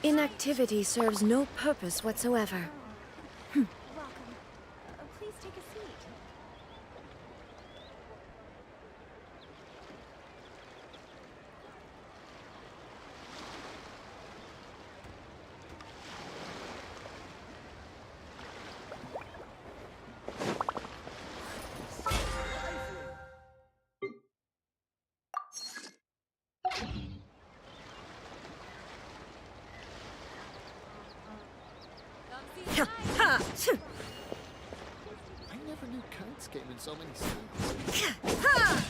Inactivity serves no purpose whatsoever. Welcome. Please take a seat. Ha! Ha! I never knew kites came in so many styles. Ha!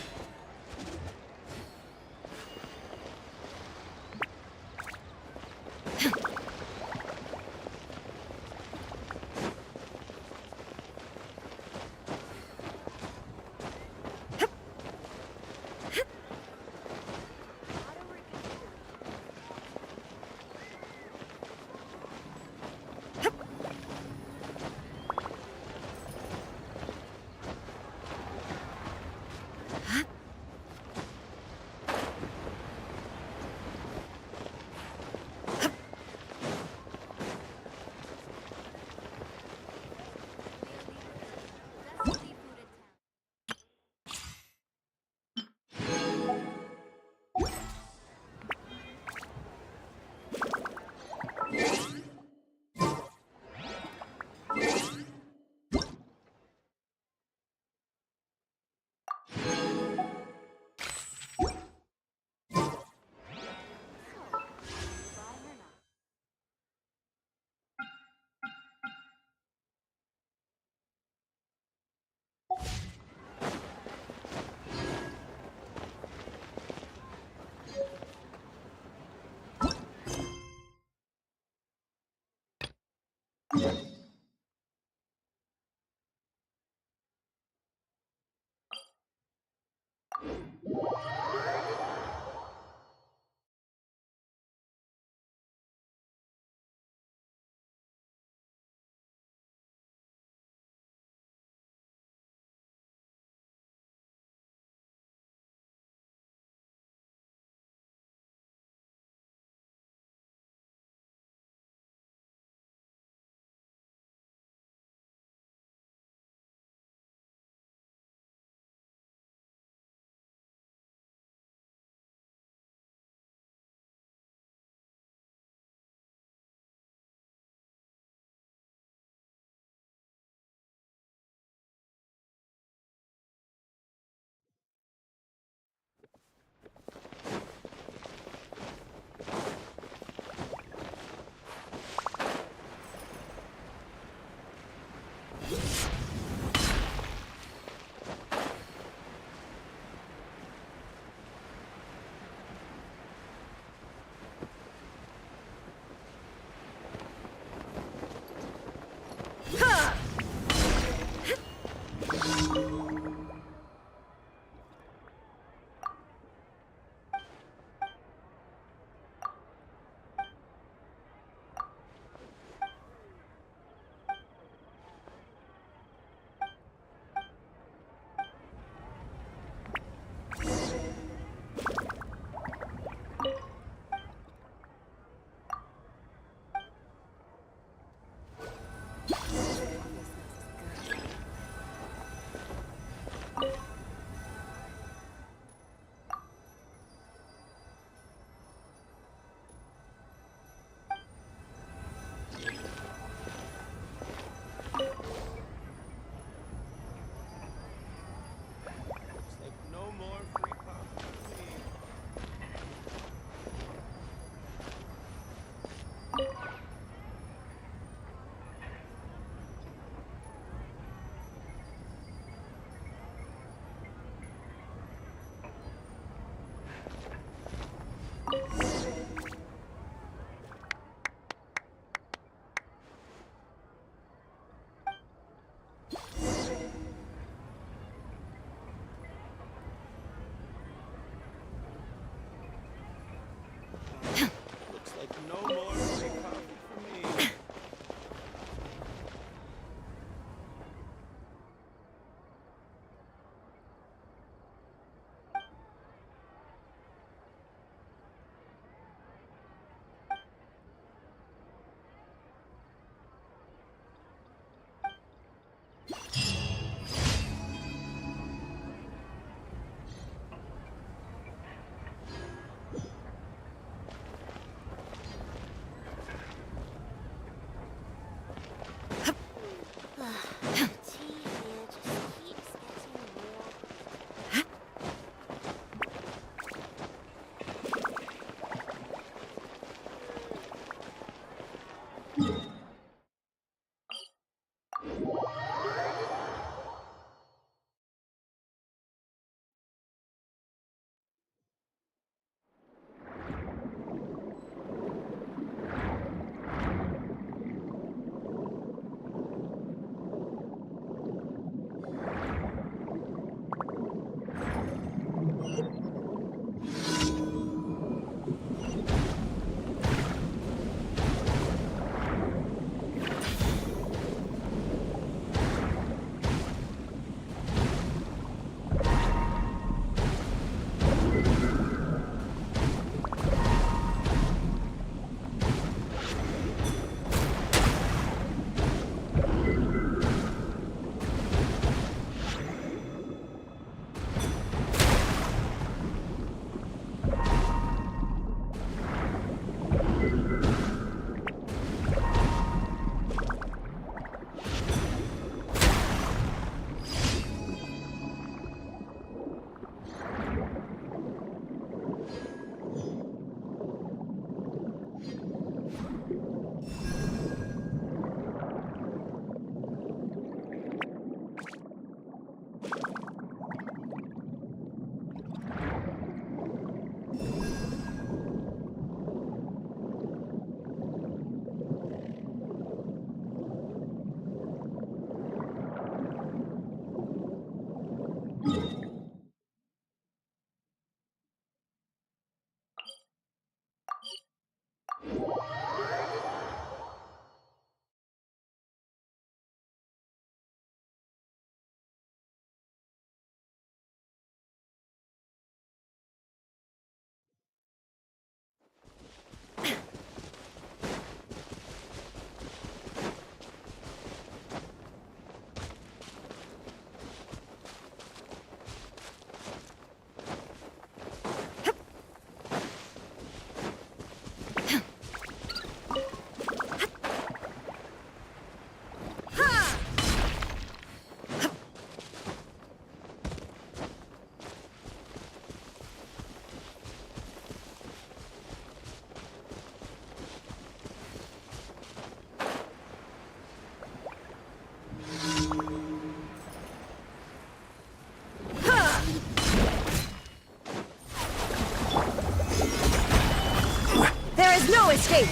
escape!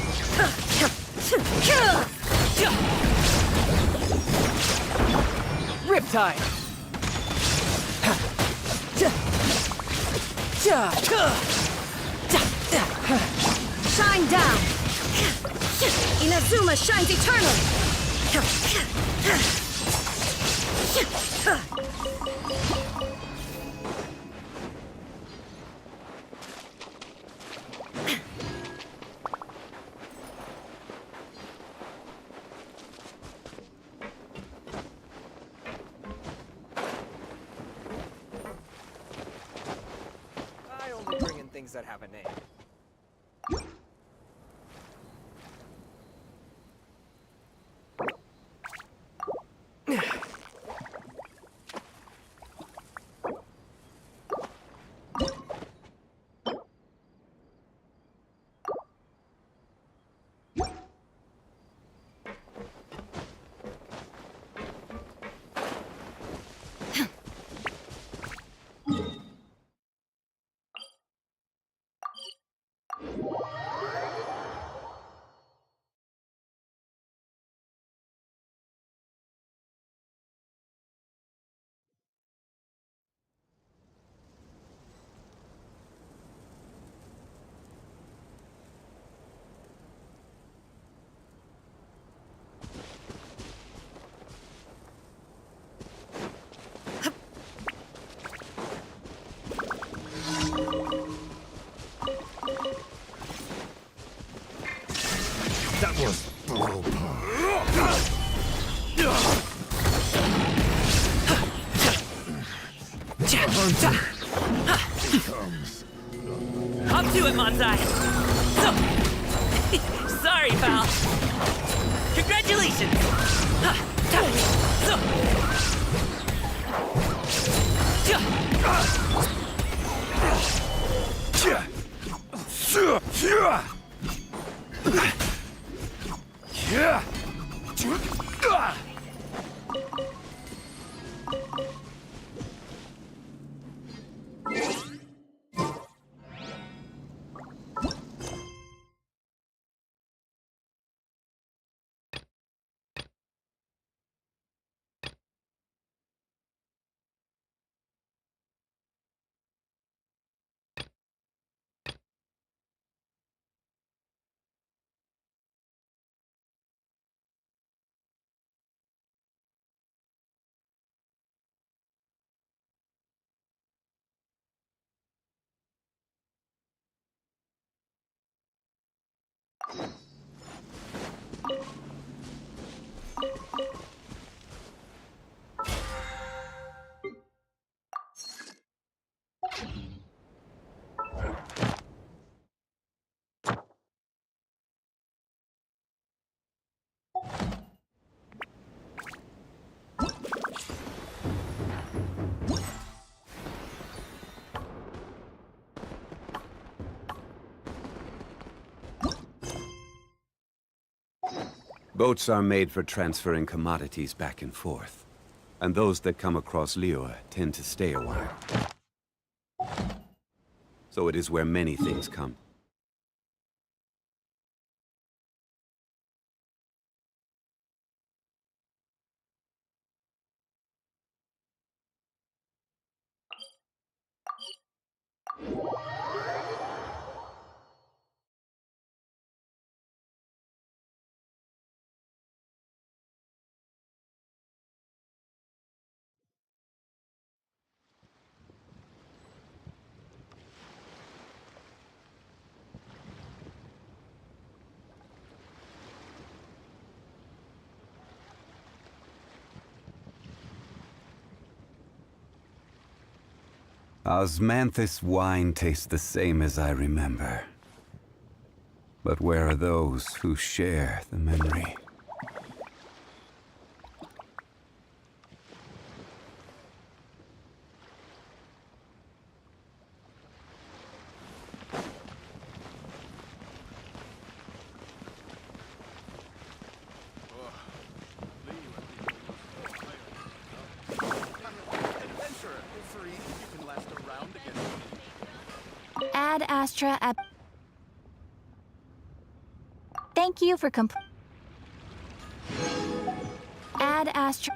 Riptide! Shine down! Inazuma shines eternally! I only bring in things that have a name. That was brutal. Up to it, Manzai! Sorry, pal. Congratulations! Boats are made for transferring commodities back and forth. And those that come across Liyue tend to stay a while. So it is where many things come. Osmanthus wine tastes the same as I remember. But where are those who share the memory? Ad Astra at Thank you for Add Astro.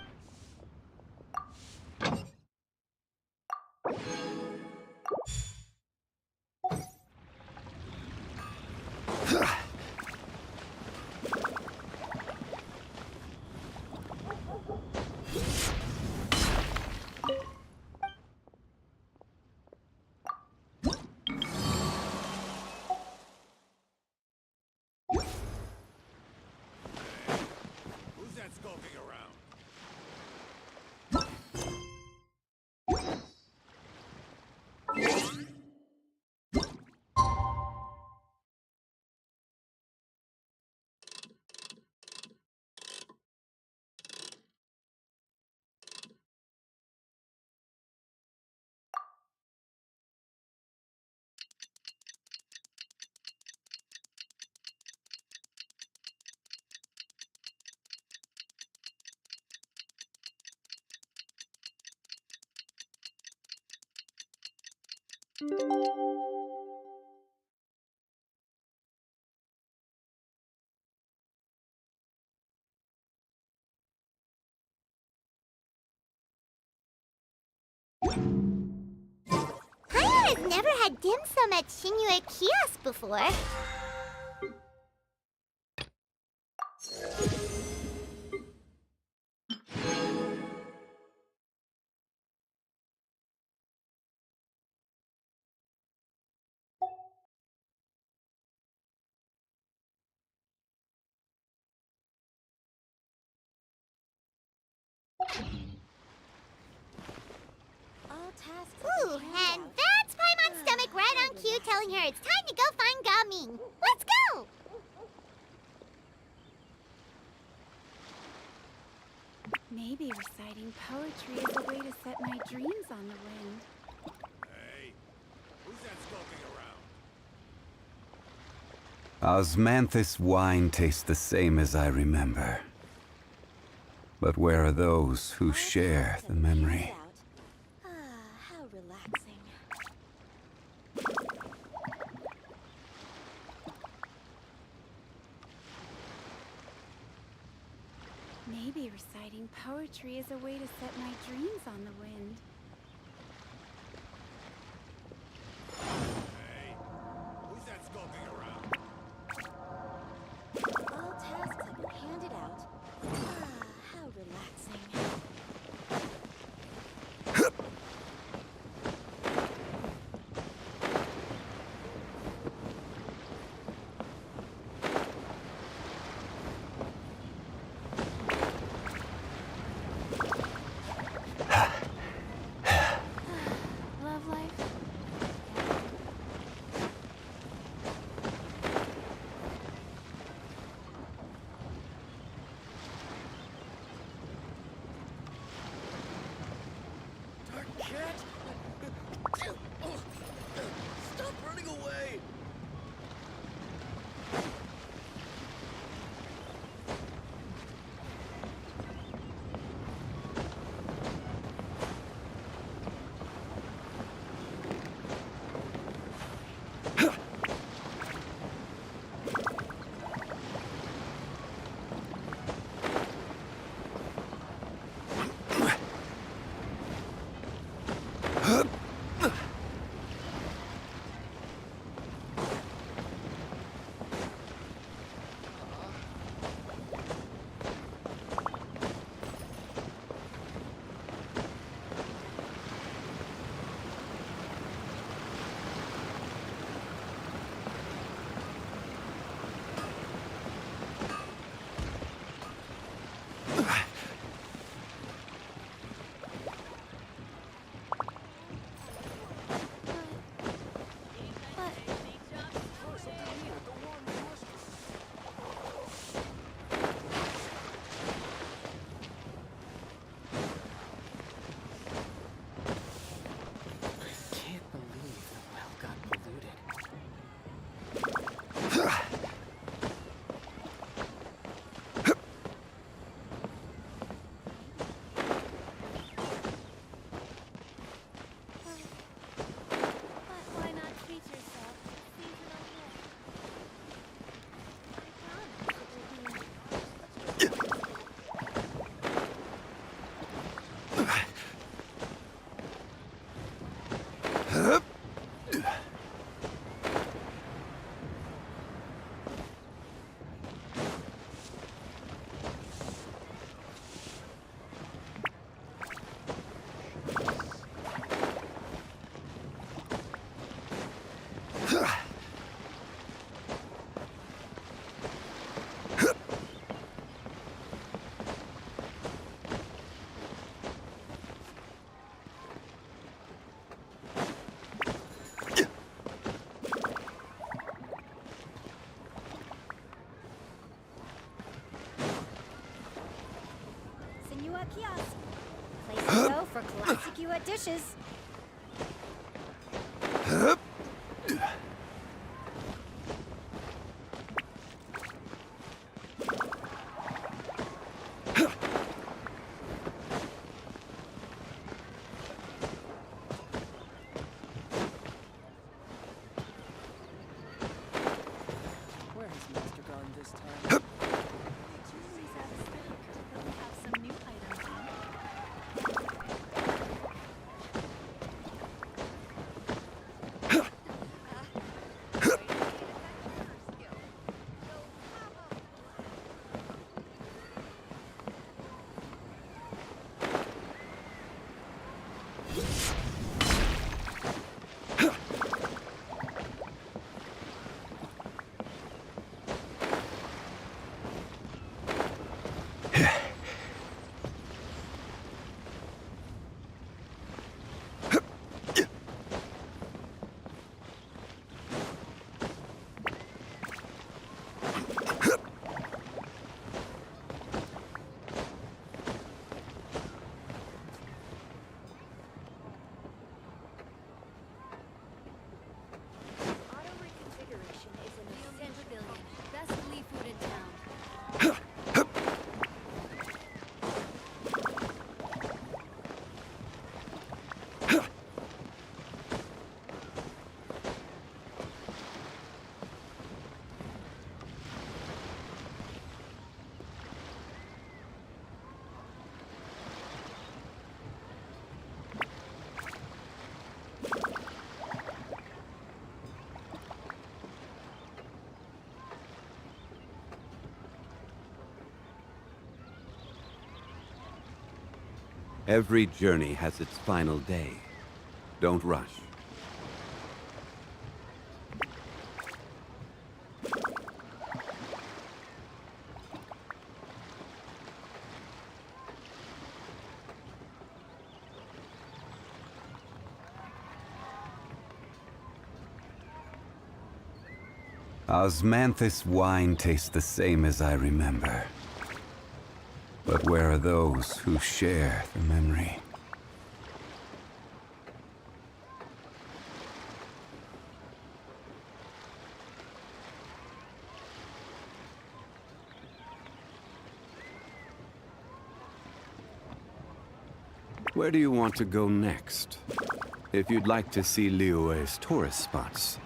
Who's that skulking around? Paimon has never had dim sum at Shinue Kiosk before. All tasks. Ooh, and that's Paimon's stomach right on cue telling her it's time to go find Gaming. Let's go! Maybe reciting poetry is a way to set my dreams on the wind. Hey, who's that skulking around? Osmanthus wine tastes the same as I remember. But where are those who share the memory? Ah, how relaxing. Maybe reciting poetry is a way to set my dreams on the wind. Hey, who's that skulking around? All tasks have been handed out. Ah, how relaxing. Kiosk. Place to go for classic you at dishes. Where has Master gone this time? Jewelry's out of stock, but we have some new items in. Auto reconfiguration is an essential. Best Lee food in town. Every journey has its final day. Don't rush. Osmanthus wine tastes the same as I remember. But where are those who share the memory? Where do you want to go next? If you'd like to see Liyue's tourist spots,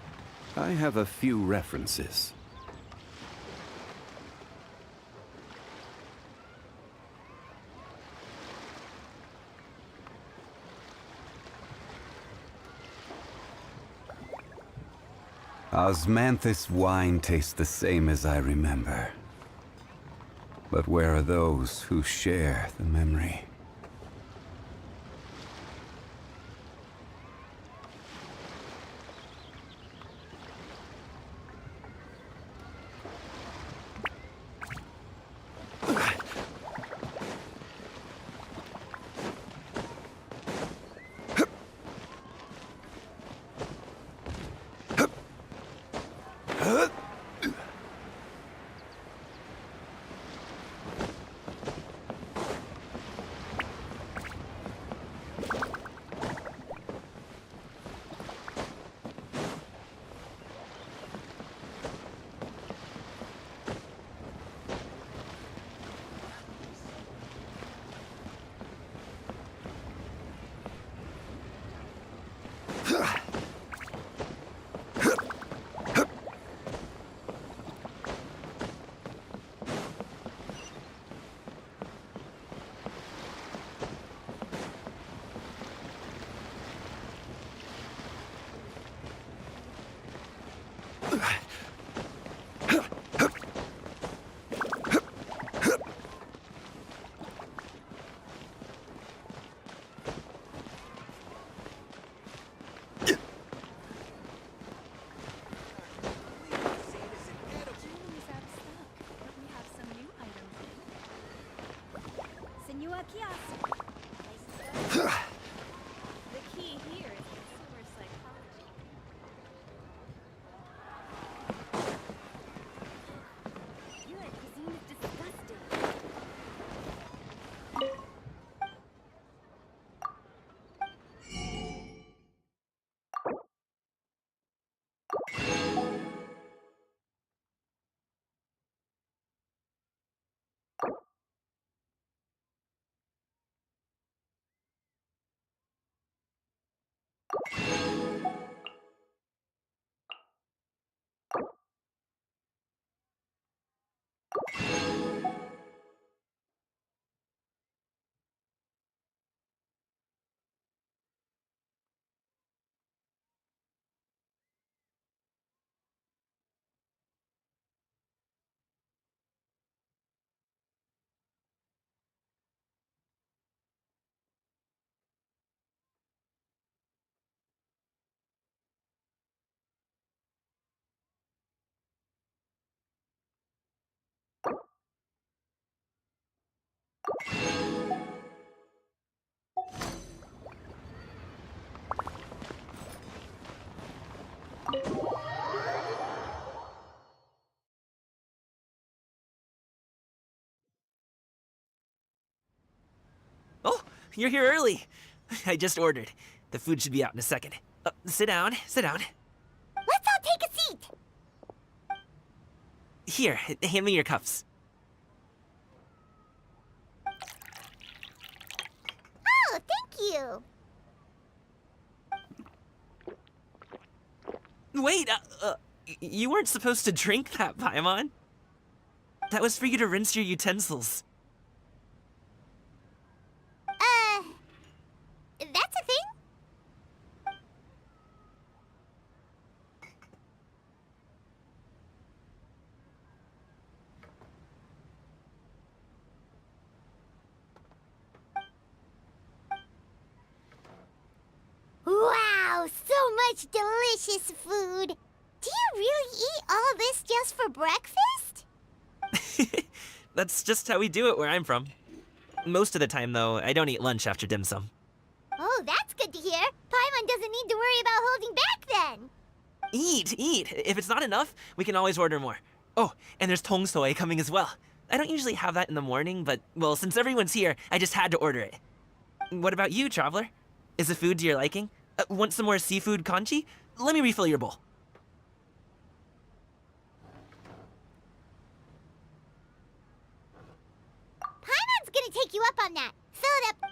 I have a few references. Osmanthus wine tastes the same as I remember. But where are those who share the memory? Jewelry's out of stock, but we have some new items in. Senua Kiosk. Place to go. The key here is consumer psychology. Oh, you're here early. I just ordered. The food should be out in a second. Sit down, sit down. Let's all take a seat. Here, hand me your cups. Oh, thank you. Wait, you weren't supposed to drink that, Paimon. That was for you to rinse your utensils. That's a thing? Wow, so much delicious food. Do you really eat all this just for breakfast? That's just how we do it where I'm from. Most of the time, though, I don't eat lunch after dim sum. Oh, that's good to hear. Paimon doesn't need to worry about holding back then. Eat, eat. If it's not enough, we can always order more. Oh, and there's tong soy coming as well. I don't usually have that in the morning, but, well, since everyone's here, I just had to order it. What about you, traveler? Is the food to your liking? Want some more seafood kanchi? Let me refill your bowl. Paimon's gonna take you up on that. Fill it up.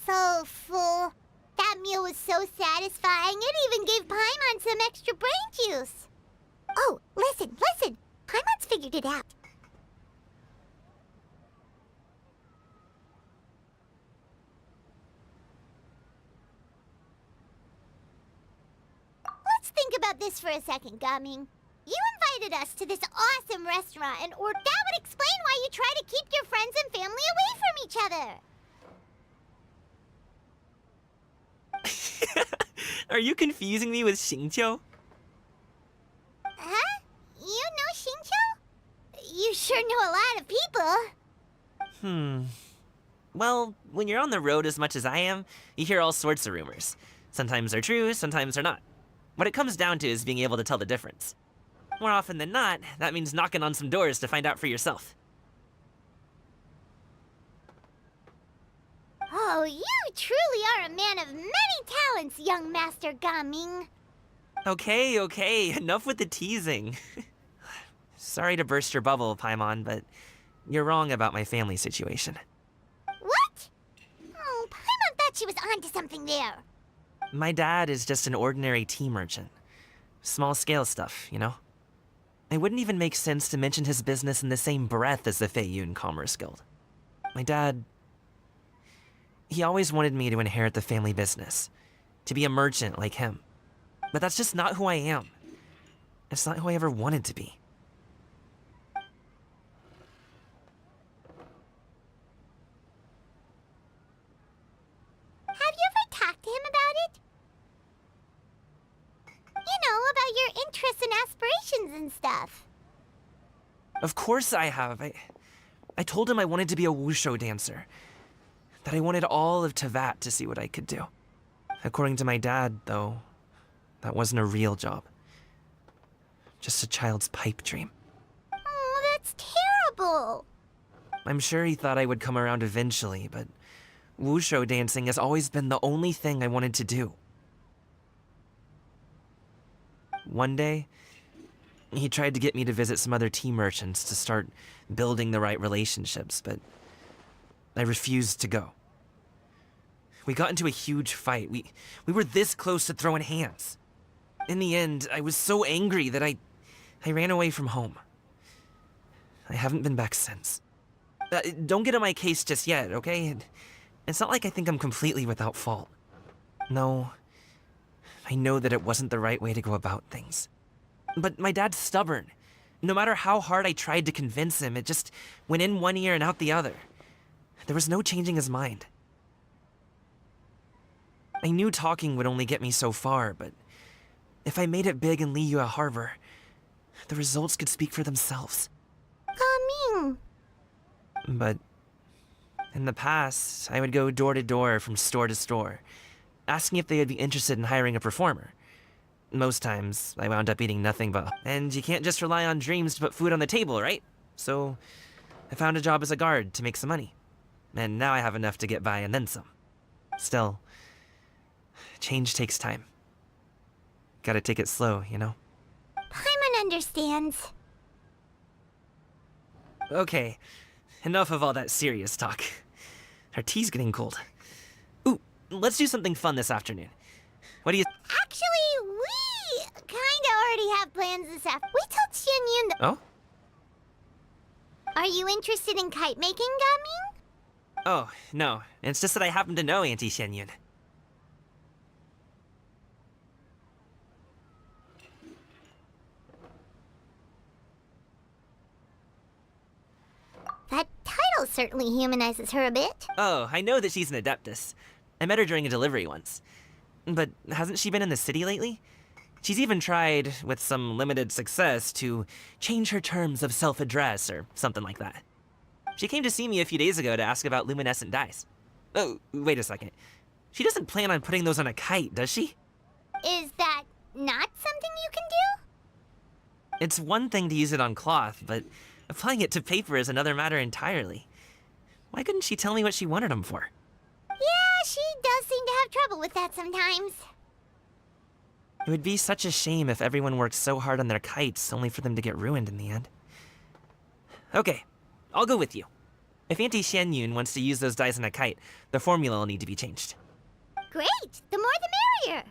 So full. That meal was so satisfying, it even gave Paimon some extra brain juice. Oh, listen, listen. Paimon's figured it out. Let's think about this for a second, Gaming. You invited us to this awesome restaurant, and that would explain why you try to keep your friends and family away from each other. Are you confusing me with Xingqiu? Huh? You know Xingqiu? You sure know a lot of people. Well, when you're on the road as much as I am, you hear all sorts of rumors. Sometimes they're true, sometimes they're not. What it comes down to is being able to tell the difference. More often than not, that means knocking on some doors to find out for yourself. Oh, you truly are a man of many talents, young Master Gaming. Okay, okay, enough with the teasing. Sorry to burst your bubble, Paimon, but you're wrong about my family situation. What? Oh, Paimon thought she was onto something there. My dad is just an ordinary tea merchant. Small-scale stuff, you know? It wouldn't even make sense to mention his business in the same breath as the Feiyun Commerce Guild. My dad... he always wanted me to inherit the family business, to be a merchant like him. But that's just not who I am. It's not who I ever wanted to be. Have you ever talked to him about it? You know, about your interests and aspirations and stuff. Of course I have. I told him I wanted to be a wushu dancer, that I wanted all of Teyvat to see what I could do. According to my dad, though, that wasn't a real job. Just a child's pipe dream. Oh, that's terrible. I'm sure he thought I would come around eventually, but wushu dancing has always been the only thing I wanted to do. One day, he tried to get me to visit some other tea merchants to start building the right relationships, but I refused to go. We got into a huge fight. We were this close to throwing hands. In the end, I was so angry that I ran away from home. I haven't been back since. Don't get on my case just yet, okay? It's not like I think I'm completely without fault. No, I know that it wasn't the right way to go about things. But my dad's stubborn. No matter how hard I tried to convince him, it just went in one ear and out the other. There was no changing his mind. I knew talking would only get me so far, but if I made it big in Liyue Harbor, the results could speak for themselves. Gaming. But in the past, I would go door to door from store to store, asking if they would be interested in hiring a performer. Most times, I wound up eating nothing but... And you can't just rely on dreams to put food on the table, right? So, I found a job as a guard to make some money. And now I have enough to get by and then some. Still, change takes time. Gotta take it slow, you know? Paimon understands. Okay, enough of all that serious talk. Our tea's getting cold. Ooh, let's do something fun this afternoon. What do you... Actually, we kinda already have plans this afternoon. We told Xianyun that... Oh? Are you interested in kite making, Gaming? Oh, no. It's just that I happen to know Auntie Xianyun. That title certainly humanizes her a bit. Oh, I know that she's an Adeptus. I met her during a delivery once. But hasn't she been in the city lately? She's even tried, with some limited success, to change her terms of self-address or something like that. She came to see me a few days ago to ask about luminescent dyes. Oh, wait a second. She doesn't plan on putting those on a kite, does she? Is that not something you can do? It's one thing to use it on cloth, but applying it to paper is another matter entirely. Why couldn't she tell me what she wanted them for? Yeah, she does seem to have trouble with that sometimes. It would be such a shame if everyone worked so hard on their kites only for them to get ruined in the end. Okay, I'll go with you. If Auntie Xianyun wants to use those dyes on a kite, the formula will need to be changed. Great! The more the merrier!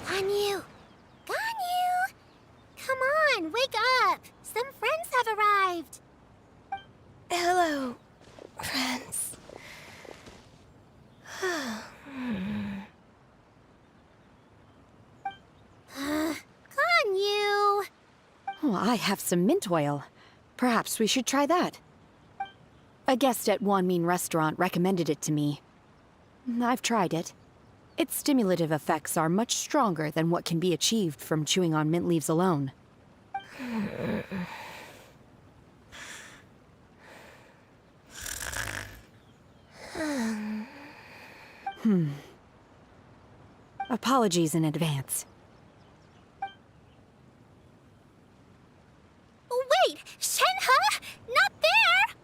On you. I have some mint oil. Perhaps we should try that. A guest at Wanmin Restaurant recommended it to me. I've tried it. Its stimulative effects are much stronger than what can be achieved from chewing on mint leaves alone. Apologies in advance. Wait! Shenhe? Not there!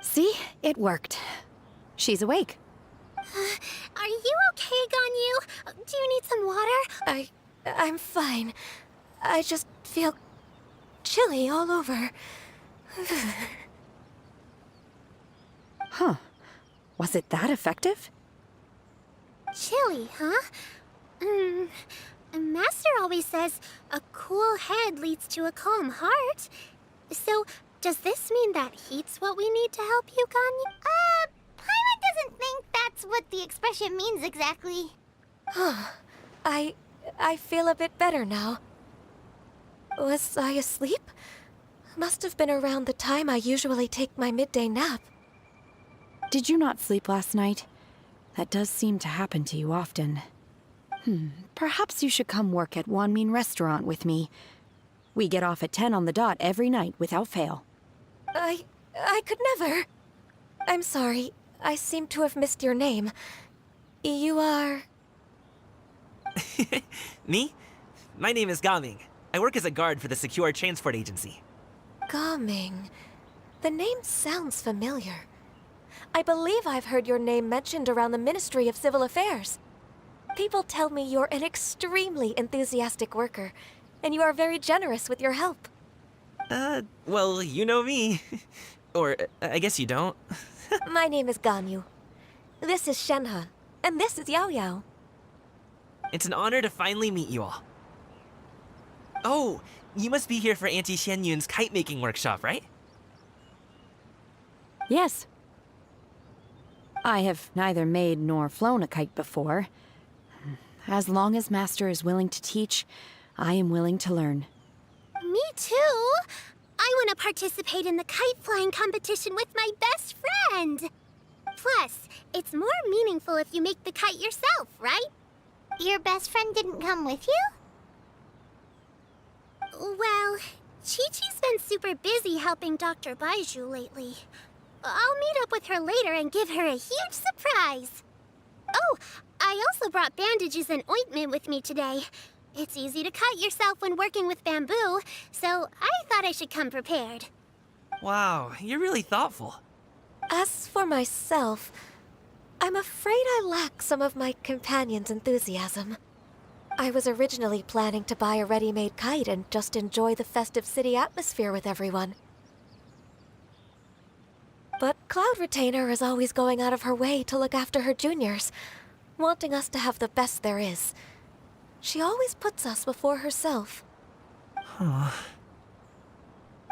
See? It worked. She's awake. Are you okay, Ganyu? Do you need some water? I'm fine. I just feel chilly all over. Huh. Was it that effective? Chilly, huh? Master always says a cool head leads to a calm heart. So, does this mean that heat's what we need to help you, Ganyu? Paimon doesn't think that's what the expression means exactly. I feel a bit better now. Was I asleep? Must have been around the time I usually take my midday nap. Did you not sleep last night? That does seem to happen to you often. Perhaps you should come work at Wanmin Restaurant with me. We get off at 10 on the dot every night without fail. I could never. I'm sorry. I seem to have missed your name. You are... Me? My name is Gaming. I work as a guard for the Secure Transport Agency. Gaming. The name sounds familiar. I believe I've heard your name mentioned around the Ministry of Civil Affairs. People tell me you're an extremely enthusiastic worker, and you are very generous with your help. Well, you know me. Or, I guess you don't. My name is Ganyu. This is Shenhe, and this is Yao Yao. It's an honor to finally meet you all. Oh, you must be here for Auntie Xianyun's kite-making workshop, right? Yes. I have neither made nor flown a kite before. As long as Master is willing to teach, I am willing to learn. Me too. I want to participate in the kite flying competition with my best friend. Plus, it's more meaningful if you make the kite yourself, right? Your best friend didn't come with you? Well, Chi-Chi's been super busy helping Dr. Baizhu lately. I'll meet up with her later and give her a huge surprise. Oh, I also brought bandages and ointment with me today. It's easy to cut yourself when working with bamboo, so I thought I should come prepared. Wow, you're really thoughtful. As for myself, I'm afraid I lack some of my companion's enthusiasm. I was originally planning to buy a ready-made kite and just enjoy the festive city atmosphere with everyone. But Cloud Retainer is always going out of her way to look after her juniors, wanting us to have the best there is. She always puts us before herself.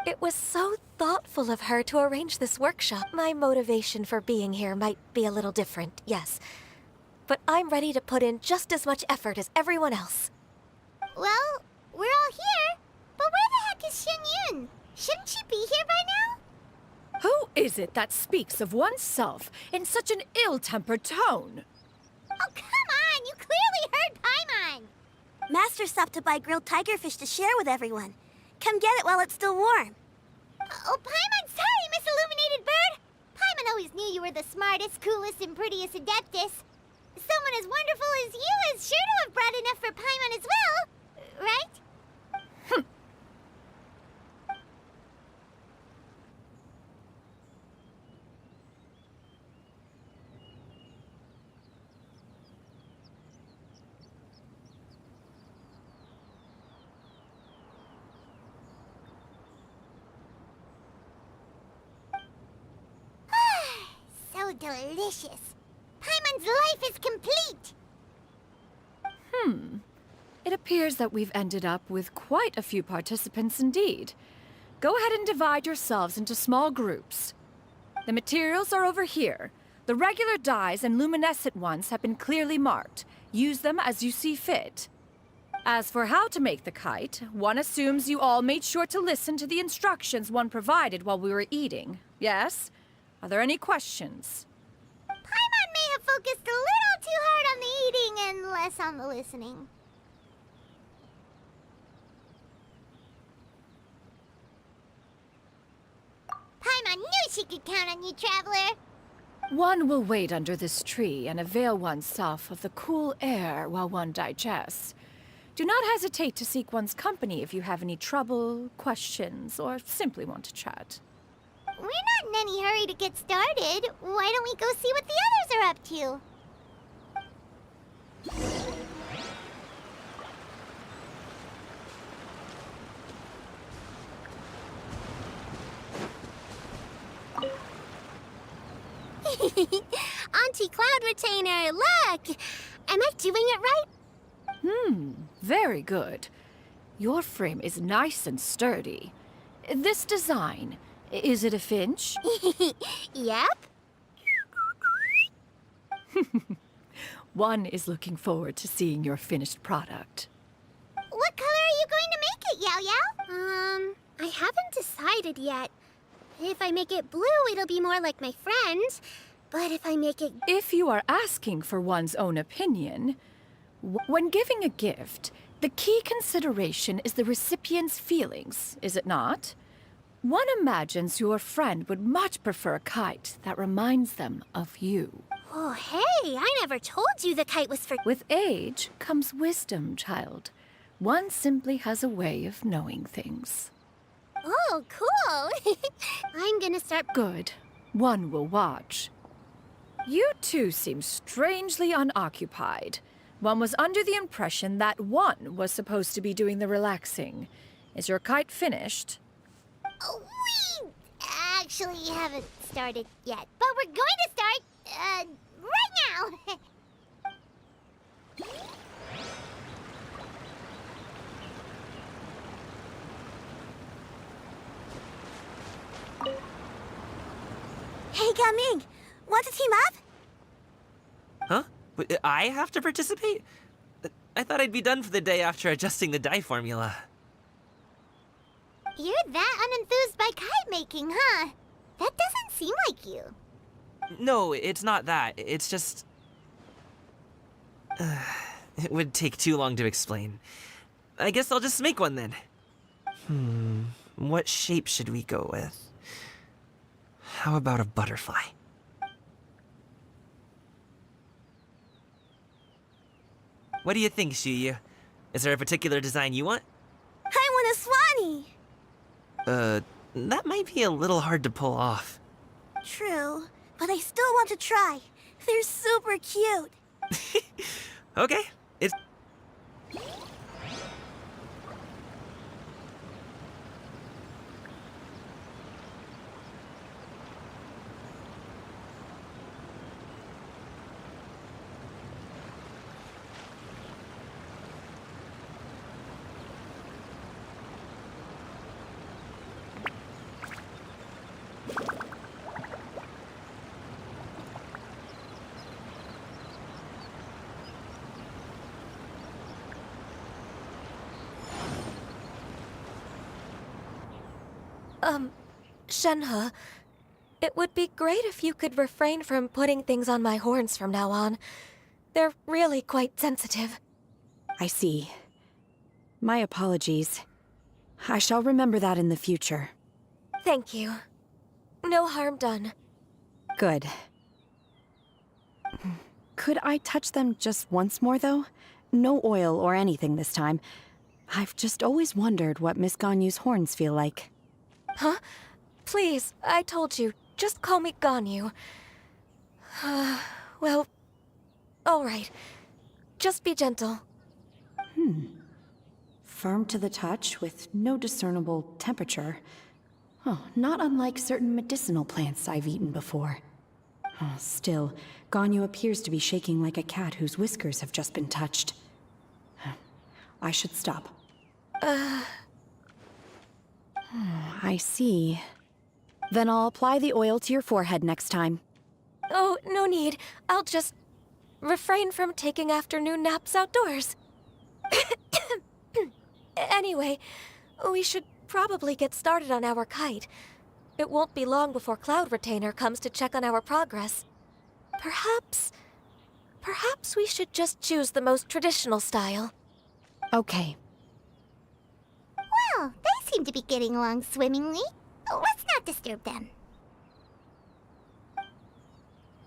It was so thoughtful of her to arrange this workshop. My motivation for being here might be a little different, yes. But I'm ready to put in just as much effort as everyone else. Well, we're all here. But where the heck is Xianyun? Shouldn't she be here by now? Who is it that speaks of oneself in such an ill-tempered tone? Oh, come on! You clearly heard Paimon! Master stopped to buy grilled tigerfish to share with everyone. Come get it while it's still warm. Oh, Paimon, sorry, Miss Illuminated Bird! Paimon always knew you were the smartest, coolest, and prettiest Adeptus. Someone as wonderful as you is sure to have brought enough for Paimon as well, right? delicious. Paimon's life is complete. It appears that we've ended up with quite a few participants indeed. Go ahead and divide yourselves into small groups. The materials are over here. The regular dyes and luminescent ones have been clearly marked. Use them as you see fit. As for how to make the kite, one assumes you all made sure to listen to the instructions one provided while we were eating. Yes? Are there any questions? Paimon may have focused a little too hard on the eating and less on the listening. Paimon knew she could count on you, Traveler. One will wait under this tree and avail oneself of the cool air while one digests. Do not hesitate to seek one's company if you have any trouble, questions, or simply want to chat. We're not in any hurry to get started. Why don't we go see what the others are up to? Auntie Cloud Retainer, look! Am I doing it right? Very good. Your frame is nice and sturdy. This design, is it a finch? Yep. One is looking forward to seeing your finished product. What color are you going to make it, Yao Yao? I haven't decided yet. If I make it blue, it'll be more like my friends. But if I make it... If you are asking for one's own opinion, when giving a gift, the key consideration is the recipient's feelings, is it not? One imagines your friend would much prefer a kite that reminds them of you. Oh, hey, I never told you the kite was for... With age comes wisdom, child. One simply has a way of knowing things. Oh, cool. I'm gonna start... Good. One will watch. You two seem strangely unoccupied. One was under the impression that one was supposed to be doing the relaxing. Is your kite finished? We actually haven't started yet, but we're going to start, right now. Hey, Gaming! Want to team up? Huh? I have to participate? I thought I'd be done for the day after adjusting the dye formula. You're that unenthused by kite making, huh? That doesn't seem like you. No, it's not that. It's just... it would take too long to explain. I guess I'll just make one then. What shape should we go with? How about a butterfly? What do you think, Shuyu? Is there a particular design you want? I want a swanee! That might be a little hard to pull off. True, but I still want to try. They're super cute. Okay, it's... Shenhe, it would be great if you could refrain from putting things on my horns from now on. They're really quite sensitive. I see. My apologies. I shall remember that in the future. Thank you. No harm done. Good. Could I touch them just once more, though? No oil or anything this time. I've just always wondered what Miss Ganyu's horns feel like. Huh? Please, I told you. Just call me Ganyu. Well, all right. Just be gentle. Firm to the touch with no discernible temperature. Oh, not unlike certain medicinal plants I've eaten before. Still, Ganyu appears to be shaking like a cat whose whiskers have just been touched. I should stop. I see. Then I'll apply the oil to your forehead next time. Oh, no need. I'll just refrain from taking afternoon naps outdoors. Anyway, we should probably get started on our kite. It won't be long before Cloud Retainer comes to check on our progress. Perhaps we should just choose the most traditional style. Okay. Well, they seem to be getting along swimmingly. Let's not disturb them.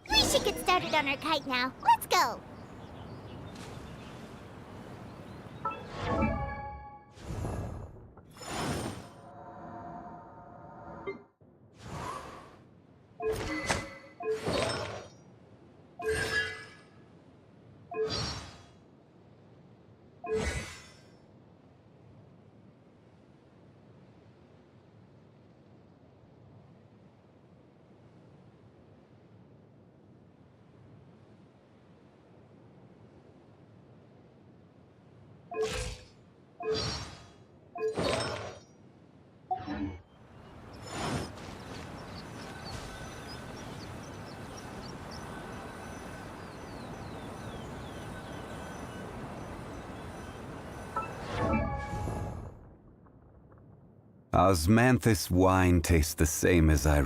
We should get started on our kite now. Let's go! Osmanthus wine tastes the same as I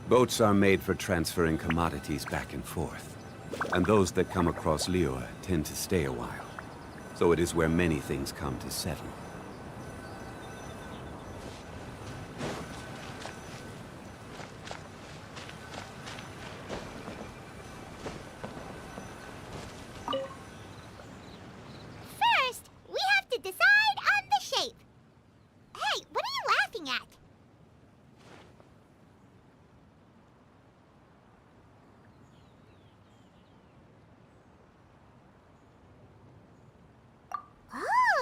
Boats are made for transferring commodities back and forth. And those that come across Liyue tend to stay a while. So it is where many things come to settle. First, we have to decide on the shape. Hey, what are you laughing at?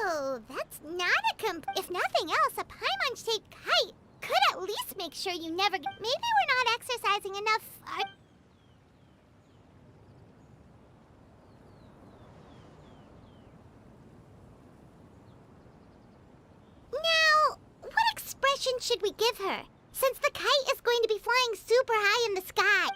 Oh, that's not a if nothing else, a Paimon-shaped kite could at least make sure you never maybe we're not exercising enough Now, what expression should we give her? Since the kite is going to be flying super high in the sky.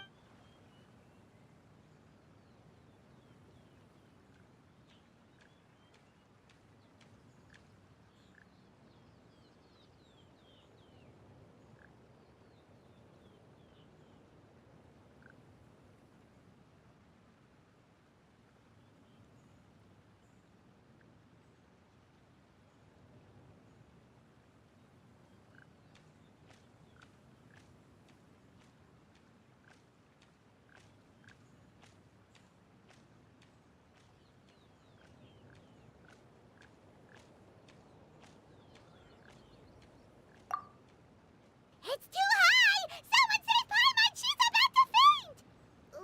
It's too high! Someone save Paimon! She's about to faint!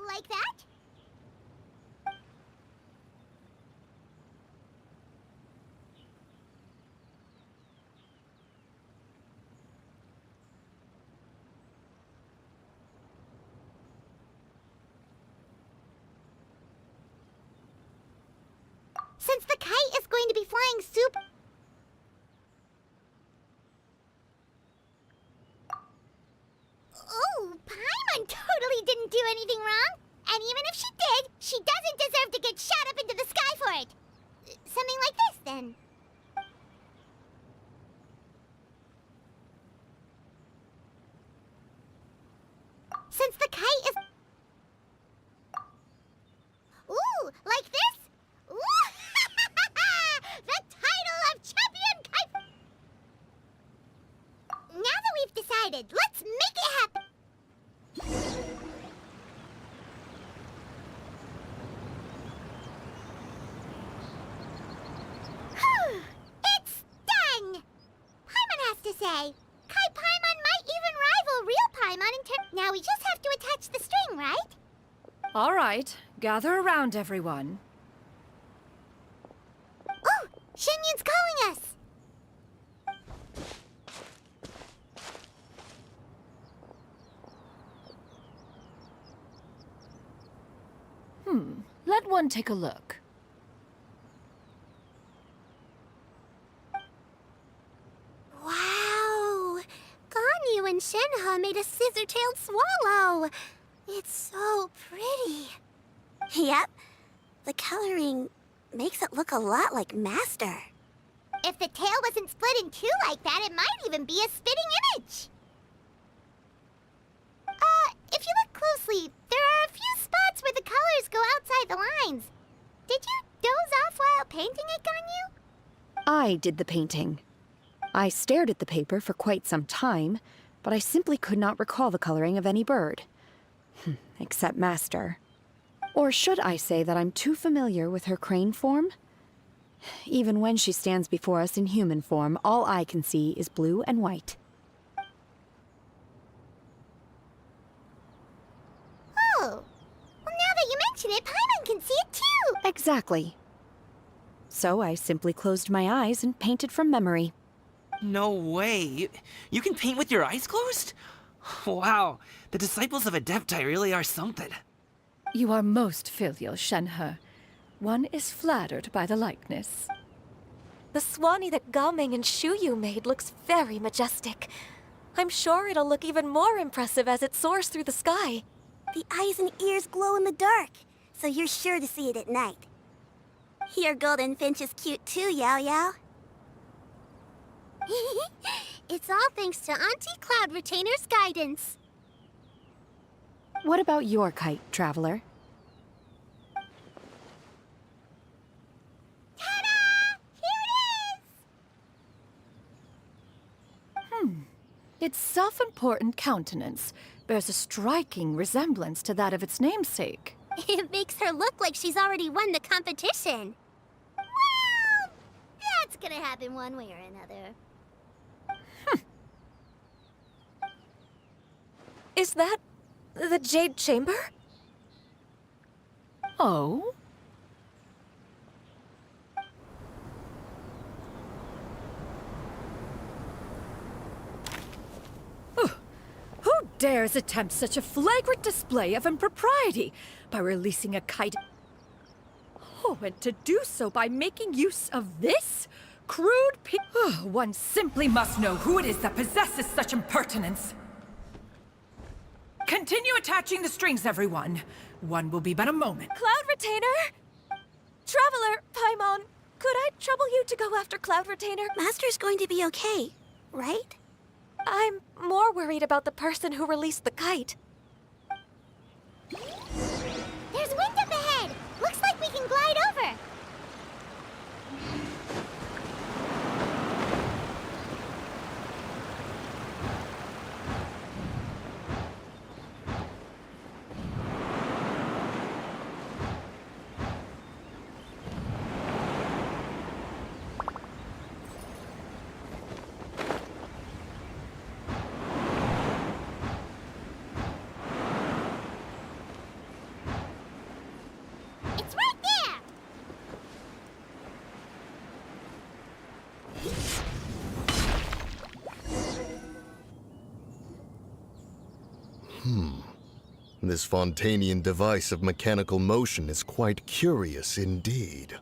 Like that? Since the kite is going to be flying super... Oh, Paimon totally didn't do anything wrong. And even if she did, she doesn't deserve to get shot up into the sky for it. Something like this, then. Since the kite is... Ooh, like this? Ooh! The title of Champion Kite... Now that we've decided, let's make it happen! It's done! Paimon has to say. Kai Paimon might even rival real Paimon in terms... Now we just have to attach the string, right? All right, gather around, everyone. Oh! Shenyun's calling us! Let one take a look. Wow! Ganyu and Shenhe made a scissor-tailed swallow! It's so pretty. Yep. The coloring makes it look a lot like Master. If the tail wasn't split in two like that, it might even be a spitting image. If you look closely, there are a few spots where the colors go outside the lines. Did you doze off while painting it, Ganyu? I did the painting. I stared at the paper for quite some time, but I simply could not recall the coloring of any bird. Except Master. Or should I say that I'm too familiar with her crane form? Even when she stands before us in human form, all I can see is blue and white. Oh. Well, now that you mention it, Paimon can see it too! Exactly. So I simply closed my eyes and painted from memory. No way. You can paint with your eyes closed? Wow, the disciples of Adepti really are something. You are most filial, Shenhe. One is flattered by the likeness. The Swanee that Gaming and Shuyu made looks very majestic. I'm sure it'll look even more impressive as it soars through the sky. The eyes and ears glow in the dark, so you're sure to see it at night. Your golden finch is cute too, Yao Yao. It's all thanks to Auntie Cloud Retainer's guidance. What about your kite, Traveler? Ta-da! Here it is! Its self-important countenance bears a striking resemblance to that of its namesake. It makes her look like she's already won the competition. Well, that's gonna happen one way or another. Is that the Jade Chamber? Oh? Who dares attempt such a flagrant display of impropriety by releasing a kite? Oh, and to do so by making use of this crude One simply must know who it is that possesses such impertinence. Continue attaching the strings, everyone. One will be but a moment. Cloud Retainer! Traveler, Paimon, could I trouble you to go after Cloud Retainer? Master's going to be okay, right? I'm more worried about the person who released the kite. There's wind up ahead! Looks like we can glide over! It's right there! This Fontanian device of mechanical motion is quite curious indeed.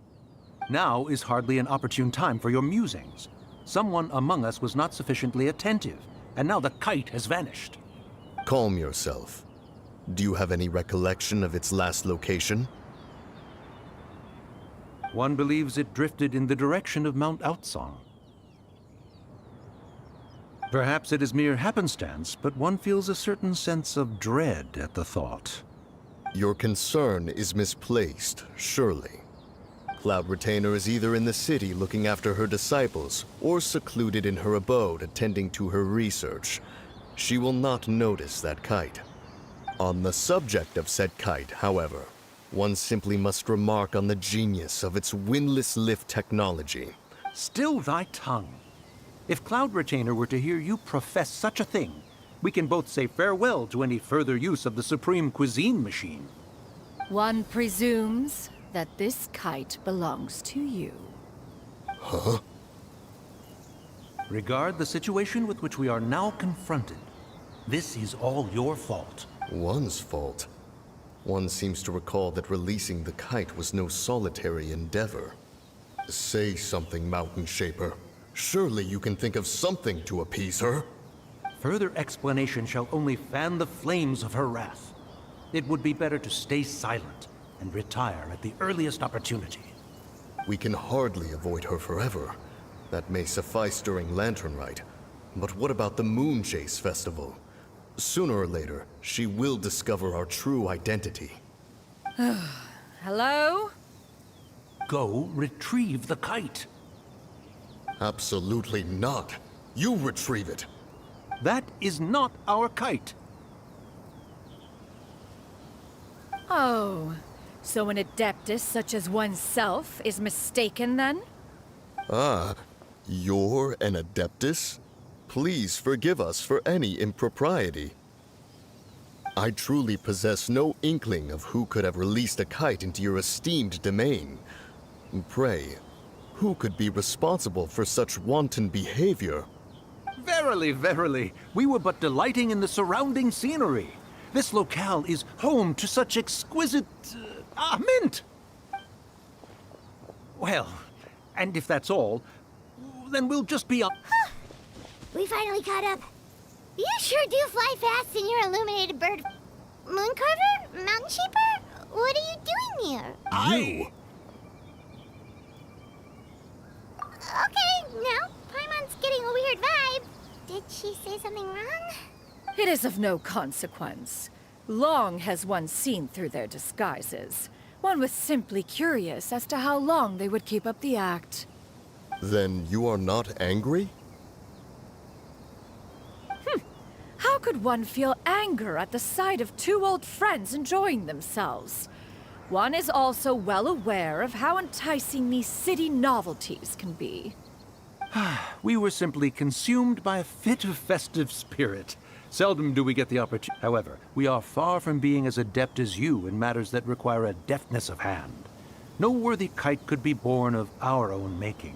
Now is hardly an opportune time for your musings. Someone among us was not sufficiently attentive, and now the kite has vanished. Calm yourself. Do you have any recollection of its last location? One believes it drifted in the direction of Mount Outsong. Perhaps it is mere happenstance, but one feels a certain sense of dread at the thought. Your concern is misplaced, surely. Cloud Retainer is either in the city looking after her disciples, or secluded in her abode attending to her research. She will not notice that kite. On the subject of said kite, however, one simply must remark on the genius of its windless lift technology. Still thy tongue. If Cloud Retainer were to hear you profess such a thing, we can both say farewell to any further use of the Supreme Cuisine Machine. One presumes that this kite belongs to you. Huh? Regard the situation with which we are now confronted. This is all your fault. One's fault? One seems to recall that releasing the kite was no solitary endeavor. Say something, Mountain Shaper. Surely you can think of something to appease her. Further explanation shall only fan the flames of her wrath. It would be better to stay silent and retire at the earliest opportunity. We can hardly avoid her forever. That may suffice during Lantern Rite. But what about the Moon Chase Festival? Sooner or later, she will discover our true identity. Hello? Go retrieve the kite. Absolutely not. You retrieve it. That is not our kite. Oh, so an adeptus such as oneself is mistaken then? Ah, you're an Adeptus? Please forgive us for any impropriety. I truly possess no inkling of who could have released a kite into your esteemed domain. Pray, who could be responsible for such wanton behavior? Verily, verily, we were but delighting in the surrounding scenery. This locale is home to such exquisite... mint! Well, and if that's all, then we'll just be up... We finally caught up. You sure do fly fast in your illuminated bird. Mooncarver? Mountain Shaper? What are you doing here? You? Okay, now Paimon's getting a weird vibe. Did she say something wrong? It is of no consequence. Long has one seen through their disguises. One was simply curious as to how long they would keep up the act. Then you are not angry? How could one feel anger at the sight of two old friends enjoying themselves? One is also well aware of how enticing these city novelties can be. We were simply consumed by a fit of festive spirit. Seldom do we get the opportunity. However, we are far from being as adept as you in matters that require a deftness of hand. No worthy kite could be born of our own making.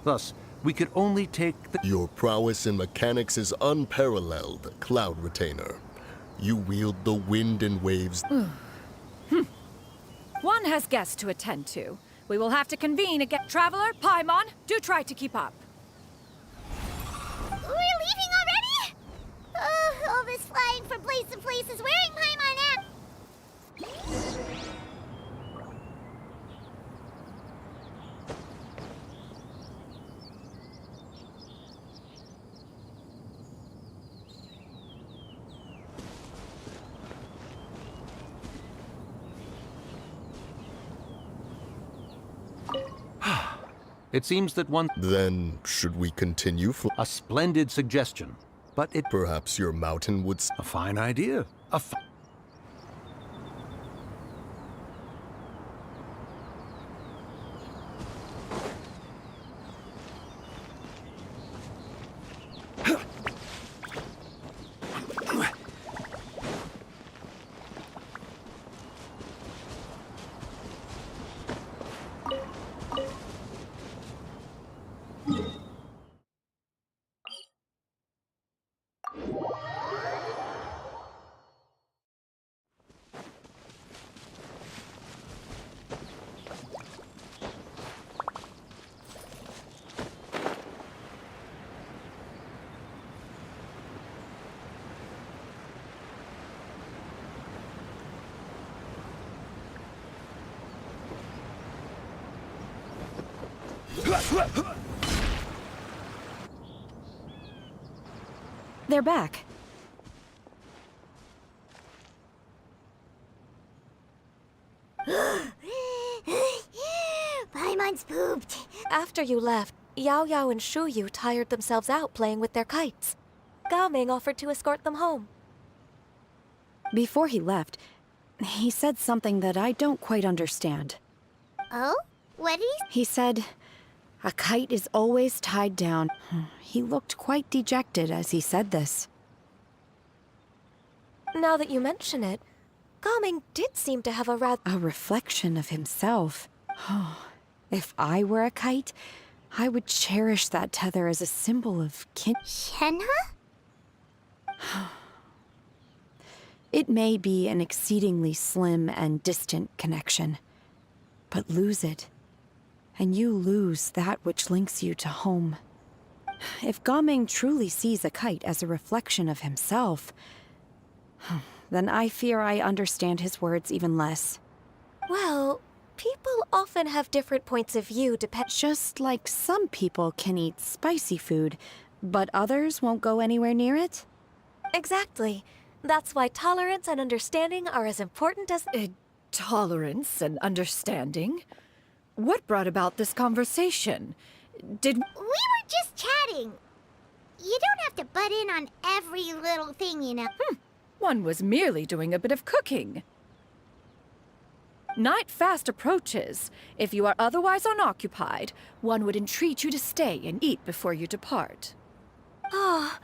Thus, we could only take the... Your prowess in mechanics is unparalleled, Cloud Retainer. You wield the wind and waves. One has guests to attend to. We will have to convene again. Traveler, Paimon, do try to keep up. We're leaving already? All this flying from place to place is wearing It seems that one... Then, should we continue A splendid suggestion. But it... Perhaps your mountain would... A fine idea. They're back. Paimon's pooped. After you left, Yao Yao and Shu Yu tired themselves out playing with their kites. Gao Ming offered to escort them home. Before he left, he said something that I don't quite understand. Oh? What did He said, a kite is always tied down. He looked quite dejected as he said this. Now that you mention it, Gao Ming did seem to have a reflection of himself. If I were a kite, I would cherish that tether as a symbol of Shenhe? It may be an exceedingly slim and distant connection, but lose it, and you lose that which links you to home. If Gao Ming truly sees a kite as a reflection of himself, then I fear I understand his words even less. Well, people often have different points of view Just like some people can eat spicy food, but others won't go anywhere near it? Exactly. That's why tolerance and understanding are as important as... Tolerance and understanding? What brought about this conversation? Did... We were just chatting. You don't have to butt in on every little thing, you know. One was merely doing a bit of cooking. Night fast approaches. If you are otherwise unoccupied, one would entreat you to stay and eat before you depart. Oh,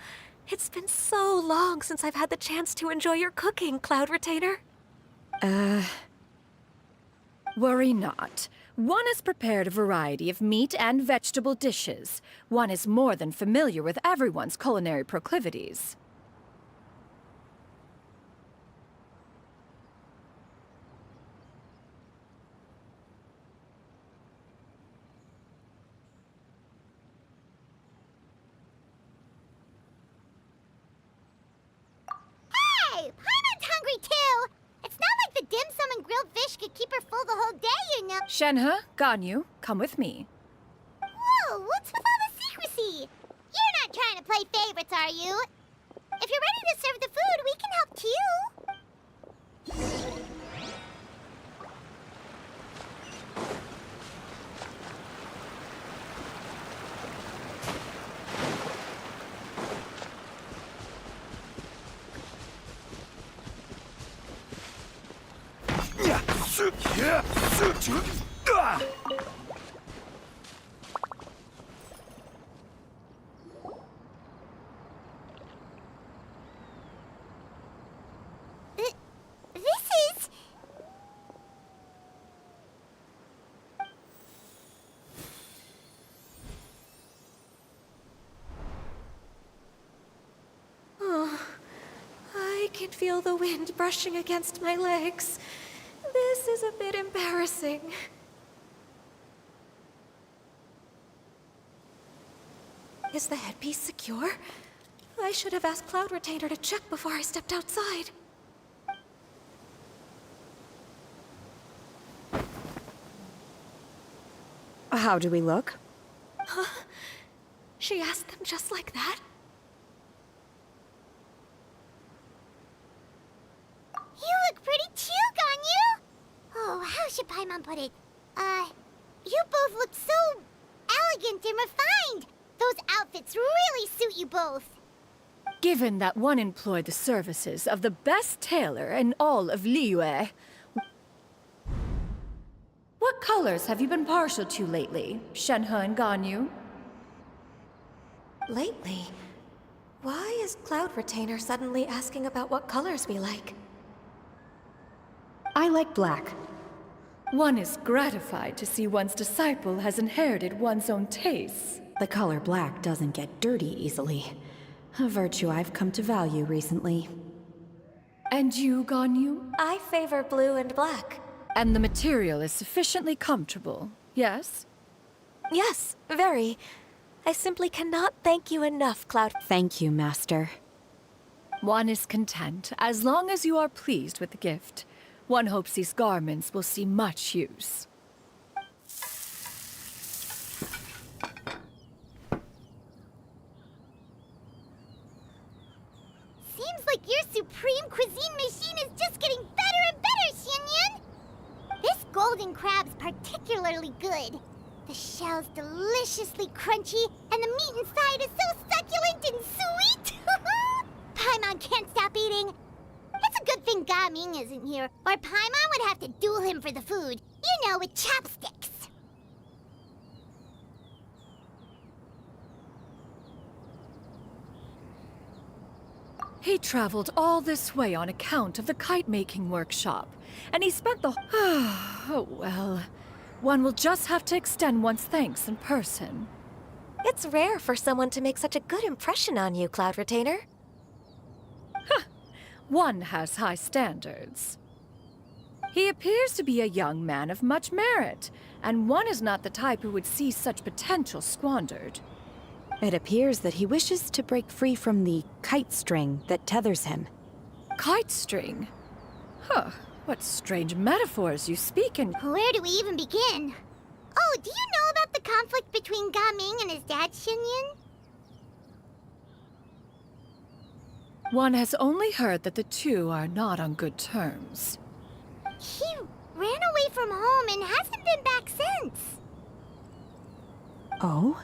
it's been so long since I've had the chance to enjoy your cooking, Cloud Retainer. Worry not. One has prepared a variety of meat and vegetable dishes. One is more than familiar with everyone's culinary proclivities. Hey! Paimon's hungry too! It's not like the dim sum and grilled fish could keep her full the whole day, you know. Shenhe, Ganyu, come with me. Whoa, what's with all the secrecy? You're not trying to play favorites, are you? If you're ready to serve the food, we can help too. This is... Oh, I can feel the wind brushing against my legs. This is a bit embarrassing. Is the headpiece secure? I should have asked Cloud Retainer to check before I stepped outside. How do we look? Huh? She asked them just like that? You look pretty too, Ganyu! Oh, how should Paimon put it? You both look so elegant and refined. Those outfits really suit you both. Given that one employed the services of the best tailor in all of Liyue, what colors have you been partial to lately, Shenhe and Ganyu? Lately? Why is Cloud Retainer suddenly asking about what colors we like? I like black. One is gratified to see one's disciple has inherited one's own tastes. The color black doesn't get dirty easily. A virtue I've come to value recently. And you, Ganyu? I favor blue and black. And the material is sufficiently comfortable, yes? Yes, very. I simply cannot thank you enough, Cloud. Thank you, Master. One is content as long as you are pleased with the gift. One hopes these garments will see much use. Seems like your supreme cuisine machine is just getting better and better, Xianyan! This golden crab's particularly good. The shell's deliciously crunchy, and the meat inside is so succulent and sweet! Paimon can't stop eating. It's a good thing Gaming isn't here, or Paimon would have to duel him for the food. You know, with chopsticks. He traveled all this way on account of the kite-making workshop, and he spent the... Oh, well... One will just have to extend one's thanks in person. It's rare for someone to make such a good impression on you, Cloud Retainer. One has high standards. He appears to be a young man of much merit, and one is not the type who would see such potential squandered. It appears that he wishes to break free from the kite string that tethers him. Kite string? Huh. What strange metaphors you speak in. Where do we even begin? Oh, do you know about the conflict between Gaming and his dad, Xianyan? One has only heard that the two are not on good terms. He ran away from home and hasn't been back since. Oh?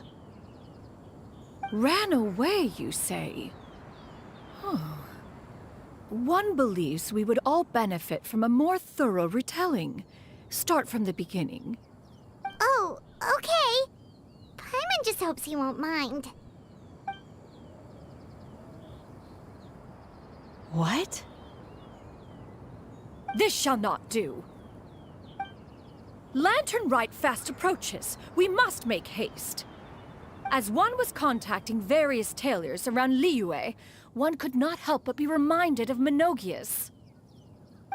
Ran away, you say? Huh. One believes we would all benefit from a more thorough retelling. Start from the beginning. Oh, okay. Paimon just hopes he won't mind. What? This shall not do. Lantern Rite fast approaches. We must make haste. As one was contacting various tailors around Liyue, one could not help but be reminded of Menogias.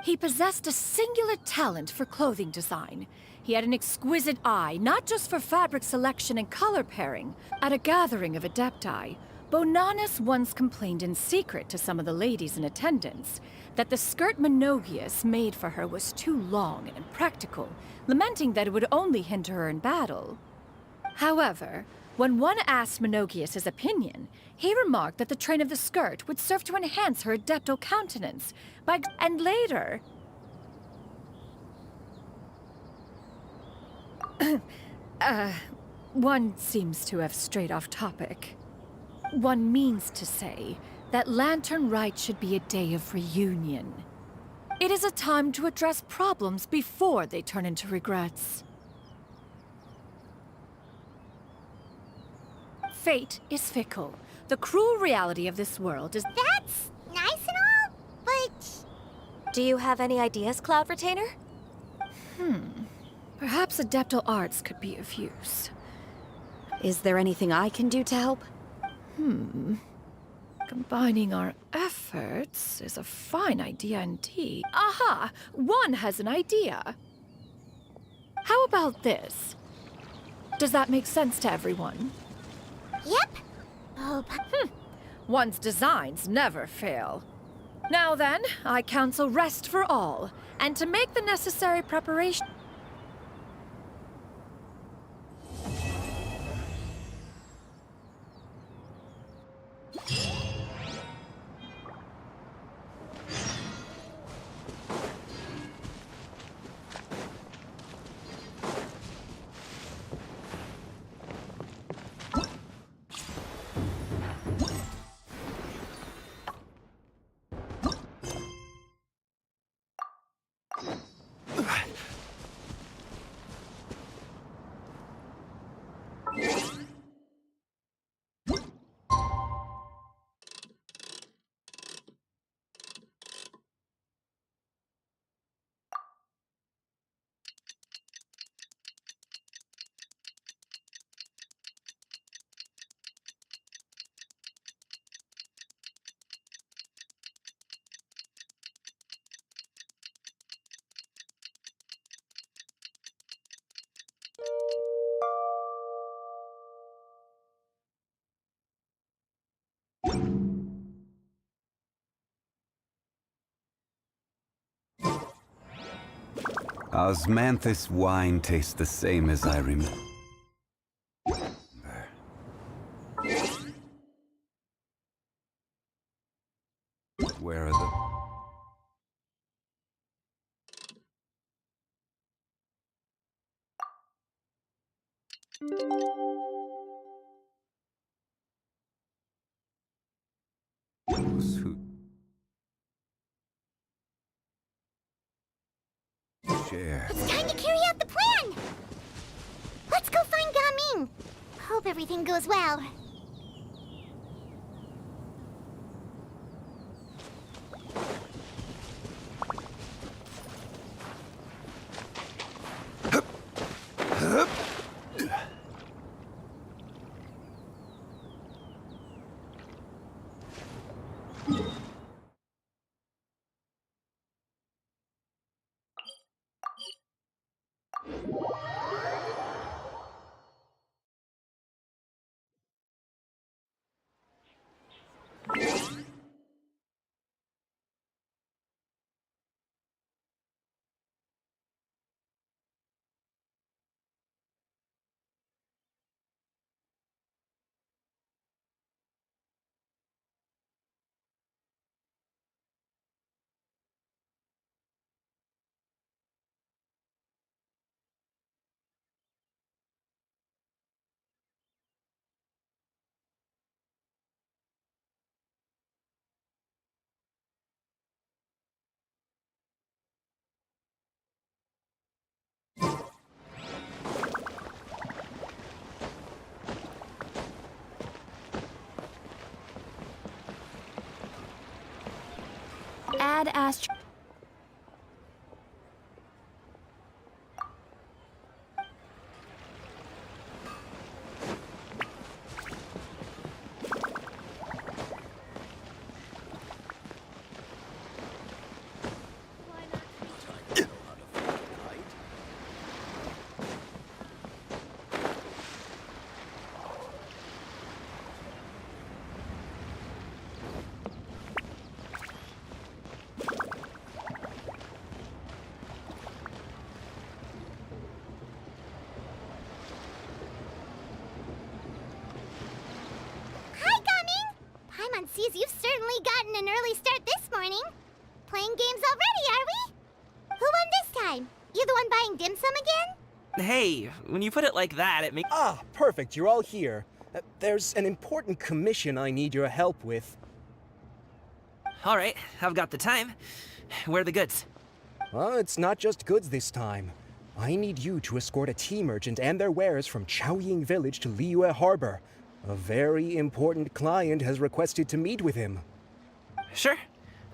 He possessed a singular talent for clothing design. He had an exquisite eye, not just for fabric selection and color pairing. At a gathering of Adepti, Bonanis once complained in secret to some of the ladies in attendance that the skirt Menogias made for her was too long and impractical, lamenting that it would only hinder her in battle. However, when one asked Menogias his opinion, he remarked that the train of the skirt would serve to enhance her adeptal countenance and later... one seems to have strayed off topic. One means to say that Lantern Rite should be a day of reunion. It is a time to address problems before they turn into regrets. Fate is fickle. The cruel reality of this world is... That's nice and all, but... Do you have any ideas, Cloud Retainer? Perhaps adeptal arts could be of use. Is there anything I can do to help? Combining our efforts is a fine idea indeed. Aha! One has an idea. How about this? Does that make sense to everyone? Yep. Oh, One's designs never fail. Now then, I counsel rest for all, and to make the necessary preparation... Osmanthus wine tastes the same as I remember. Where are the... Those who share. It's time to carry out the plan! Let's go find Gaming! Hope everything goes well. Add Astro. Paimon sees you've certainly gotten an early start this morning. Playing games already, are we? Who won this time? You the one buying dim sum again? Hey, when you put it like that, it makes... Ah, perfect, you're all here. There's an important commission I need your help with. Alright, I've got the time. Where are the goods? It's not just goods this time. I need you to escort a tea merchant and their wares from Chaoying Village to Liyue Harbor. A very important client has requested to meet with him. Sure.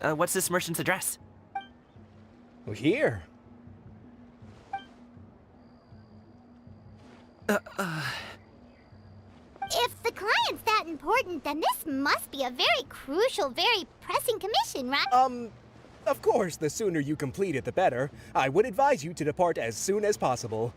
What's this merchant's address? Here. If the client's that important, then this must be a very crucial, very pressing commission, right? Of course, the sooner you complete it, the better. I would advise you to depart as soon as possible.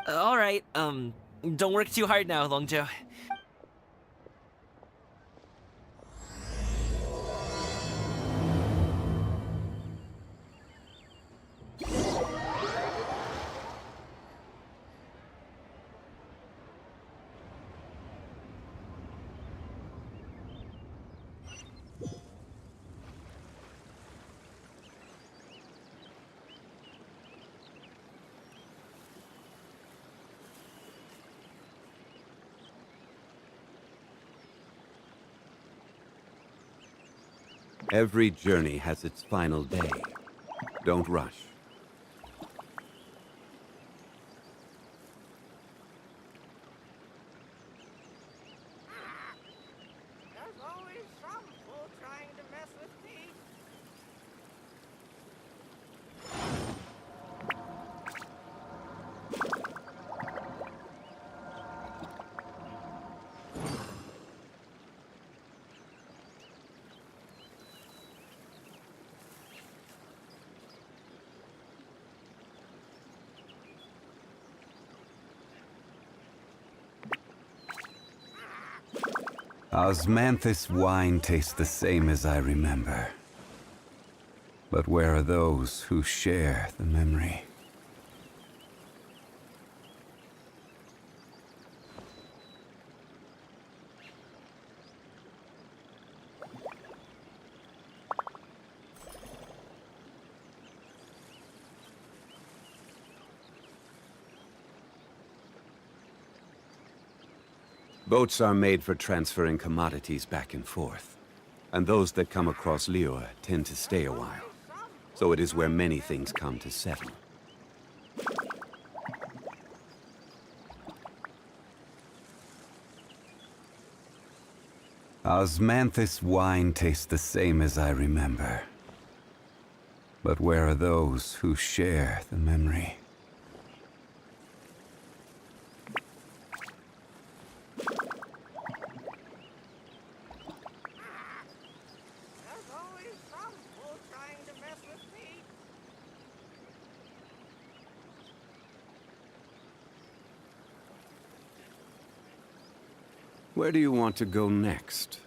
Alright, don't work too hard now, Longzhou. Every journey has its final day. Don't rush. There's always some fool trying to mess with me. Osmanthus wine tastes the same as I remember. But where are those who share the memory? Boats are made for transferring commodities back and forth. And those that come across Liyue tend to stay a while. So it is where many things come to settle. Osmanthus wine tastes the same as I remember. But where are those who share the memory? There's always some fool trying to mess with me. Where do you want to go next?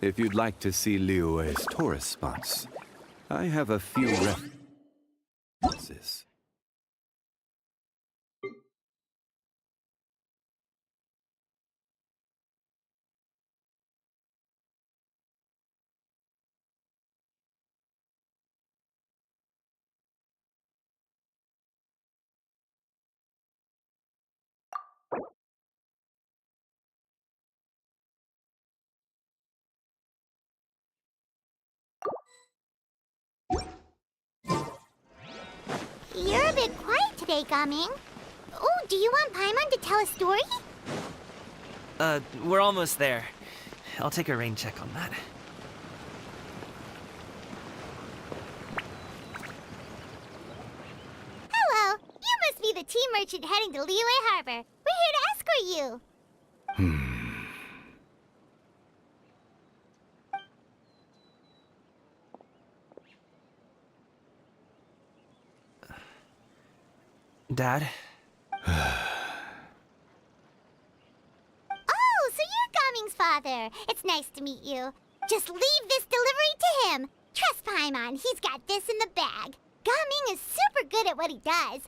If you'd like to see Liyue's tourist spots, I have a few references. You're a bit quiet today, Gaming. Oh, do you want Paimon to tell a story? We're almost there. I'll take a rain check on that. Hello, you must be the tea merchant heading to Liyue Harbor. We're here to escort you. Dad? Oh, so you're Gaming's father. It's nice to meet you. Just leave this delivery to him. Trust Paimon, he's got this in the bag. Gaming is super good at what he does.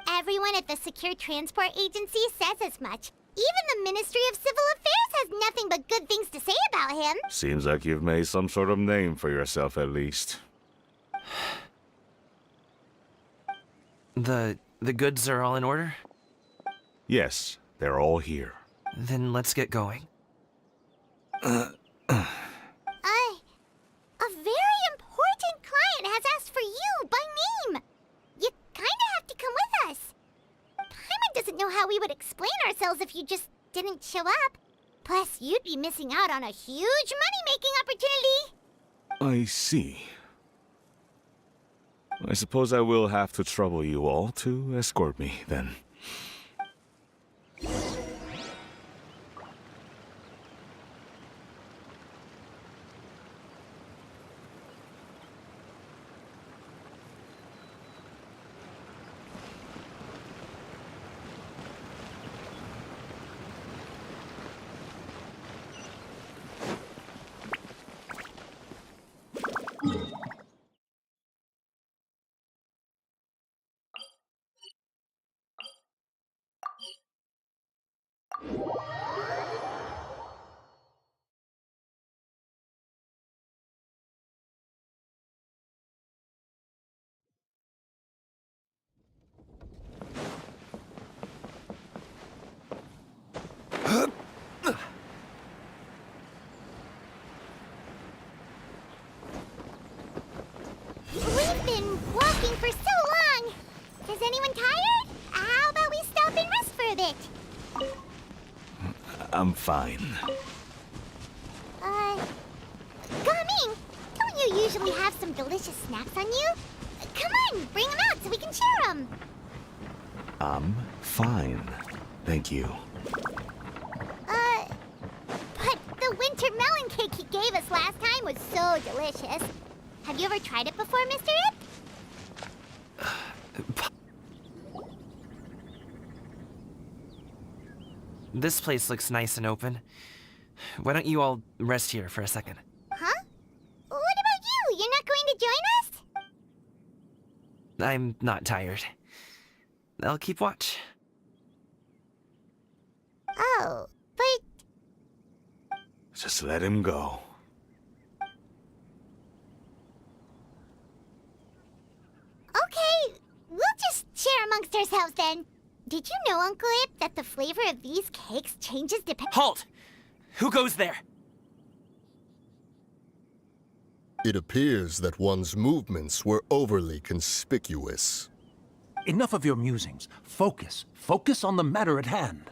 Everyone at the Secure Transport Agency says as much. Even the Ministry of Civil Affairs has nothing but good things to say about him. Seems like you've made some sort of name for yourself, at least. The goods are all in order? Yes, they're all here. Then let's get going. A very important client has asked for you by name. You kinda have to come with us. Paimon doesn't know how we would explain ourselves if you just didn't show up. Plus, you'd be missing out on a huge money-making opportunity. I see. I suppose I will have to trouble you all to escort me, then. We've been walking for so long. Is anyone tired? How about we stop and rest for a bit? I'm fine. Gaming, don't you usually have some delicious snacks on you? Come on, bring them out so we can share them. I'm fine. Thank you. But the winter melon cake he gave us last time was so delicious. Have you ever tried it before, Mr. Ip? This place looks nice and open. Why don't you all rest here for a second? Huh? What about you? You're not going to join us? I'm not tired. I'll keep watch. Oh, but... Just let him go. Okay, we'll just share amongst ourselves then. Did you know, Uncle Ip, that the flavor of these cakes changes depending... Halt! Who goes there? It appears that one's movements were overly conspicuous. Enough of your musings. Focus. Focus on the matter at hand.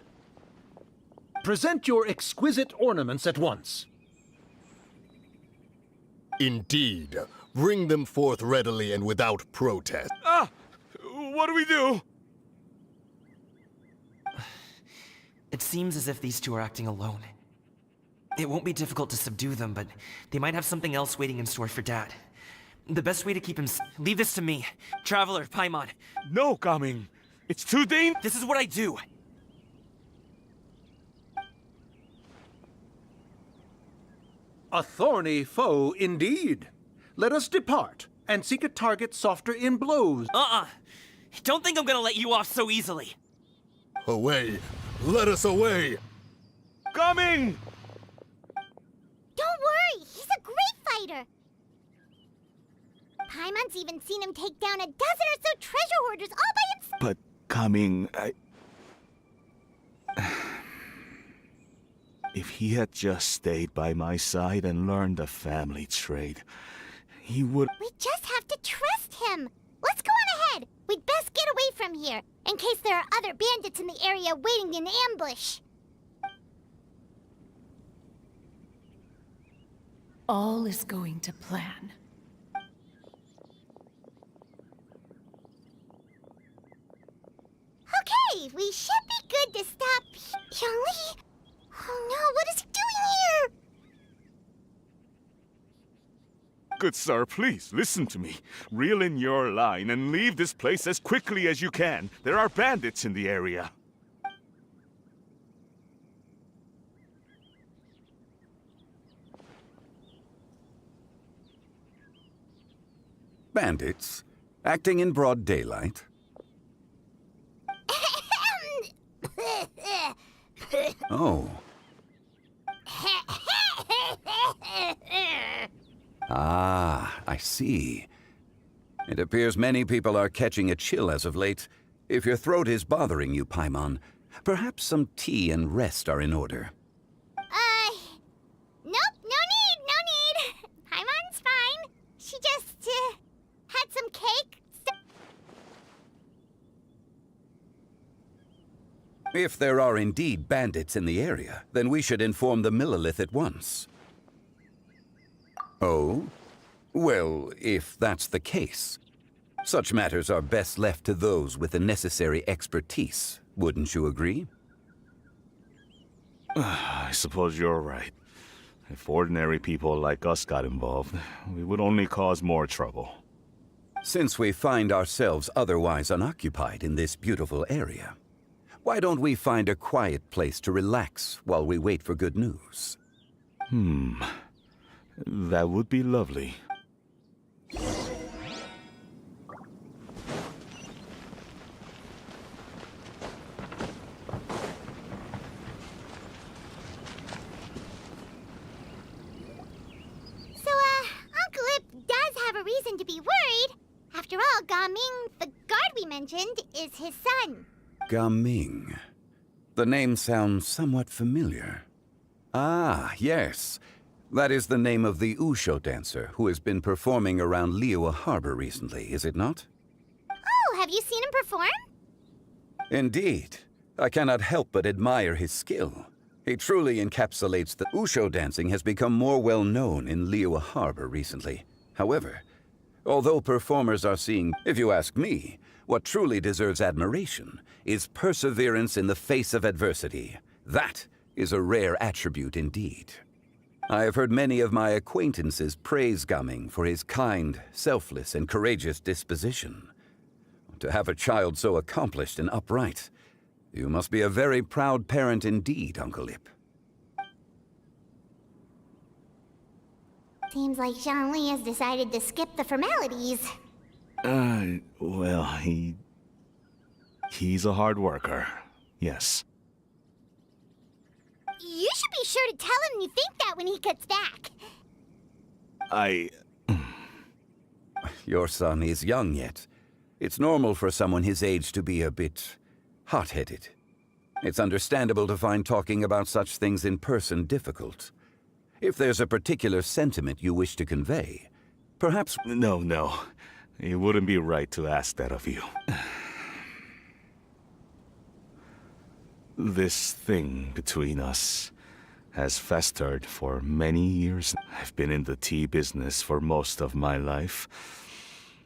Present your exquisite ornaments at once. Indeed. Bring them forth readily and without protest. Ah! What do we do? It seems as if these two are acting alone. It won't be difficult to subdue them, but they might have something else waiting in store for Dad. The best way to keep him leave this to me. Traveler, Paimon. No, Gaming. It's too dangerous. This is what I do. A thorny foe indeed. Let us depart and seek a target softer in blows. Don't think I'm gonna let you off so easily. Away! Let us away! Coming! Don't worry, he's a great fighter. Paimon's even seen him take down a dozen or so treasure hoarders all by himself. But Coming, If he had just stayed by my side and learned the family trade, he would... We just have to trust him. Let's go on ahead. We'd best get away from here, in case there are other bandits in the area waiting in ambush. All is going to plan. Okay, we should be good to stop Yangli. Oh no, what is he doing here? Good sir, please, listen to me. Reel in your line and leave this place as quickly as you can. There are bandits in the area. Bandits? Acting in broad daylight? Oh. Ah, I see. It appears many people are catching a chill as of late. If your throat is bothering you, Paimon, perhaps some tea and rest are in order. Nope, no need. Paimon's fine. She just, had some cake. If there are indeed bandits in the area, then we should inform the Millelith at once. Oh? Well, if that's the case, such matters are best left to those with the necessary expertise, wouldn't you agree? I suppose you're right. If ordinary people like us got involved, we would only cause more trouble. Since we find ourselves otherwise unoccupied in this beautiful area, why don't we find a quiet place to relax while we wait for good news? That would be lovely. Uncle Ip does have a reason to be worried. After all, Gaming, the guard we mentioned, is his son. Gaming. The name sounds somewhat familiar. Ah, yes. That is the name of the Usho dancer who has been performing around Liyue Harbor recently, is it not? Oh, have you seen him perform? Indeed. I cannot help but admire his skill. He truly encapsulates the Usho dancing has become more well known in Liyue Harbor recently. However, although performers are seeing, if you ask me, what truly deserves admiration is perseverance in the face of adversity. That is a rare attribute indeed. I have heard many of my acquaintances praise Gaming for his kind, selfless, and courageous disposition. To have a child so accomplished and upright, you must be a very proud parent indeed, Uncle Ip. Seems like Zhongli has decided to skip the formalities. Well, he's a hard worker. Yes. You should be sure to tell him you think that when he gets back. Your son is young yet. It's normal for someone his age to be a bit hot-headed. It's understandable to find talking about such things in person difficult. If there's a particular sentiment you wish to convey, perhaps... No. It wouldn't be right to ask that of you. This thing between us has festered for many years. I've been in the tea business for most of my life,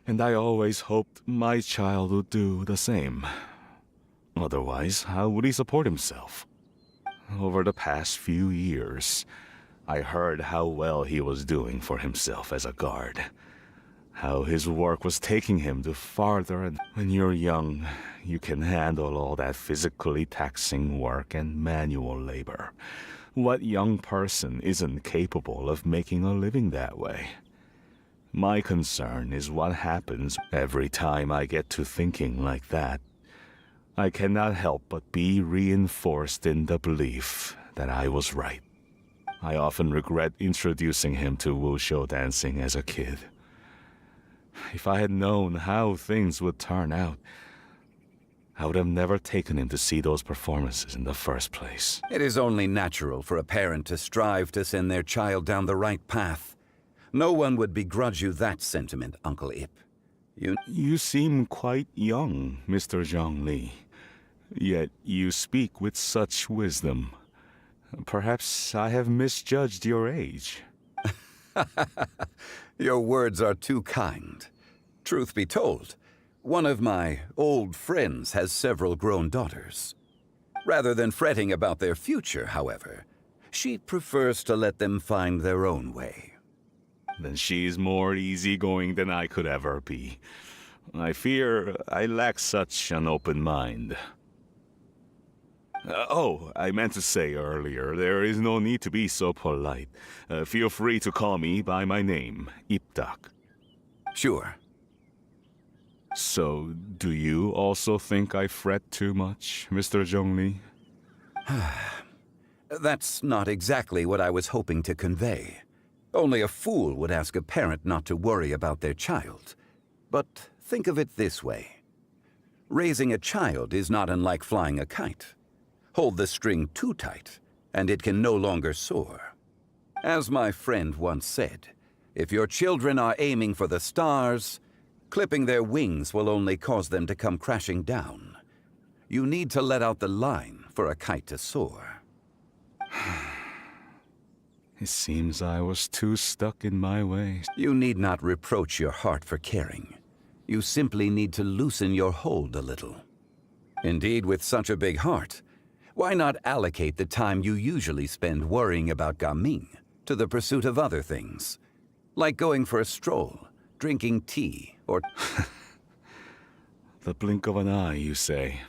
and I always hoped my child would do the same. Otherwise, how would he support himself? Over the past few years, I heard how well he was doing for himself as a guard. How his work was taking him to farther, and when you're young, you can handle all that physically taxing work and manual labor. What young person isn't capable of making a living that way? My concern is what happens every time I get to thinking like that. I cannot help but be reinforced in the belief that I was right. I often regret introducing him to wushu dancing as a kid. If I had known how things would turn out, I would have never taken him to see those performances in the first place. It is only natural for a parent to strive to send their child down the right path. No one would begrudge you that sentiment, Uncle Ip. You seem quite young, Mr. Zhongli. Yet you speak with such wisdom. Perhaps I have misjudged your age. Your words are too kind. Truth be told, one of my old friends has several grown daughters. Rather than fretting about their future, however, she prefers to let them find their own way. Then she's more easygoing than I could ever be. I fear I lack such an open mind. I meant to say earlier, there is no need to be so polite. Feel free to call me by my name, Ipdak. Sure. So, do you also think I fret too much, Mr. Zhongli? That's not exactly what I was hoping to convey. Only a fool would ask a parent not to worry about their child. But think of it this way. Raising a child is not unlike flying a kite. Hold the string too tight, and it can no longer soar. As my friend once said, if your children are aiming for the stars, clipping their wings will only cause them to come crashing down. You need to let out the line for a kite to soar. It seems I was too stuck in my ways. You need not reproach your heart for caring. You simply need to loosen your hold a little. Indeed, with such a big heart, why not allocate the time you usually spend worrying about Gaming to the pursuit of other things? Like going for a stroll, drinking tea, or... The blink of an eye, you say.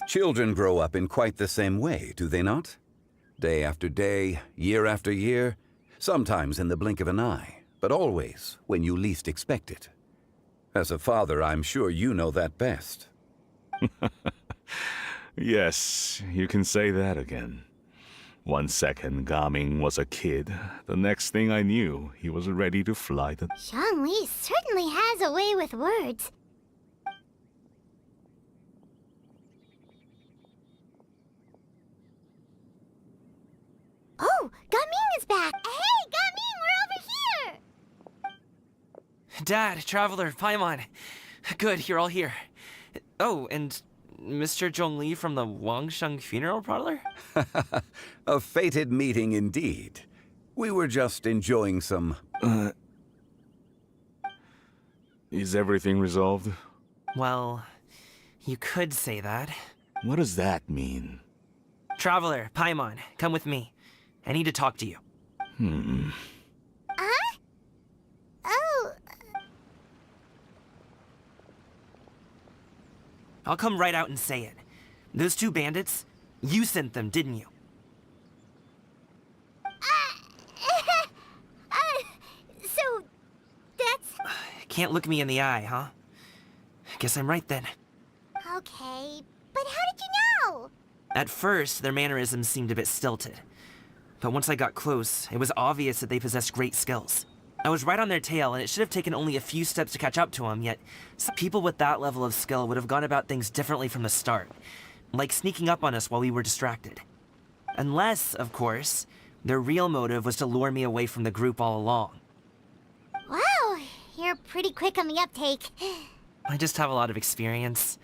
Children grow up in quite the same way, do they not? Day after day, year after year, sometimes in the blink of an eye, but always when you least expect it. As a father, I'm sure you know that best. Yes, you can say that again. 1 second, Gaming was a kid. The next thing I knew, he was ready to fly the... Zhongli certainly has a way with words. Oh, Gaming is back! Hey, Gaming, we're over here! Dad, Traveler, Paimon. Good, you're all here. Oh, and Mr. Zhongli from the Wangsheng Funeral Parlor? A fated meeting indeed. We were just enjoying some... Is everything resolved? Well, you could say that. What does that mean? Traveler, Paimon, come with me. I need to talk to you. Huh? Oh... I'll come right out and say it. Those two bandits, you sent them, didn't you? Can't look me in the eye, huh? Guess I'm right then. Okay, but how did you know? At first, their mannerisms seemed a bit stilted. But once I got close, it was obvious that they possessed great skills. I was right on their tail, and it should have taken only a few steps to catch up to them, yet some people with that level of skill would have gone about things differently from the start, like sneaking up on us while we were distracted. Unless, of course, their real motive was to lure me away from the group all along. Wow, you're pretty quick on the uptake. I just have a lot of experience.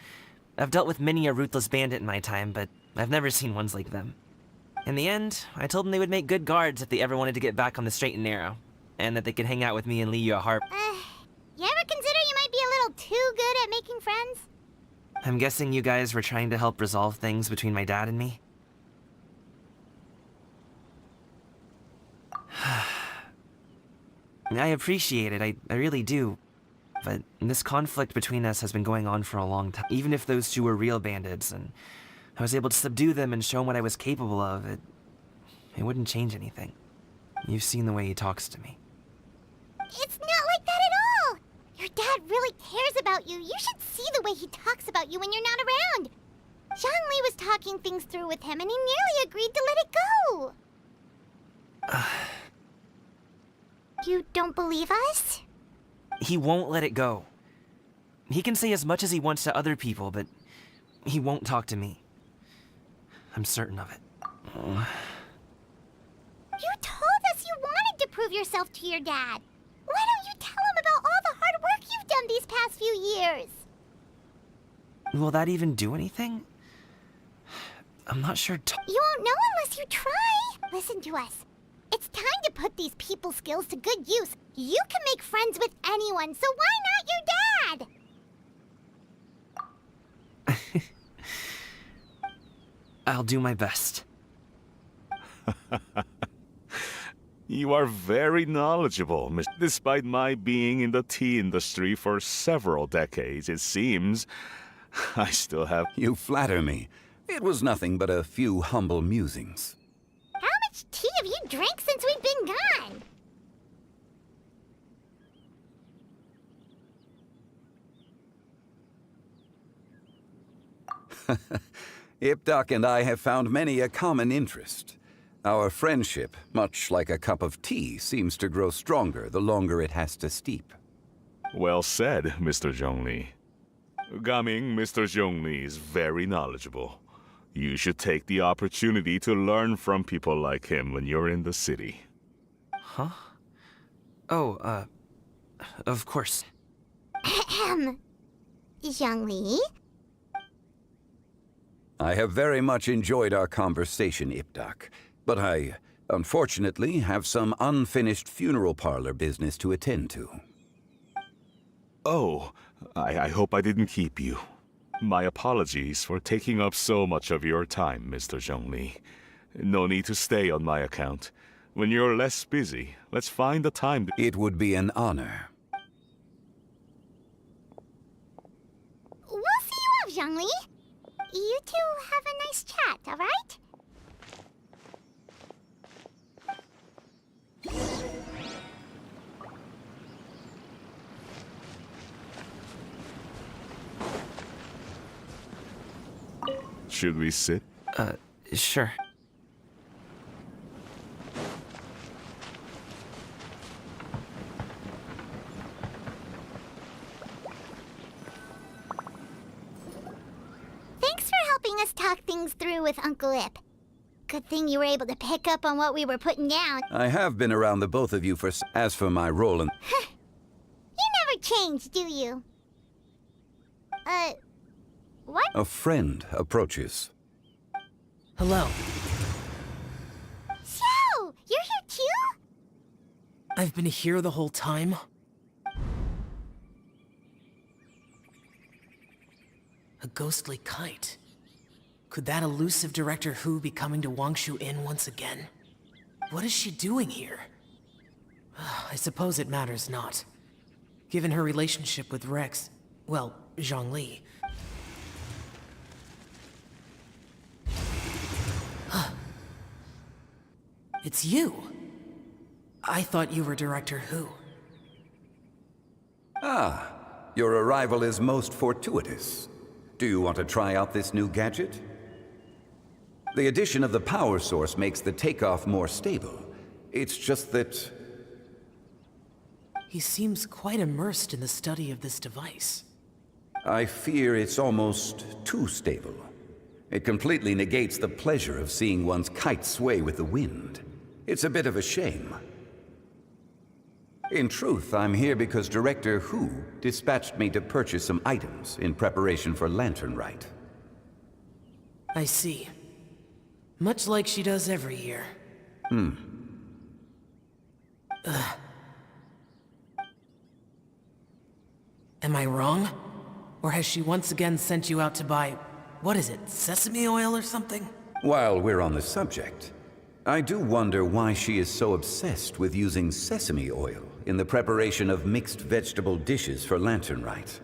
I've dealt with many a ruthless bandit in my time, but I've never seen ones like them. In the end, I told them they would make good guards if they ever wanted to get back on the straight and narrow, and that they could hang out with me in Liyue Harbor. You ever consider you might be a little too good at making friends? I'm guessing you guys were trying to help resolve things between my dad and me? I appreciate it, I really do. But this conflict between us has been going on for a long time. Even if those two were real bandits, and I was able to subdue them and show them what I was capable of, it wouldn't change anything. You've seen the way he talks to me. It's not like that at all! Your dad really cares about you. You should see the way he talks about you when you're not around. Zhongli was talking things through with him, and he nearly agreed to let it go. You don't believe us? He won't let it go. He can say as much as he wants to other people, but he won't talk to me. I'm certain of it. You told us you wanted to prove yourself to your dad. Why don't you tell him about all the hard work you've done these past few years? Will that even do anything? I'm not sure. You won't know unless you try. Listen to us. It's time to put these people skills to good use. You can make friends with anyone, so why not your dad? I'll do my best. You are very knowledgeable, Miss. Despite my being in the tea industry for several decades, it seems I still have... You flatter me. It was nothing but a few humble musings. How much tea have you drank since we've been gone? Ipdak and I have found many a common interest. Our friendship, much like a cup of tea, seems to grow stronger the longer it has to steep. Well said, Mr. Zhongli. Gaming, Mr. Zhongli is very knowledgeable. You should take the opportunity to learn from people like him when you're in the city. Huh? Oh, of course. Zhongli? I have very much enjoyed our conversation, Ipdak, but I, unfortunately, have some unfinished funeral parlor business to attend to. Oh, I hope I didn't keep you. My apologies for taking up so much of your time, Mr. Zhongli. No need to stay on my account. When you're less busy, let's find the time to... It would be an honor. We'll see you off, Zhongli. You two have a nice chat, all right? Should we sit? Sure. Thanks for helping us talk things through with Uncle Ip. Good thing you were able to pick up on what we were putting down. I have been around the both of you for... As for my role in... You never change, do you? What? A friend approaches. Hello. Xiao! You're here too? I've been here the whole time. A ghostly kite. Could that elusive Director Hu be coming to Wangshu Inn once again? What is she doing here? I suppose it matters not. Given her relationship with Rex, well, Zhongli. It's you. I thought you were Director Hu. Ah, your arrival is most fortuitous. Do you want to try out this new gadget? The addition of the power source makes the takeoff more stable. It's just that... He seems quite immersed in the study of this device. I fear it's almost too stable. It completely negates the pleasure of seeing one's kite sway with the wind. It's a bit of a shame. In truth, I'm here because Director Hu dispatched me to purchase some items in preparation for Lantern Rite. I see. Much like she does every year. Ugh. Am I wrong? Or has she once again sent you out to buy, what is it, sesame oil or something? While we're on the subject, I do wonder why she is so obsessed with using sesame oil in the preparation of mixed vegetable dishes for Lantern Rite.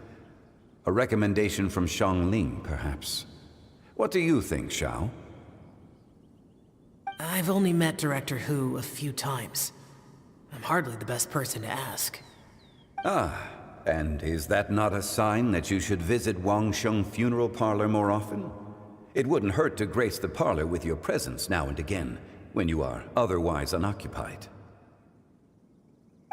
A recommendation from Xiangling, perhaps. What do you think, Xiao? I've only met Director Hu a few times. I'm hardly the best person to ask. Ah, and is that not a sign that you should visit Wangsheng Funeral Parlor more often? It wouldn't hurt to grace the parlor with your presence now and again, when you are otherwise unoccupied.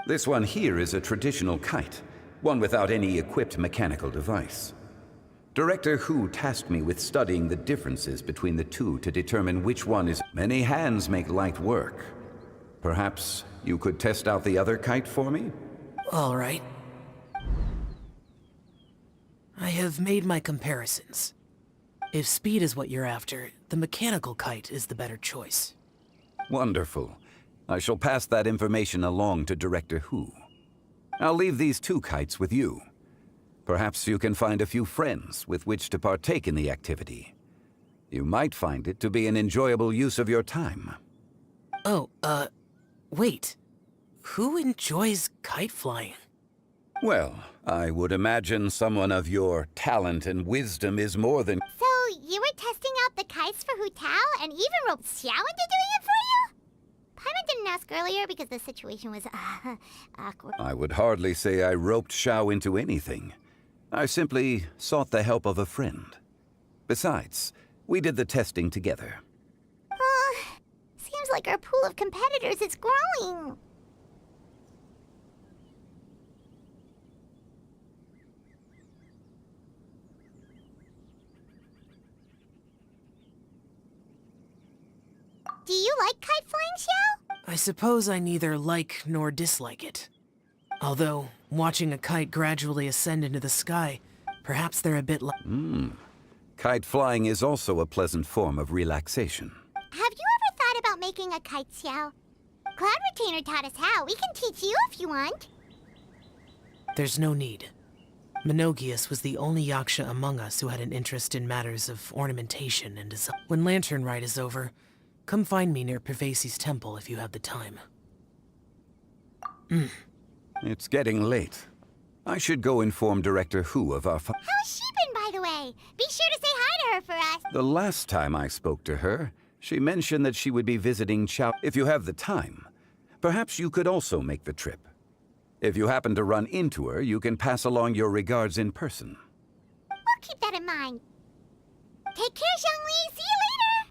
This one here is a traditional kite, one without any equipped mechanical device. Director Hu tasked me with studying the differences between the two to determine which one is... Many hands make light work. Perhaps you could test out the other kite for me? All right. I have made my comparisons. If speed is what you're after, the mechanical kite is the better choice. Wonderful. I shall pass that information along to Director Hu. I'll leave these two kites with you. Perhaps you can find a few friends with which to partake in the activity. You might find it to be an enjoyable use of your time. Oh, wait. Who enjoys kite flying? Well, I would imagine someone of your talent and wisdom is more than... So, you were testing out the kites for Hu Tao and even roped Xiao into doing it for you? Paimon didn't ask earlier because the situation was, awkward. I would hardly say I roped Xiao into anything. I simply sought the help of a friend. Besides, we did the testing together. Seems like our pool of competitors is growing. Do you like kite flying, Xiao? I suppose I neither like nor dislike it. Although, watching a kite gradually ascend into the sky, perhaps they're a bit like... Kite flying is also a pleasant form of relaxation. Have you ever thought about making a kite, Xiao? Cloud Retainer taught us how. We can teach you if you want. There's no need. Menogias was the only Yaksha among us who had an interest in matters of ornamentation and design. When Lantern Rite is over, come find me near Pervasi's temple if you have the time. It's getting late. I should go inform Director Hu of our... How's she been, by the way? Be sure to say hi to her for us. The last time I spoke to her, she mentioned that she would be visiting Chao. If you have the time, perhaps you could also make the trip. If you happen to run into her, you can pass along your regards in person. We'll keep that in mind. Take care, Xiangli. See you later.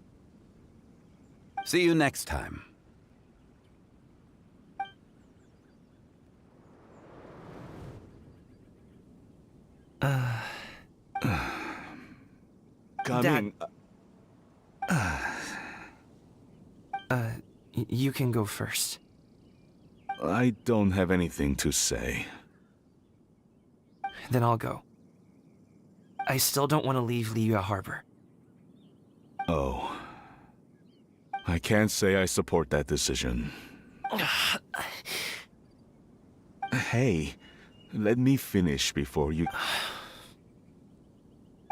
See you next time. Gamin, You can go first. I don't have anything to say. Then I'll go. I still don't want to leave Liyue Harbor. Oh. I can't say I support that decision. Hey, let me finish before you...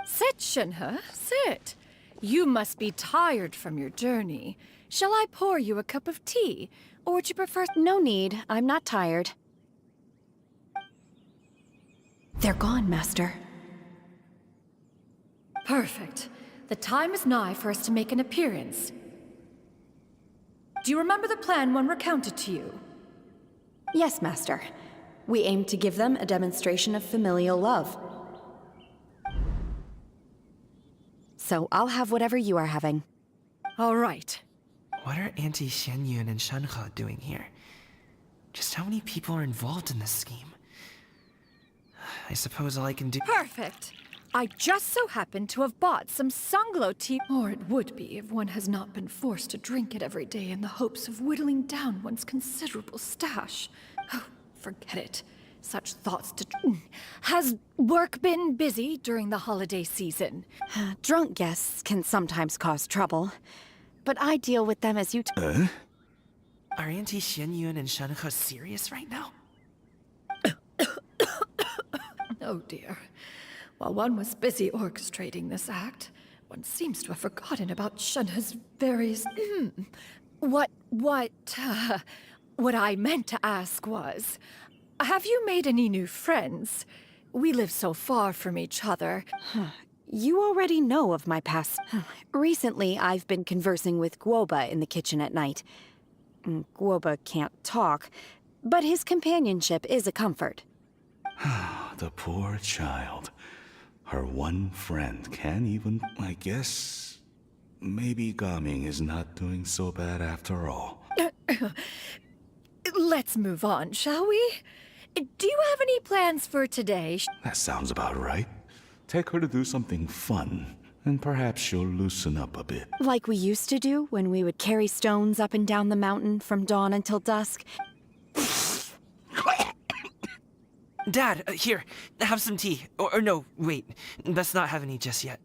Sit, Shenhe, sit. You must be tired from your journey. Shall I pour you a cup of tea? Or would you prefer... No need. I'm not tired. They're gone, Master. Perfect. The time is nigh for us to make an appearance. Do you remember the plan when recounted to you? Yes, Master. We aim to give them a demonstration of familial love. So I'll have whatever you are having. All right. What are Auntie Xianyun and Shenhe doing here? Just how many people are involved in this scheme? I suppose all I can do— Perfect! I just so happen to have bought some Sunglow tea. Or it would be if one has not been forced to drink it every day in the hopes of whittling down one's considerable stash. Oh, forget it. Such thoughts to— Has work been busy during the holiday season? Drunk guests can sometimes cause trouble, but I deal with them as you— Are Auntie Xianyun and Shenhe serious right now? Oh dear. While one was busy orchestrating this act, one seems to have forgotten about Shenhe's various— What I meant to ask was, have you made any new friends? We live so far from each other. You already know of my past. Recently, I've been conversing with Guoba in the kitchen at night. Guoba can't talk, but his companionship is a comfort. The poor child. Her one friend can't even— I guess maybe Gaming is not doing so bad after all. Let's move on, shall we? Do you have any plans for today? That sounds about right. Take her to do something fun, and perhaps she'll loosen up a bit. Like we used to do when we would carry stones up and down the mountain from dawn until dusk. Dad, here, have some tea. Or no, wait, let's not have any just yet.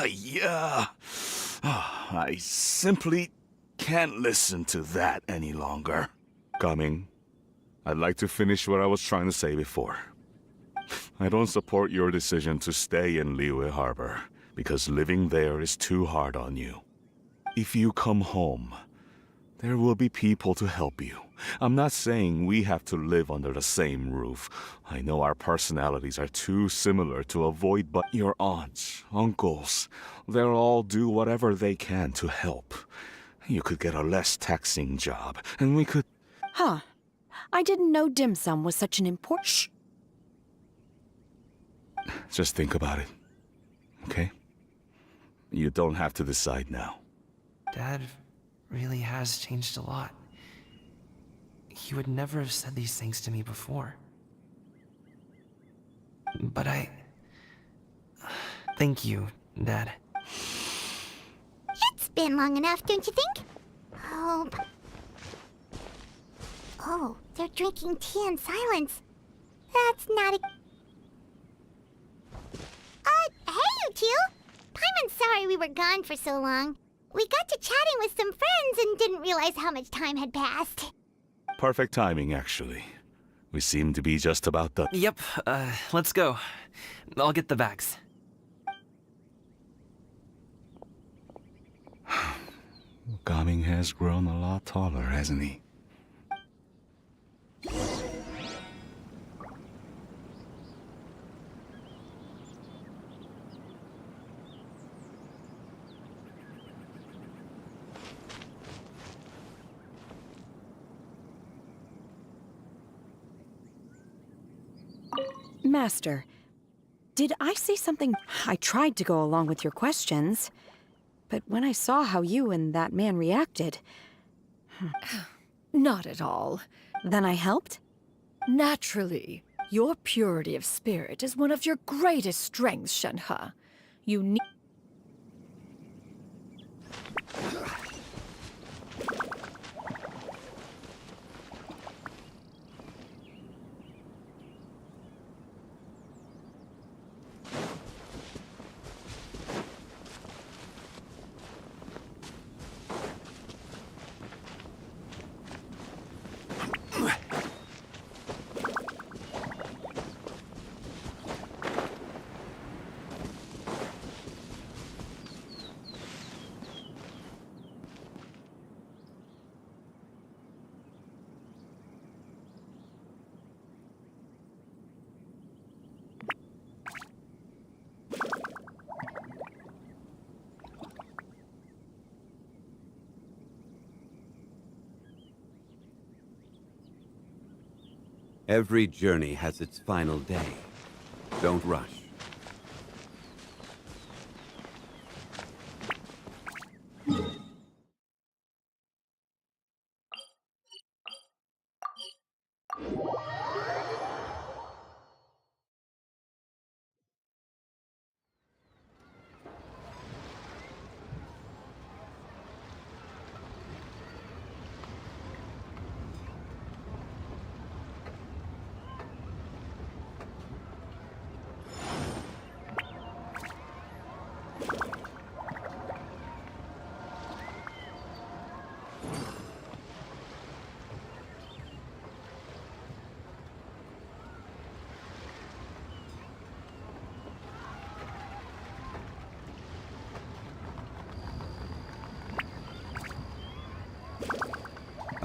Yeah. I simply can't listen to that any longer. Gaming, I'd like to finish what I was trying to say before. I don't support your decision to stay in Liyue Harbor, because living there is too hard on you. If you come home, there will be people to help you. I'm not saying we have to live under the same roof. I know our personalities are too similar to avoid, but your aunts, uncles, they'll all do whatever they can to help. You could get a less taxing job, and we could— Huh. I didn't know dim sum was such an important— Shh! Just think about it, okay? You don't have to decide now. Dad really has changed a lot. He would never have said these things to me before. But thank you, Dad. It's been long enough, don't you think? Oh, they're drinking tea in silence. That's not a— hey you two! Paimon's sorry we were gone for so long. We got to chatting with some friends and didn't realize how much time had passed. Perfect timing, actually. We seem to be just about done. Yep, let's go. I'll get the bags. Gaming has grown a lot taller, hasn't he? Master, did I say something? I tried to go along with your questions, but when I saw how you and that man reacted— Not at all. Then I helped? Naturally. Your purity of spirit is one of your greatest strengths, Shenhe. You need— Every journey has its final day. Don't rush.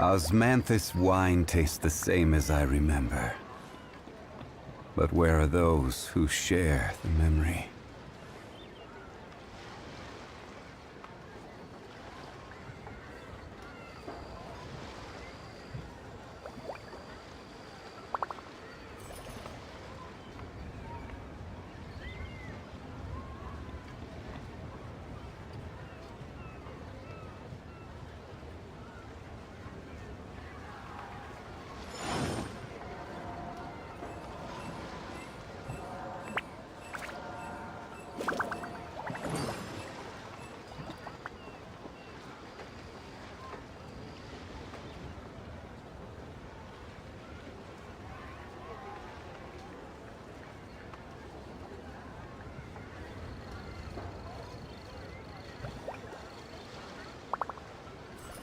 Osmanthus wine tastes the same as I remember. But where are those who share the memory?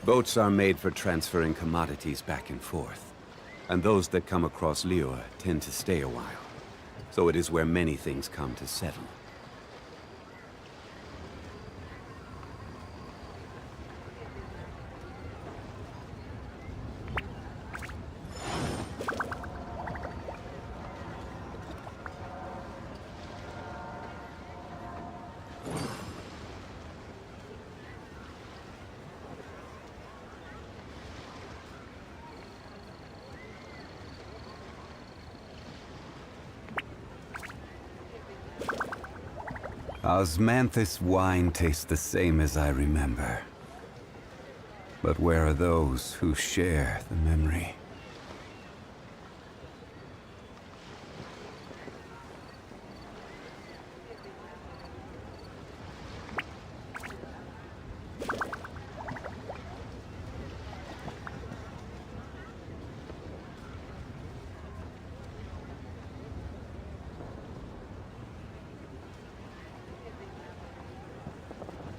Boats are made for transferring commodities back and forth. And those that come across Liyue tend to stay a while. So it is where many things come to settle. Osmanthus wine tastes the same as I remember. But where are those who share the memory?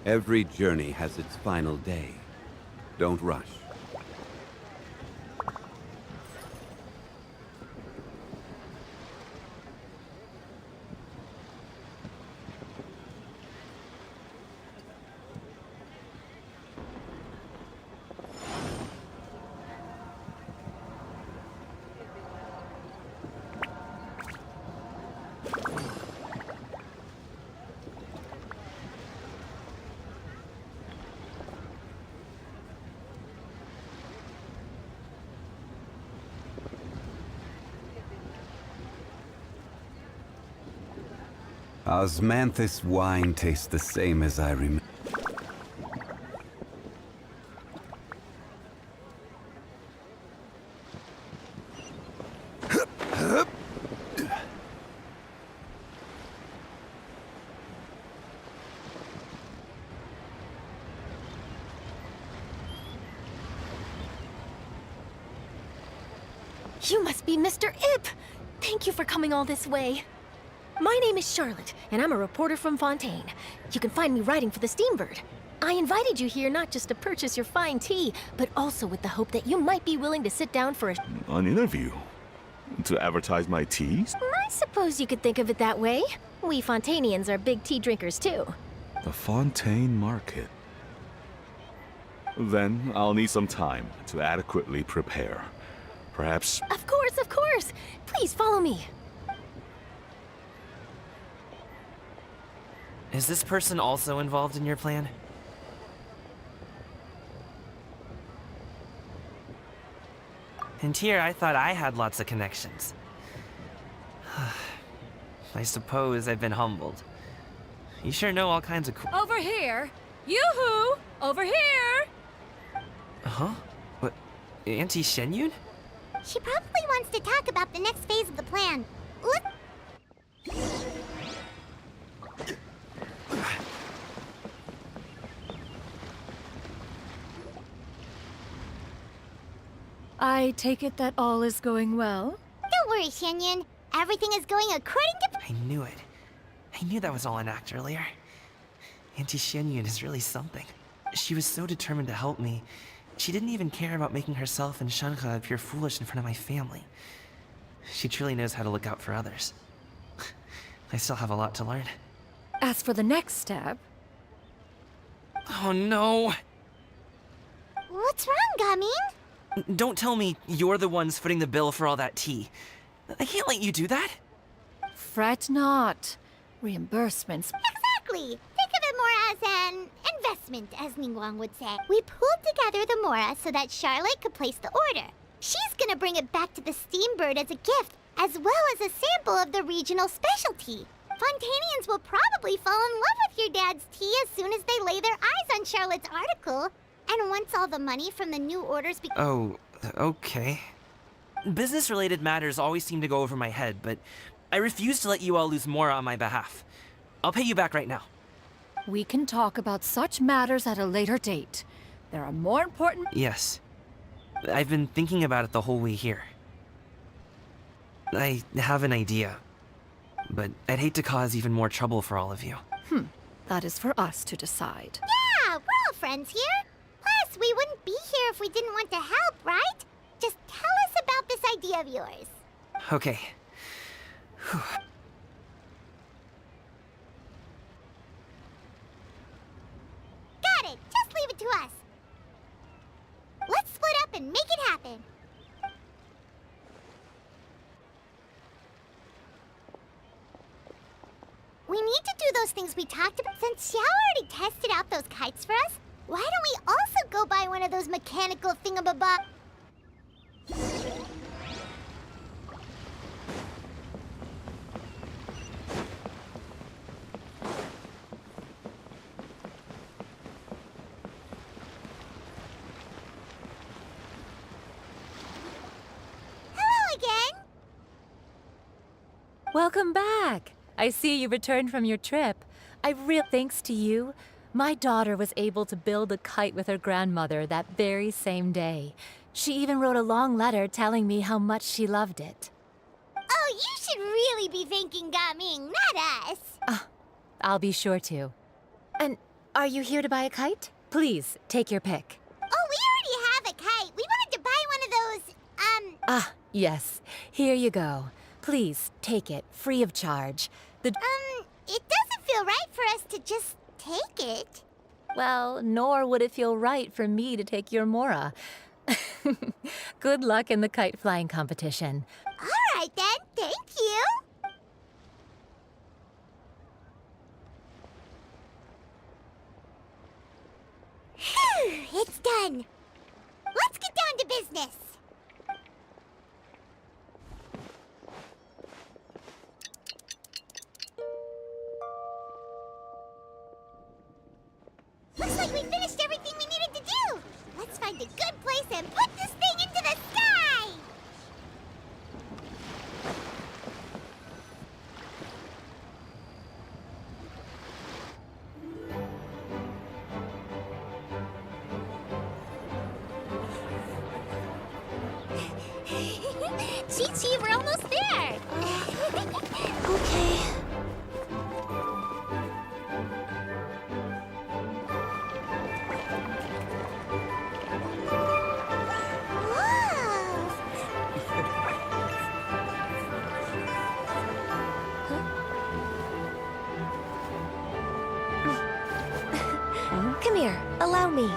Every journey has its final day. Don't rush. Osmanthus wine tastes the same as I remember. You must be Mr. Ip! Thank you for coming all this way. My name is Charlotte, and I'm a reporter from Fontaine. You can find me writing for the Steambird. I invited you here not just to purchase your fine tea, but also with the hope that you might be willing to sit down for An interview? To advertise my teas? I suppose you could think of it that way. We Fontainians are big tea drinkers, too. The Fontaine Market. Then I'll need some time to adequately prepare. Perhaps... Of course, of course! Please follow me. Is this person also involved in your plan? And here I thought I had lots of connections. I suppose I've been humbled. You sure know all kinds of cool— Over here! Yoo-hoo! Over here! Huh? What? Auntie Shenyun? She probably wants to talk about the next phase of the plan. Look. I take it that all is going well? Don't worry, Shenyun. Everything is going according to— I knew it. I knew that was all an act earlier. Auntie Shenyun is really something. She was so determined to help me. She didn't even care about making herself and Shanka appear foolish in front of my family. She truly knows how to look out for others. I still have a lot to learn. As for the next step... Oh no! What's wrong, Gaming? Don't tell me you're the ones footing the bill for all that tea. I can't let you do that. Fret not. Reimbursements. Exactly. Think of it more as an investment, as Ningguang would say. We pooled together the Mora so that Charlotte could place the order. She's gonna bring it back to the Steambird as a gift, as well as a sample of the regional specialty. Fontanians will probably fall in love with your dad's tea as soon as they lay their eyes on Charlotte's article. And once all the money from the new orders Oh, okay. Business-related matters always seem to go over my head, but I refuse to let you all lose Mora on my behalf. I'll pay you back right now. We can talk about such matters at a later date. There are more important— Yes. I've been thinking about it the whole way here. I have an idea, but I'd hate to cause even more trouble for all of you. That is for us to decide. Yeah, we're all friends here. Plus, we wouldn't be here if we didn't want to help, right? Just tell us about this idea of yours. Okay. Whew. Got it. Just leave it to us. Let's split up and make it happen. We need to do those things we talked about. Since Xiao already tested out those kites for us, why don't we also go buy one of those mechanical thingamabob? Hello again. Welcome back. I see you returned from your trip. Thanks to you, my daughter was able to build a kite with her grandmother that very same day. She even wrote a long letter telling me how much she loved it. Oh, you should really be thanking Gaming, not us. I'll be sure to. And are you here to buy a kite? Please, take your pick. Oh, we already have a kite. We wanted to buy one of those, Yes. Here you go. Please, take it, free of charge. It doesn't feel right for us to just take it. Well, nor would it feel right for me to take your Mora. Good luck in the kite flying competition. All right, then. Thank you. Phew, it's done. Let's get down to business. Looks like we finished everything we needed to do. Let's find a good place and put this thing into the sky. Chi-Chi, we're almost there. Okay. Come here, allow me.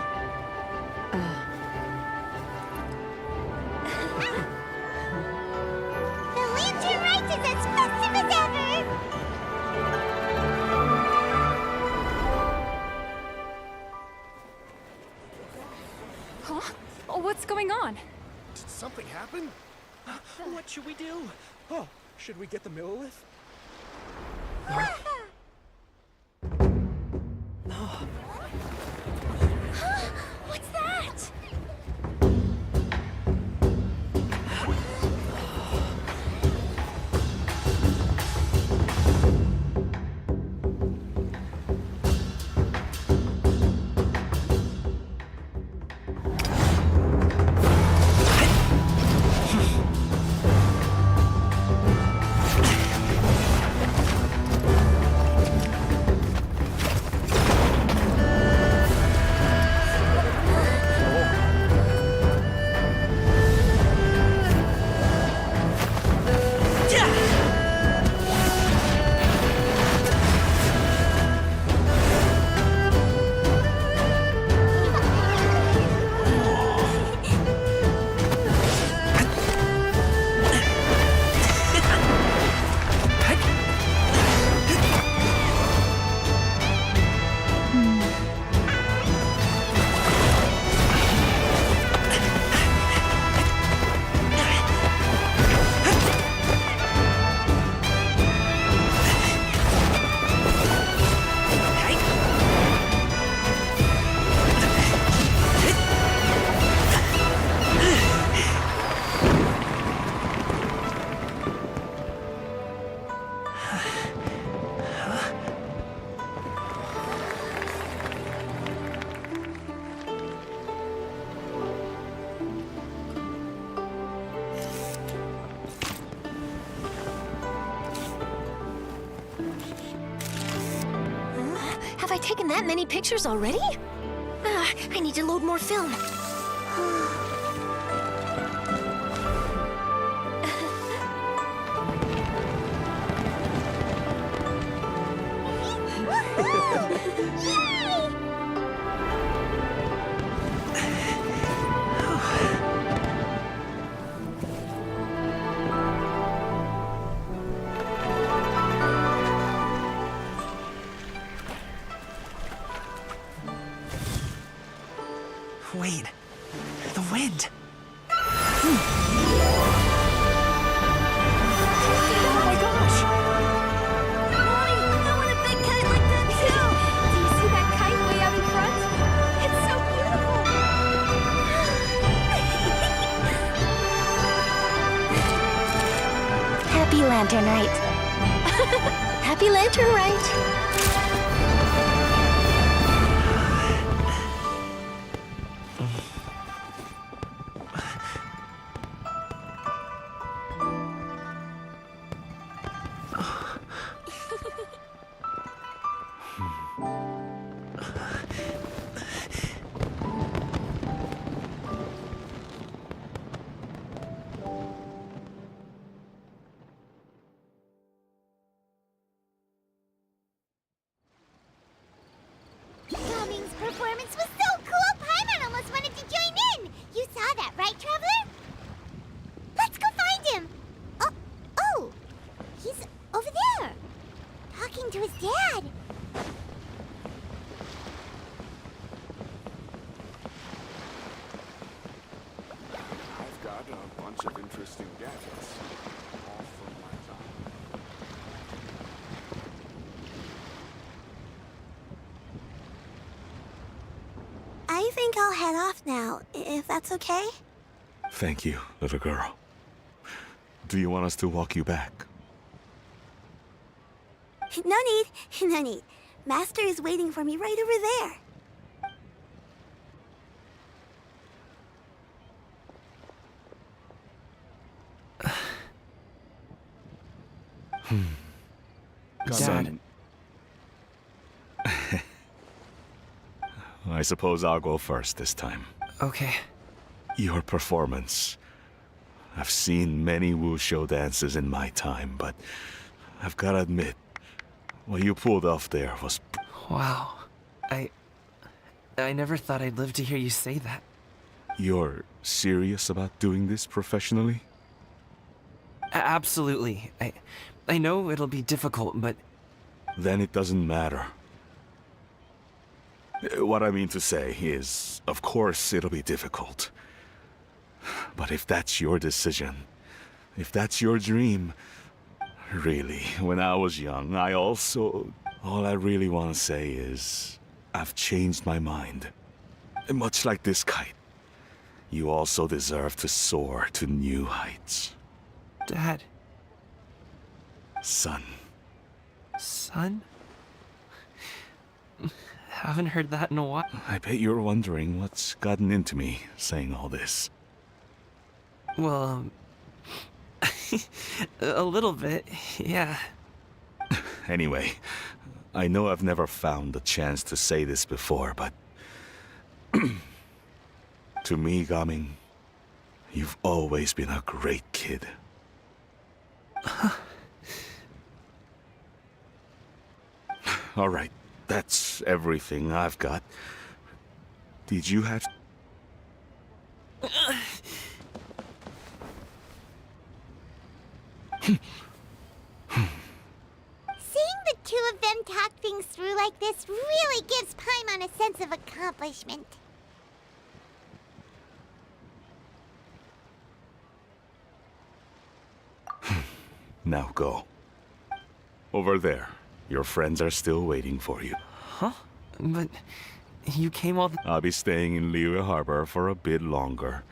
The Lantern Rites is as festive as ever! Huh? What's going on? Did something happen? What should we do? Oh, should we get the Millelith? What's that? Have I taken that many pictures already? I need to load more film. Wait, the wind. Oh my gosh! Molly, I want a big kite like that too! Do you see that kite way out in front? It's so beautiful! Happy Lantern Rite. Happy Lantern Rite. Tommy's performance was so cool, Paimon almost wanted to join in! You saw that, right, Traveler? Let's go find him! Oh! He's over there! Talking to his dad! I've got a bunch of interesting gadgets, all from my time. I think I'll head off now, if that's okay. Thank you, little girl. Do you want us to walk you back? No need. Master is waiting for me right over there. Son. I suppose I'll go first this time. Okay. Your performance. I've seen many wushou dances in my time, but I've gotta admit, what you pulled off there was... Wow. I never thought I'd live to hear you say that. You're serious about doing this professionally? Absolutely. I know it'll be difficult, but... Then it doesn't matter. What I mean to say is, of course it'll be difficult. But if that's your decision, if that's your dream, really, when I was young, all I really want to say is, I've changed my mind. And much like this kite, you also deserve to soar to new heights. Dad. Son. Son? Haven't heard that in a while. I bet you're wondering what's gotten into me saying all this. Well, a little bit, yeah. Anyway, I know I've never found the chance to say this before, but to me, Gaming, you've always been a great kid. All right, that's everything I've got. Did you have... Seeing the two of them talk things through like this really gives Paimon a sense of accomplishment. Now go. Over there. Your friends are still waiting for you. Huh? But you came all the... I'll be staying in Liyue Harbor for a bit longer.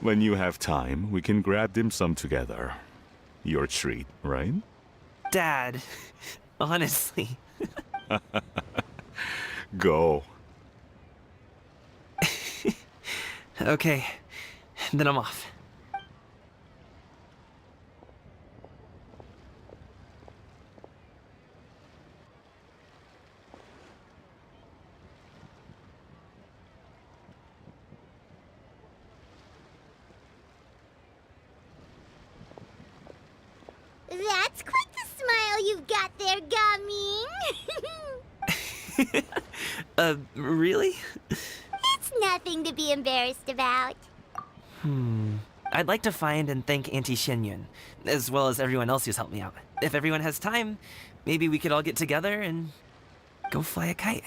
When you have time, we can grab dim sum together. Your treat, right? Dad, honestly. Go. Okay, then I'm off. That's quite the smile you've got there, Gaming. Really? It's nothing to be embarrassed about. I'd like to find and thank Auntie Xinyun, as well as everyone else who's helped me out. If everyone has time, maybe we could all get together and go fly a kite.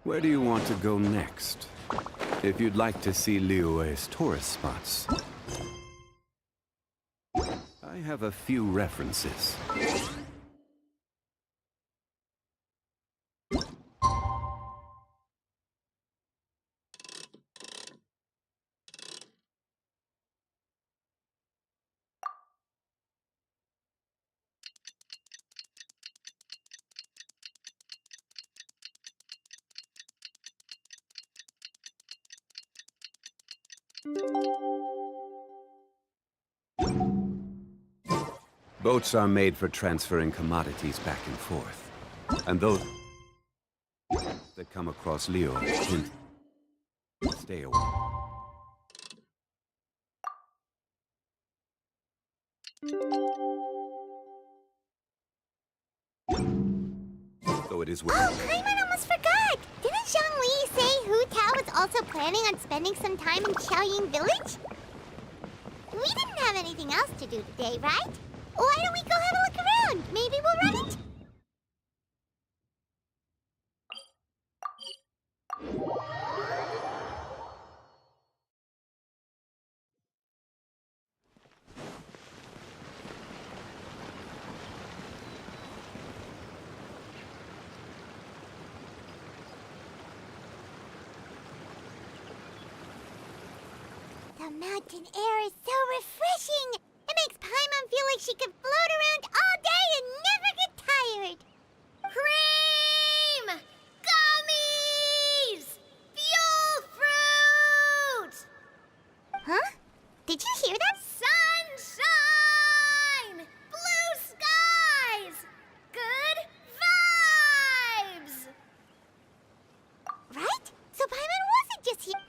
Where do you want to go next? If you'd like to see Liyue's tourist spots, I have a few references. Boats are made for transferring commodities back and forth. And those that come across Liyue tend to stay away. So it is with... Oh, Paimon almost forgot! Didn't Zhongli say Hu Tao was also planning on spending some time in Qiaoying Village? We didn't have anything else to do today, right? Why don't we go have a look around? Maybe we'll run into... The mountain air is so refreshing! It makes Paimon feel like she could float around all day and never get tired! Cream! Gummies! Fuel fruit! Huh? Did you hear that? Sunshine! Blue skies! Good vibes! Right? So Paimon wasn't just here.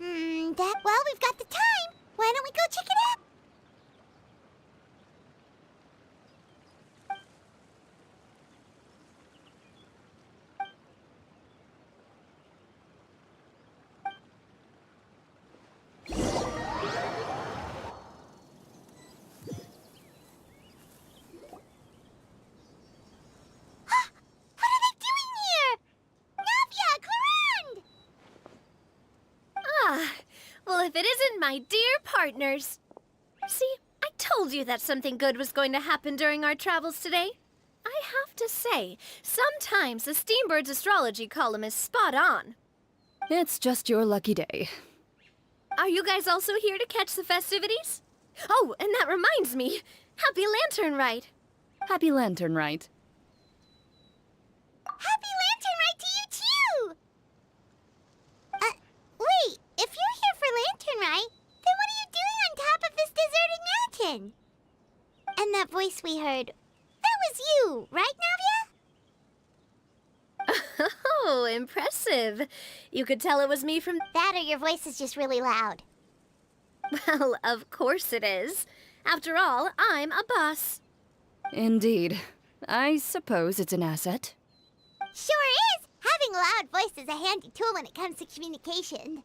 Well, we've got the time. Why don't we go check it out? What are they doing here? Navia, Clarande! Ah, well, if it isn't my dear partners. See, I told you that something good was going to happen during our travels today. I have to say, sometimes the Steambird's astrology column is spot on. It's just your lucky day. Are you guys also here to catch the festivities? Oh, and that reminds me. Happy Lantern Rite. Happy Lantern Rite. Happy Lantern Rite to you, too! Wait, if you're here for Lantern Rite, then what are you doing on top of this deserted mountain? And that voice we heard, that was you, right, Navia? Oh, impressive. You could tell it was me from... That or your voice is just really loud. Well, of course it is. After all, I'm a boss. Indeed. I suppose it's an asset. Sure is! Having a loud voice is a handy tool when it comes to communication.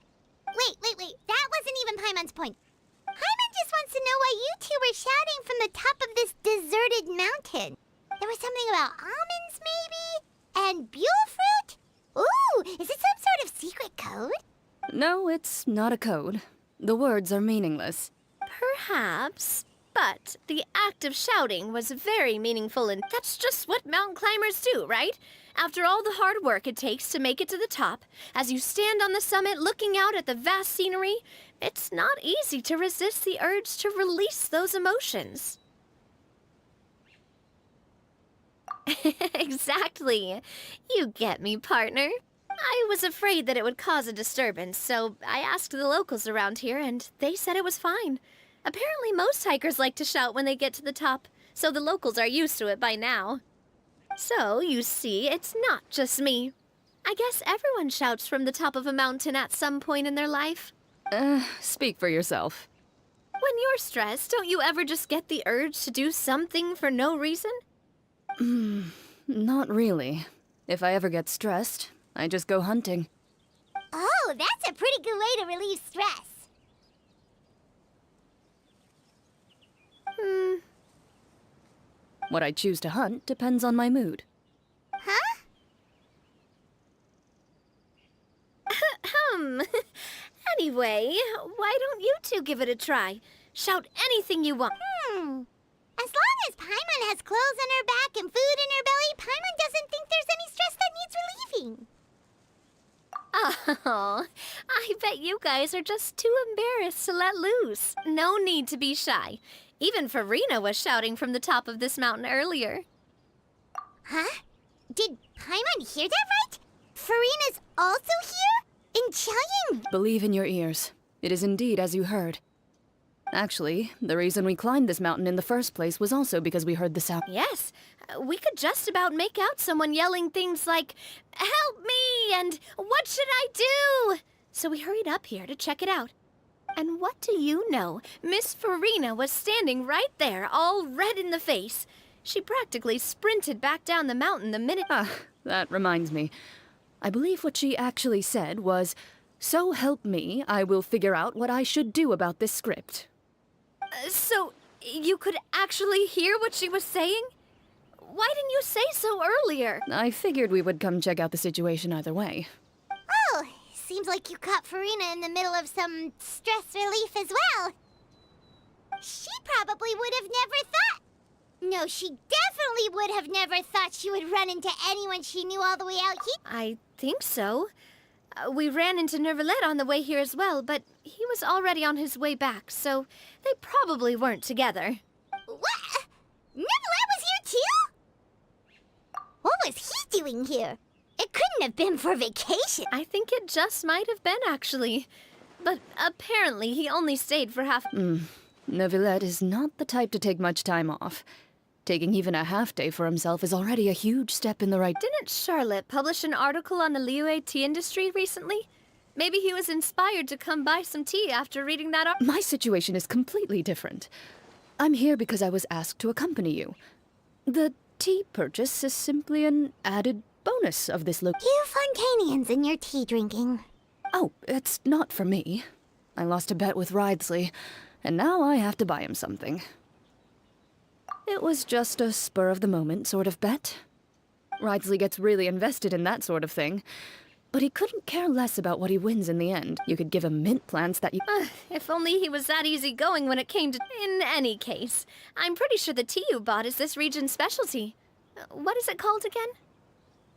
Wait. That wasn't even Paimon's point. Paimon just wants to know why you two were shouting from the top of this deserted mountain. There was something about almonds, maybe? And Buell fruit? Ooh, is it some sort of secret code? No, it's not a code. The words are meaningless. Perhaps. But the act of shouting was very meaningful, and that's just what mountain climbers do, right? After all the hard work it takes to make it to the top, as you stand on the summit looking out at the vast scenery, it's not easy to resist the urge to release those emotions. Exactly. You get me, partner. I was afraid that it would cause a disturbance, so I asked the locals around here, and they said it was fine. Apparently most hikers like to shout when they get to the top, so the locals are used to it by now. So, you see, it's not just me. I guess everyone shouts from the top of a mountain at some point in their life. Speak for yourself. When you're stressed, don't you ever just get the urge to do something for no reason? Not really. If I ever get stressed, I just go hunting. Oh, that's a pretty good way to relieve stress. What I choose to hunt depends on my mood. Huh? Anyway, why don't you two give it a try? Shout anything you want. As long as Paimon has clothes on her back and food in her belly, Paimon doesn't think there's any stress that needs relieving. Oh, I bet you guys are just too embarrassed to let loose. No need to be shy. Even Farina was shouting from the top of this mountain earlier. Huh? Did Paimon hear that right? Farina's also here? In Qiaoying? Believe in your ears. It is indeed as you heard. Actually, the reason we climbed this mountain in the first place was also because we heard the sound. Yes, we could just about make out someone yelling things like, "Help me!" and "What should I do?" So we hurried up here to check it out. And what do you know? Miss Farina was standing right there, all red in the face. She practically sprinted back down the mountain the minute— That reminds me. I believe what she actually said was, "So help me, I will figure out what I should do about this script." So, you could actually hear what she was saying? Why didn't you say so earlier? I figured we would come check out the situation either way. Oh, seems like you caught Farina in the middle of some stress relief as well. She probably would have never thought. No, she definitely would have never thought she would run into anyone she knew all the way out here. I think so. We ran into Nervalet on the way here as well, but he was already on his way back, so they probably weren't together. What? Nervalet was here too? What was he doing here? It couldn't have been for vacation. I think it just might have been, actually. But apparently he only stayed for half— Neuvillette is not the type to take much time off. Taking even a half day for himself is already a huge step in the right— Didn't Charlotte publish an article on the Liyue tea industry recently? Maybe he was inspired to come buy some tea after reading that article. My situation is completely different. I'm here because I was asked to accompany you. The tea purchase is simply an added bonus of this look. You Fontanians and your tea drinking. Oh, it's not for me. I lost a bet with Wriothesley, and now I have to buy him something. It was just a spur-of-the-moment sort of bet. Wriothesley gets really invested in that sort of thing, but he couldn't care less about what he wins in the end. You could give him mint plants that you— If only he was that easygoing when it came to— In any case, I'm pretty sure the tea you bought is this region's specialty. What is it called again?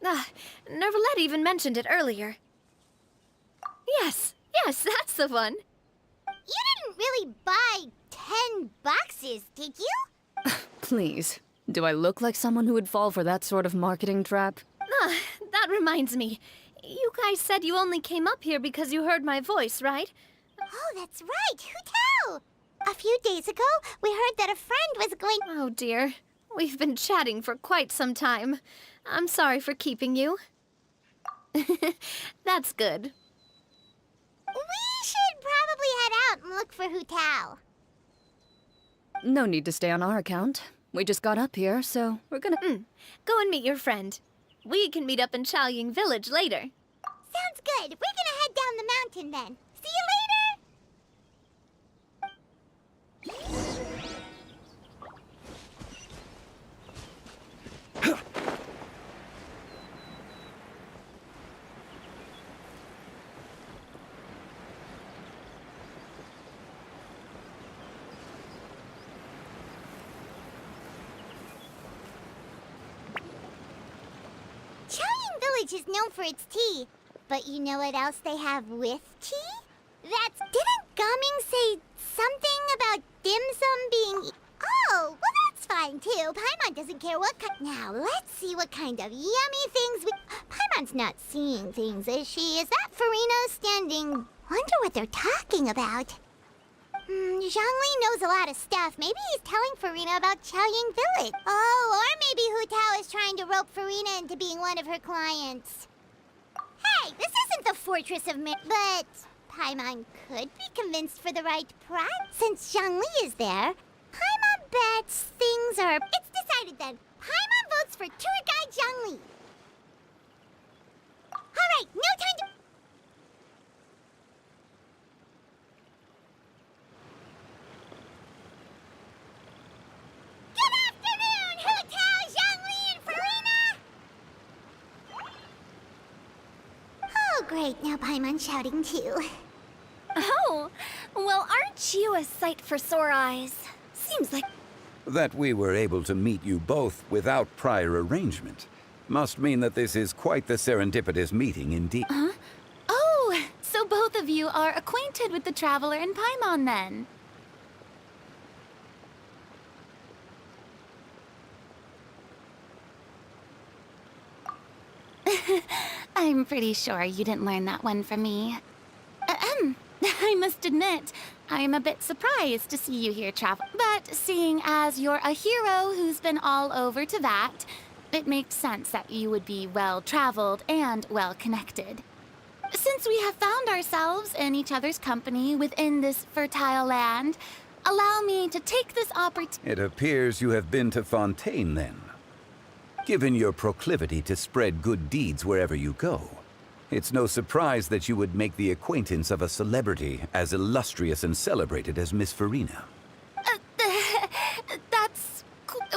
Nervalet even mentioned it earlier. Yes, that's the one. You didn't really buy 10 boxes, did you? Please, do I look like someone who would fall for that sort of marketing trap? That reminds me. You guys said you only came up here because you heard my voice, right? Oh, that's right. Hu Tao! A few days ago, we heard that a friend was going— Oh dear. We've been chatting for quite some time. I'm sorry for keeping you. That's good. We should probably head out and look for Hu Tao. No need to stay on our account. We just got up here, so we're gonna— Go and meet your friend. We can meet up in Chaoying Village later. Sounds good. We're gonna head down the mountain then. See you later! Chaoying Village is known for its tea, but you know what else they have with tea? Didn't Gaming say something about dim sum being— Oh, well that's fine too. Paimon doesn't care what kind— Now, let's see what kind of yummy things we— Paimon's not seeing things, is she? Is that Farina standing— Wonder what they're talking about. Zhongli knows a lot of stuff. Maybe he's telling Farina about Chaoying Village. Oh, or maybe Hu Tao is trying to rope Farina into being one of her clients. Hey, this isn't the Fortress of but Paimon could be convinced for the right price. Since Zhongli is there, Paimon bets things are— It's decided then. Paimon votes for tour guide Zhongli. All right, no time to— Good afternoon, Hu Tao, Zhongli, and Farina! Oh, great. Now Paimon's shouting too. Oh, well, aren't you a sight for sore eyes? Seems like— That we were able to meet you both without prior arrangement must mean that this is quite the serendipitous meeting indeed. Huh? Oh, so both of you are acquainted with the Traveler in Paimon then? I'm pretty sure you didn't learn that one from me. I must admit, I am a bit surprised to see you here travel. But seeing as you're a hero who's been all over Teyvat, it makes sense that you would be well-traveled and well-connected. Since we have found ourselves in each other's company within this fertile land, allow me to take this opportunity. It appears you have been to Fontaine, then. Given your proclivity to spread good deeds wherever you go, it's no surprise that you would make the acquaintance of a celebrity as illustrious and celebrated as Miss Farina.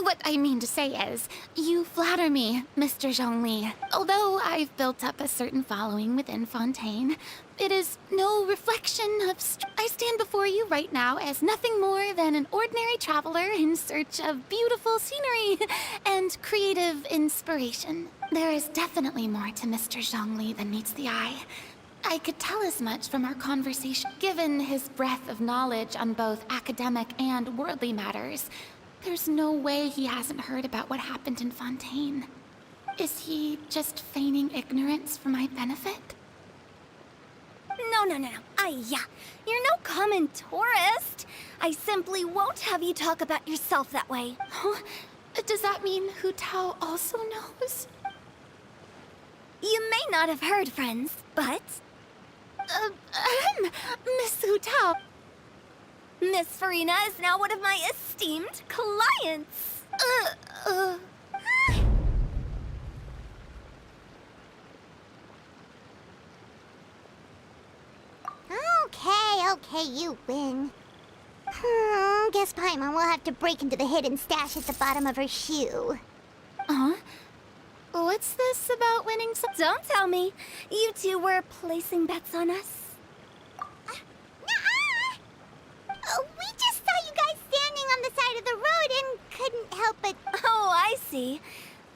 What I mean to say is, you flatter me, Mr. Zhongli. Although I've built up a certain following within Fontaine, it is no reflection of I stand before you right now as nothing more than an ordinary traveler in search of beautiful scenery and creative inspiration. There is definitely more to Mr. Zhongli than meets the eye. I could tell as much from our conversation. Given his breadth of knowledge on both academic and worldly matters, there's no way he hasn't heard about what happened in Fontaine. Is he just feigning ignorance for my benefit? No. You're no common tourist. I simply won't have you talk about yourself that way. Huh? Does that mean Hu Tao also knows? You may not have heard, friends, but... Miss Hu Tao. Miss Farina is now one of my esteemed clients. Okay, you win. Guess Paimon will have to break into the hidden stash at the bottom of her shoe. Huh? What's this about winning some? Don't tell me. You two were placing bets on us. We just saw you guys standing on the side of the road and couldn't help but... Oh, I see.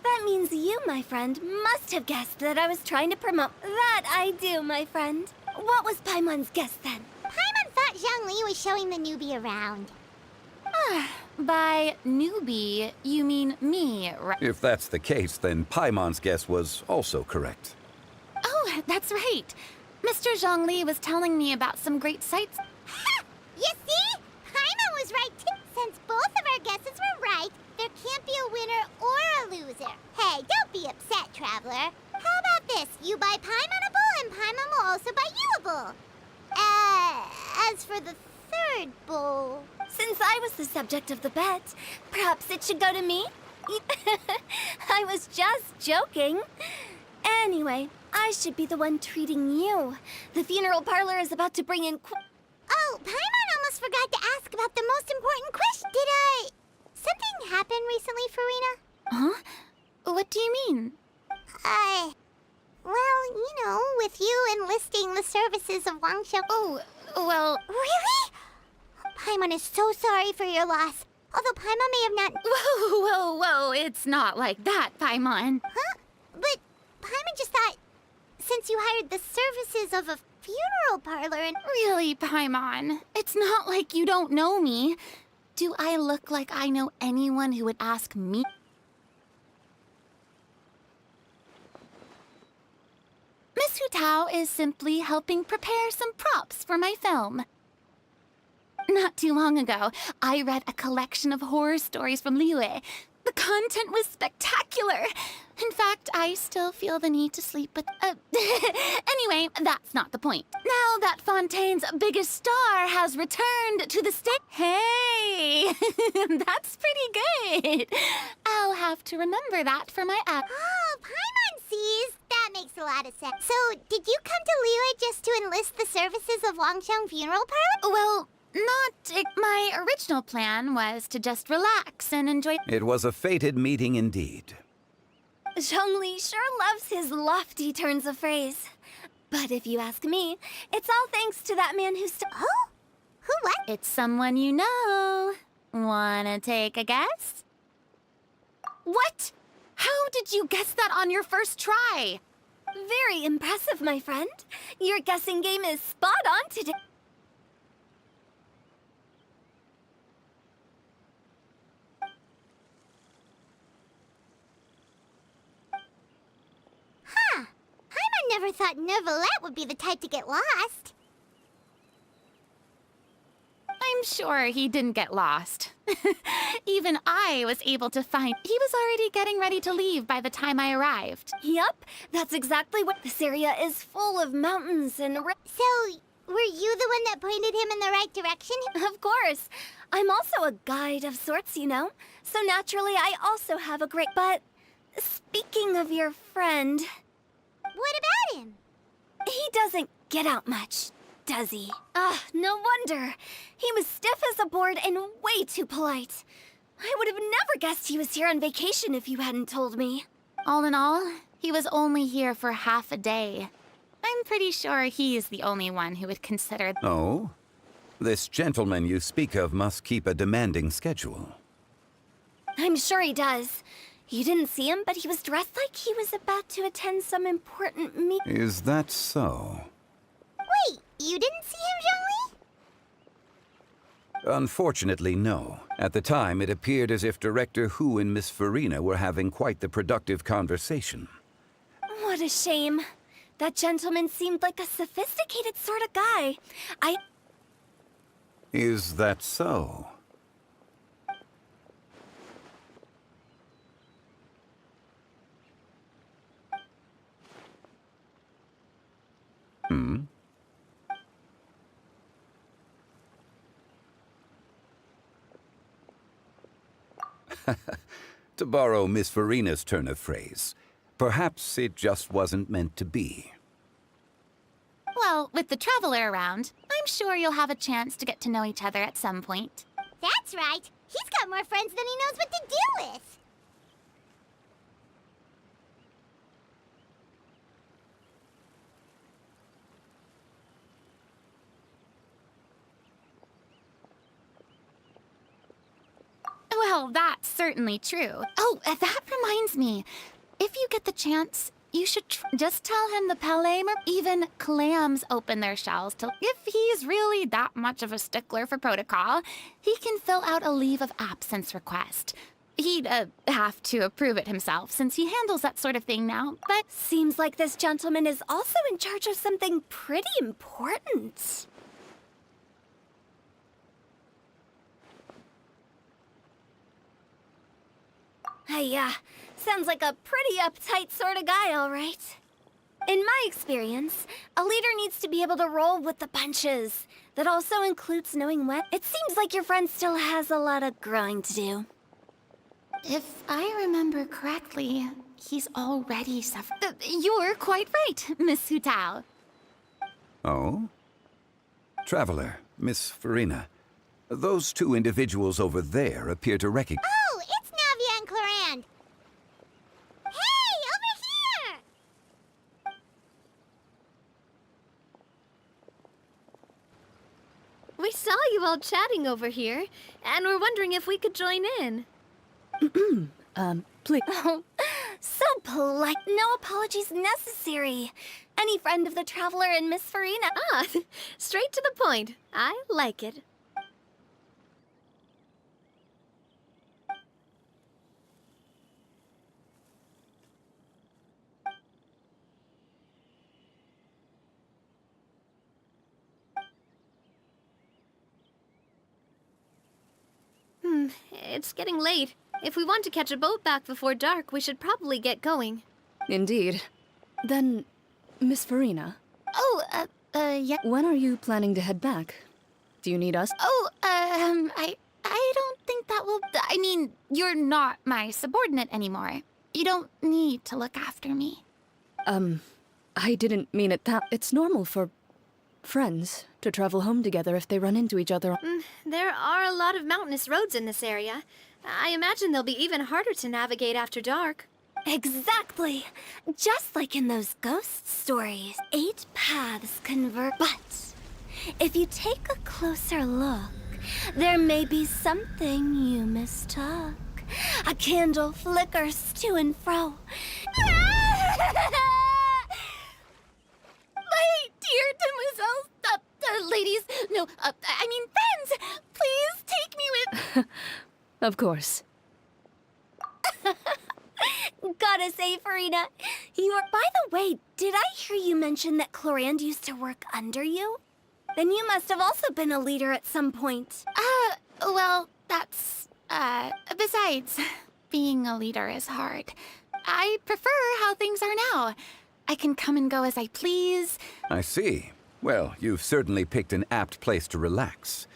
That means you, my friend, must have guessed that I was trying to promote... That I do, my friend. What was Paimon's guess then? Paimon thought Zhongli was showing the newbie around. By newbie, you mean me, right? If that's the case, then Paimon's guess was also correct. Oh, that's right. Mr. Zhongli was telling me about some great sights. Ha! You see? Paimon was right too. Since both of our guesses were right, there can't be a winner or a loser. Hey, don't be upset, traveler. How about this? You buy Paimon a bowl, and Paimon will also buy you a bowl. As for the third bowl... Since I was the subject of the bet, perhaps it should go to me? I was just joking. Anyway, I should be the one treating you. The funeral parlor is about to bring in... Oh, Paimon almost forgot to ask about the most important question. Something happen recently, Farina? Huh? What do you mean? Well, you know, with you enlisting the services of Wangshou... Oh, well... Really? Paimon is so sorry for your loss. Although Paimon may have not... Whoa, it's not like that, Paimon. Huh? But Paimon just thought, since you hired the services of a funeral parlor and... Really, Paimon? It's not like you don't know me. Do I look like I know anyone who would ask me? Miss Hu Tao is simply helping prepare some props for my film. Not too long ago, I read a collection of horror stories from Liyue. The content was spectacular. In fact, I still feel the need to sleep with... Anyway, that's not the point. Now that Fontaine's biggest star has returned to the stage... Hey! That's pretty good. I'll have to remember that for my app. Oh, Paimon sees. That makes a lot of sense. So, did you come to Liyue just to enlist the services of Wangsheng Funeral Parlor? Well... My original plan was to just relax and enjoy... It was a fated meeting indeed. Zhongli sure loves his lofty turns of phrase. But if you ask me, it's all thanks to that man who Oh? Who what? It's someone you know. Wanna take a guess? What? How did you guess that on your first try? Very impressive, my friend. Your guessing game is spot on today. Paimon never thought Neuvillette would be the type to get lost. sure he didn't get lost. Even I was able to find... He was already getting ready to leave by the time I arrived. Yup, that's exactly what this area is, full of mountains and... So, were you the one that pointed him in the right direction? Of course. I'm also a guide of sorts, you know. So naturally, I also have a great... But speaking of your friend... What about him? He doesn't get out much, does he? Ah, no wonder. He was stiff as a board and way too polite. I would have never guessed he was here on vacation if you hadn't told me. All in all, he was only here for half a day. I'm pretty sure he's the only one who would consider... Oh? This gentleman you speak of must keep a demanding schedule. I'm sure he does. You didn't see him, but he was dressed like he was about to attend some important meeting. Is that so? Wait, you didn't see him, Zhongli? Unfortunately, no. At the time, it appeared as if Director Hu and Miss Farina were having quite the productive conversation. What a shame. That gentleman seemed like a sophisticated sort of guy. Is that so? Hmm? To borrow Miss Farina's turn of phrase, perhaps it just wasn't meant to be. Well, with the Traveler around, I'm sure you'll have a chance to get to know each other at some point. That's right. He's got more friends than he knows what to do with. Well, that's certainly true. Oh, that reminds me. If you get the chance, you should just tell him the Palamer, even clams open their shells to... If he's really that much of a stickler for protocol, he can fill out a leave of absence request. He'd have to approve it himself, since he handles that sort of thing now, but... Seems like this gentleman is also in charge of something pretty important. Sounds like a pretty uptight sort of guy, all right. In my experience, a leader needs to be able to roll with the punches. That also includes knowing when. It seems like your friend still has a lot of growing to do. If I remember correctly, he's already suffered... You're quite right, Miss Hu Tao. Oh? Traveler, Miss Farina, those two individuals over there appear to recognize... Oh, it's Navia and Clorand. Hey, over here! We saw you all chatting over here, and we're wondering if we could join in. Please. Oh, so polite. No apologies necessary. Any friend of the Traveler and Miss Farina. Ah, straight to the point. I like it. It's getting late. If we want to catch a boat back before dark, we should probably get going. Indeed. Then, Miss Farina. Oh, yeah. When are you planning to head back? Do you need us? Oh, I don't think that will... I mean, you're not my subordinate anymore. You don't need to look after me. I didn't mean it that... It's normal for friends to travel home together if they run into each other. There are a lot of mountainous roads in this area. I imagine they'll be even harder to navigate after dark. Exactly. Just like in those ghost stories. 8 paths converge. But if you take a closer look, there may be something you mistook. A candle flickers to and fro. My dear demoiselles, ladies, no, I mean friends, please take me with... Of course. Gotta say, Farina, you are... By the way, did I hear you mention that Clorand used to work under you? Then you must have also been a leader at some point. Well, that's, besides, being a leader is hard. I prefer how things are now. I can come and go as I please. I see. Well, you've certainly picked an apt place to relax.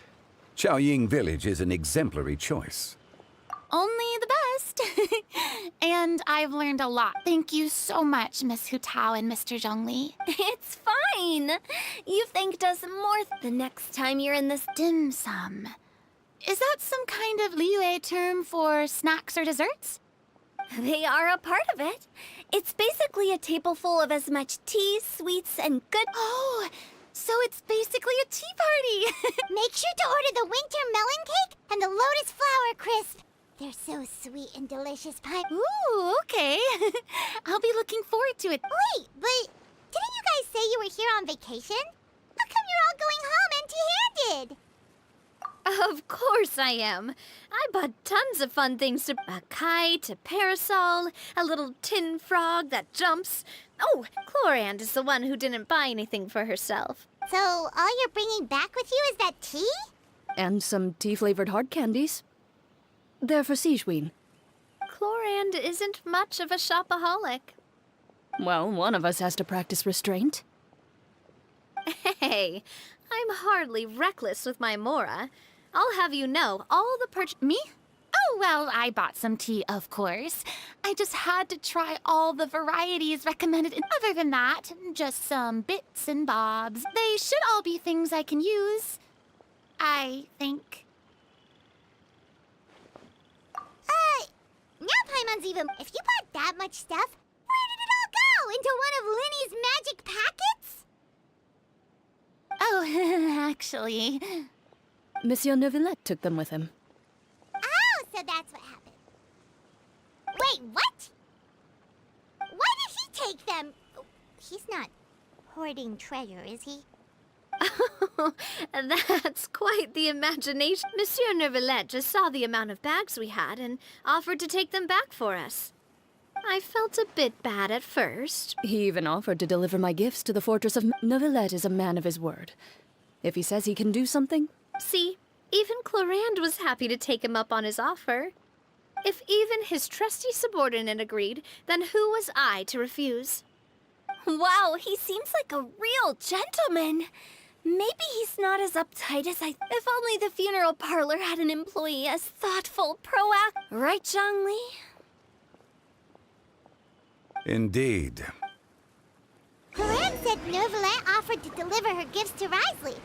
Chaoying Village is an exemplary choice. Only the best. And I've learned a lot. Thank you so much, Miss Hu Tao and Mr. Zhongli. It's fine. You've thanked us more the next time you're in this dim sum. Is that some kind of Liyue term for snacks or desserts? They are a part of it. It's basically a table full of as much tea, sweets, and good... Oh, so it's basically a tea party. Make sure to order the winter melon cake and the lotus flower crisp. They're so sweet and delicious, Pie. Ooh, okay. I'll be looking forward to it. Wait, but didn't you guys say you were here on vacation? How come you're all going home empty-handed? Of course I am. I bought tons of fun things to... A kite, a parasol, a little tin frog that jumps. Oh, Chlorand is the one who didn't buy anything for herself. So all you're bringing back with you is that tea? And some tea-flavored hard candies. They're for Sigewin. Chlorand isn't much of a shopaholic. Well, one of us has to practice restraint. Hey, I'm hardly reckless with my Mora. I'll have you know, all the Me? Oh, well, I bought some tea, of course. I just had to try all the varieties recommended. And other than that, just some bits and bobs. They should all be things I can use, I think. Now Paimon's even... If you bought that much stuff, where did it all go? Into one of Linny's magic packets? Oh, actually... Monsieur Neuvillette took them with him. Oh, so that's what happened. Wait, what? Why did he take them? He's not hoarding treasure, is he? That's quite the imagination. Monsieur Neuvillette just saw the amount of bags we had and offered to take them back for us. I felt a bit bad at first. He even offered to deliver my gifts to the fortress of... Neuvillette is a man of his word. If he says he can do something... See, even Chlorand was happy to take him up on his offer. If even his trusty subordinate agreed, then who was I to refuse? Wow, he seems like a real gentleman. Maybe he's not as uptight as I... If only the funeral parlor had an employee as thoughtful, proactive... Right, Zhongli? Indeed. Corinne said Neuvillette offered to deliver her gifts to Risley.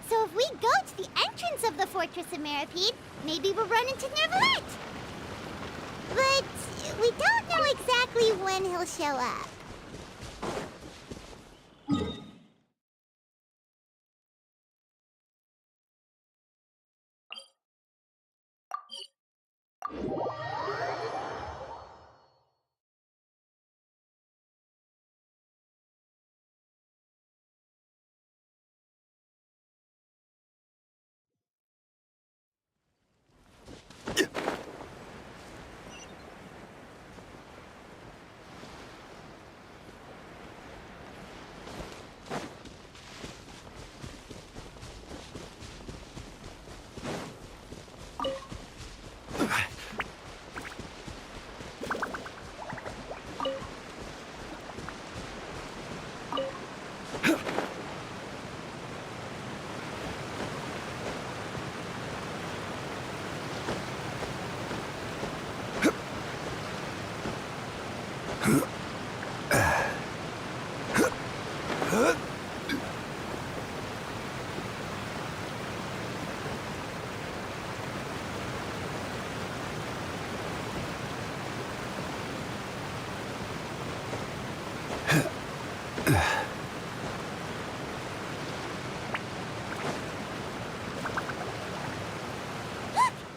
So if we go to the entrance of the Fortress of Meripede, maybe we'll run into Neuvillette. But we don't know exactly when he'll show up.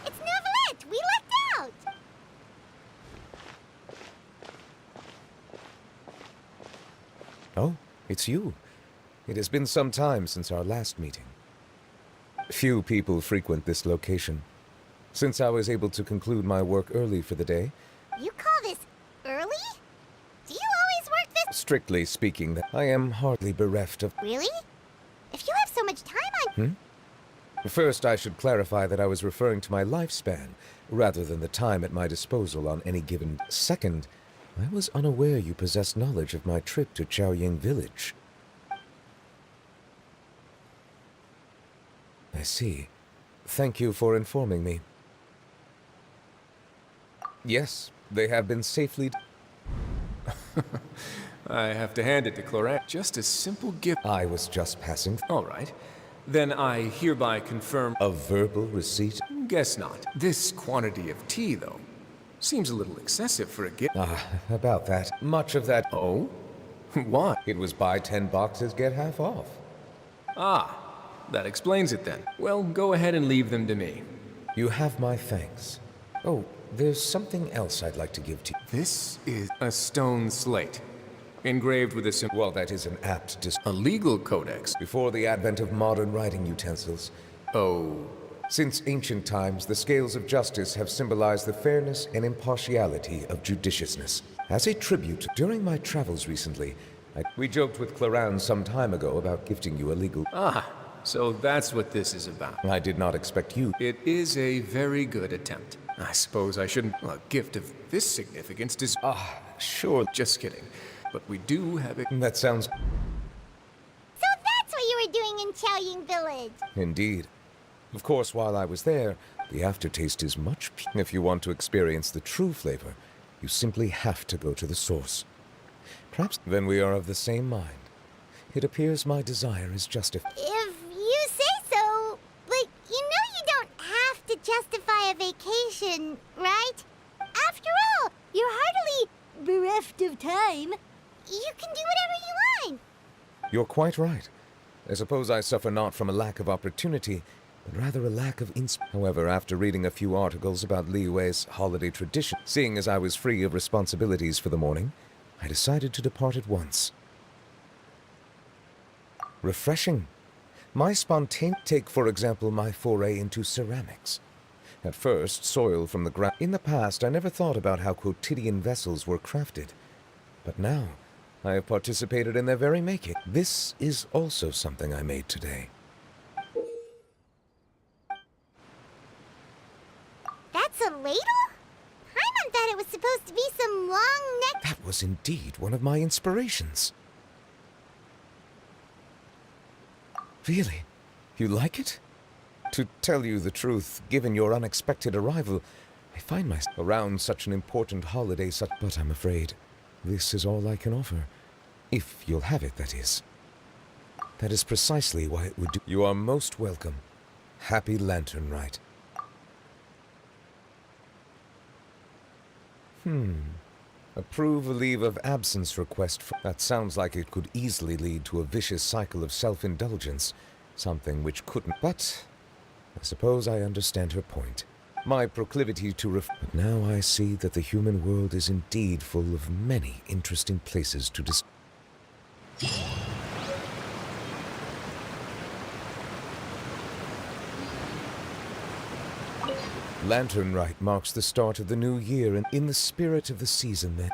It's Neuvillette! We lucked out! Oh, it's you. It has been some time since our last meeting. Few people frequent this location. Since I was able to conclude my work early for the day... You call this early? Do you always work this... Strictly speaking, I am hardly bereft of... Really? If First, I should clarify that I was referring to my lifespan, rather than the time at my disposal on any given. Second, I was unaware you possessed knowledge of my trip to Chaoying Village. I see. Thank you for informing me. Yes, they have been safely... I have to hand it to Cloran. Just a simple gift. I was just passing... All right. Then I hereby confirm... A verbal receipt? Guess not. This quantity of tea, though, seems a little excessive for a gift. About that. Much of that... Oh? Why? It was buy 10 boxes, get half off. Ah, that explains it then. Well, go ahead and leave them to me. You have my thanks. Oh, there's something else I'd like to give to you. This is a stone slate, engraved with a symbol. Well, that is an apt a legal codex. Before the advent of modern writing utensils. Oh. Since ancient times, the scales of justice have symbolized the fairness and impartiality of judiciousness. As a tribute, during my travels recently, we joked with Cloran some time ago about gifting you a legal... Ah, so that's what this is about. I did not expect you... It is a very good attempt. I suppose I shouldn't... A gift of this significance does... Sure. Just kidding. But we do have it. That sounds... So that's what you were doing in Chaoying Village. Indeed. Of course, while I was there, the aftertaste is much... If you want to experience the true flavor, you simply have to go to the source. Perhaps then we are of the same mind. It appears my desire is justified. If you say so, but you know you don't have to justify a vacation, right? After all, you're hardly bereft of time. You can do whatever you want. You're quite right. I suppose I suffer not from a lack of opportunity, but rather a lack of However, after reading a few articles about Liyue's holiday tradition, seeing as I was free of responsibilities for the morning, I decided to depart at once. Refreshing. My spontaneous... Take, for example, my foray into ceramics. At first, soil from the ground... In the past, I never thought about how quotidian vessels were crafted. But now, I have participated in their very making. This is also something I made today. That's a ladle? Paimon thought it was supposed to be some long neck... That was indeed one of my inspirations. Really? You like it? To tell you the truth, given your unexpected arrival, I find myself around such an important holiday but I'm afraid this is all I can offer. If you'll have it, that is. That is precisely why it would do. You are most welcome. Happy Lantern Rite. Approve a leave of absence request for... That sounds like it could easily lead to a vicious cycle of self-indulgence. Something which couldn't... But I suppose I understand her point. My proclivity to But now I see that the human world is indeed full of many interesting places to Lantern Rite marks the start of the new year, and in the spirit of the season then...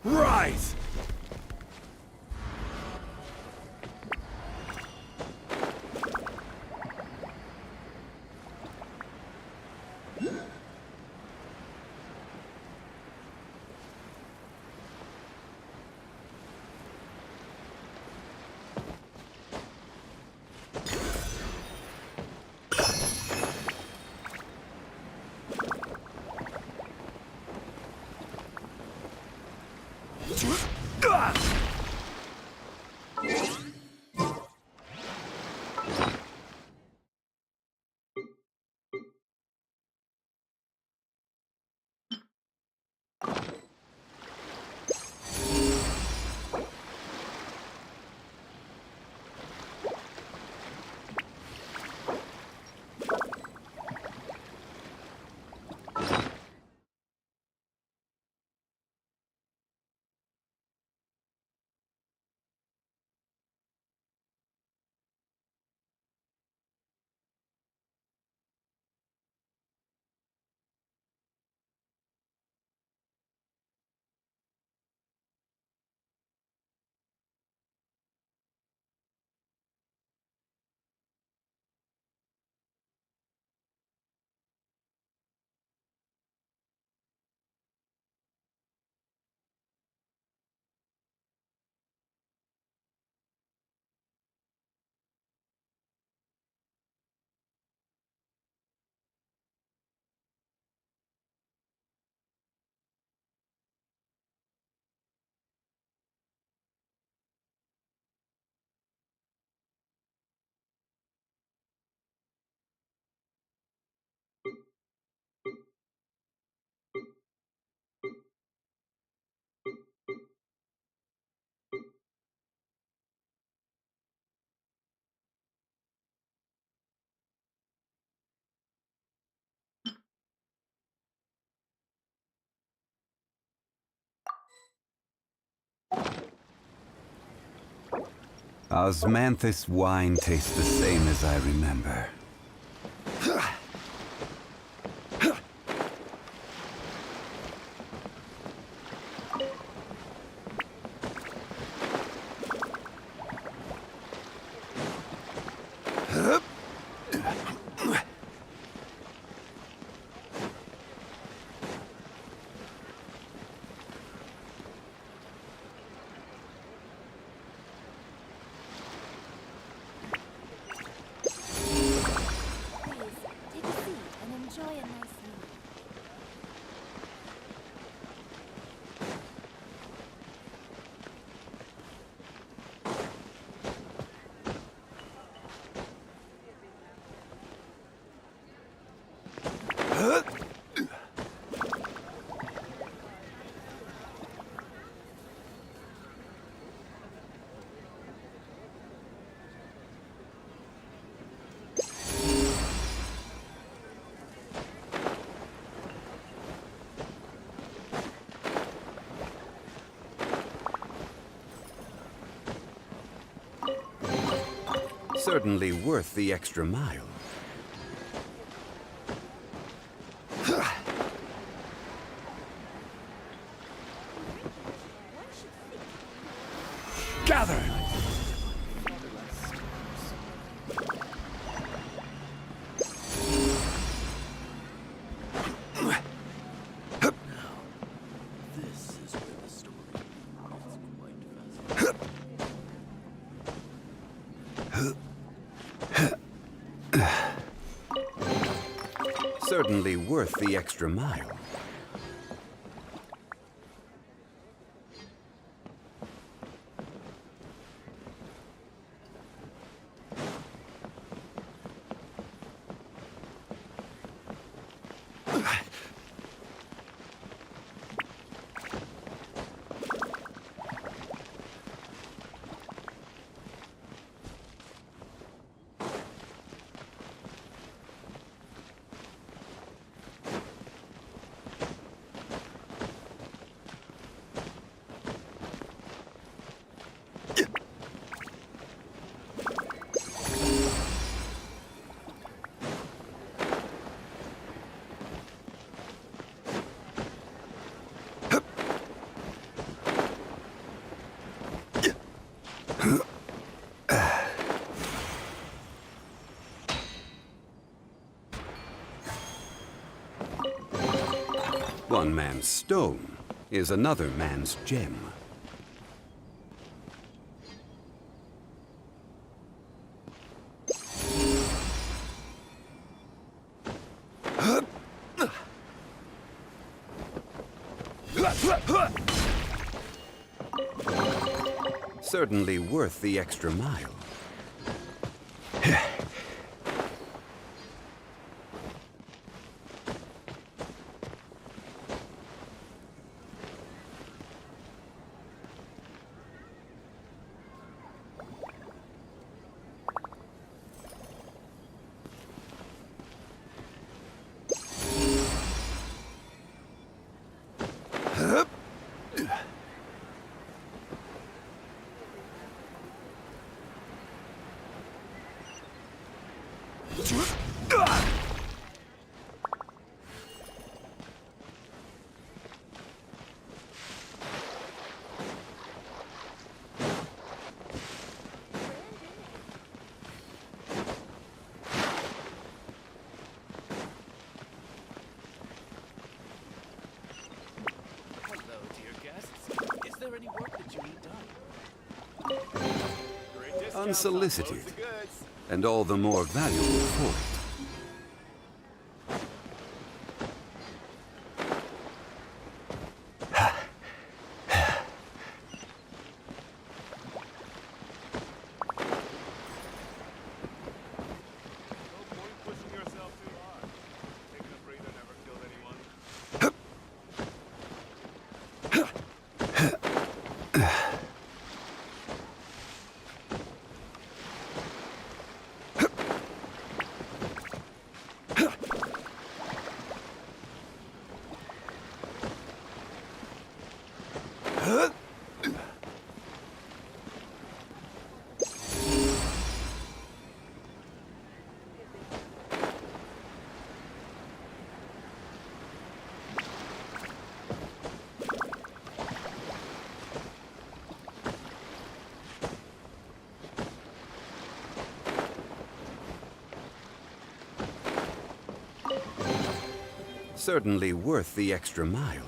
Rise! Osmanthus wine tastes the same as I remember. Certainly worth the extra mile. Gather! Certainly worth the extra mile. One man's stone is another man's gem. Certainly worth the extra mile. Hello, dear guests. Is there any work that you need done? Unsolicited, and all the more valuable for it. Certainly worth the extra mile.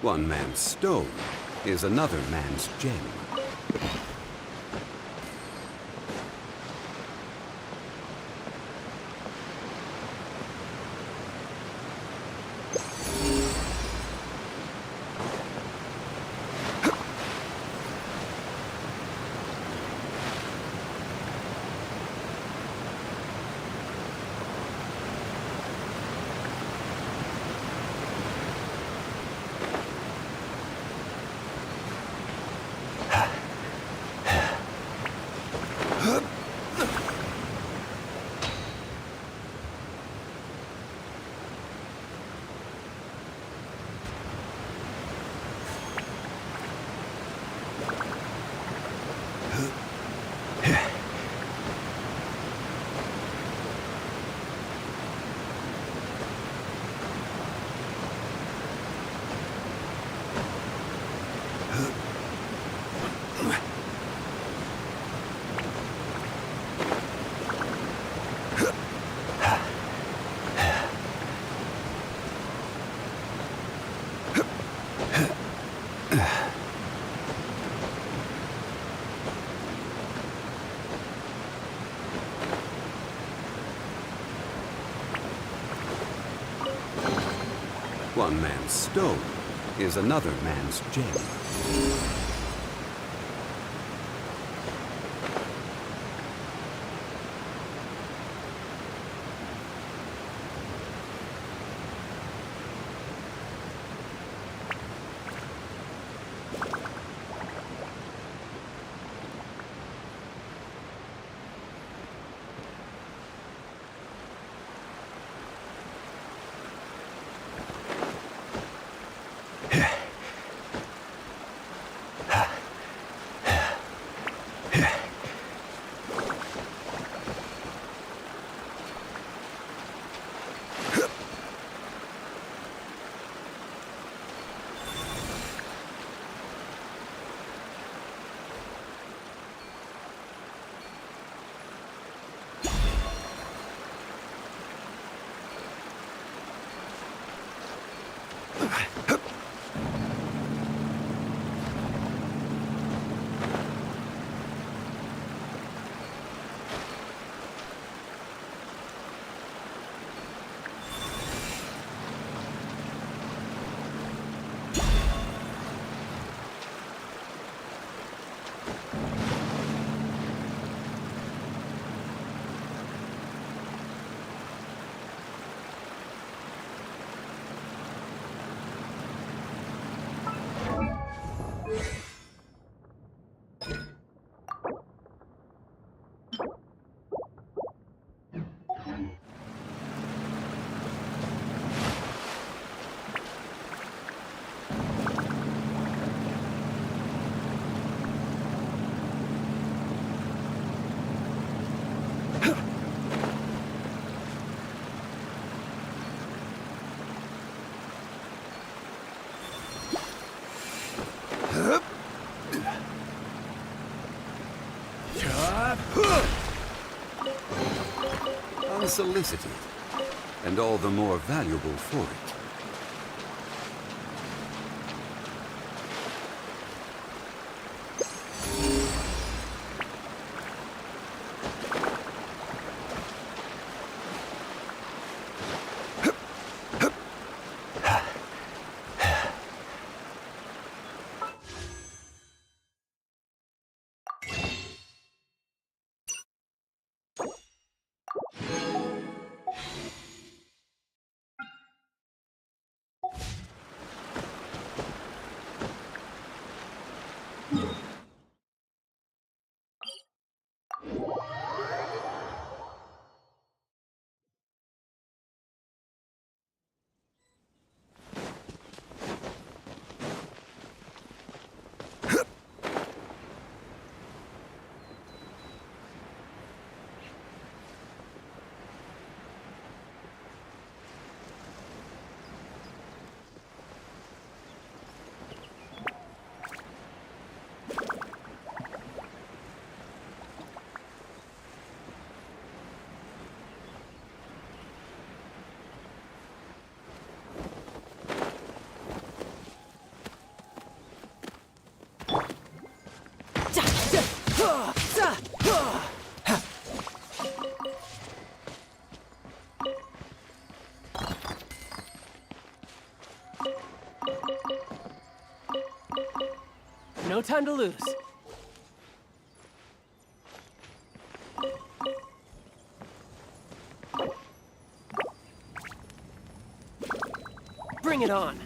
One man's stone is another man's gem. One man's stone is another man's gem. Unsolicited, and all the more valuable for it. No time to lose. Bring it on.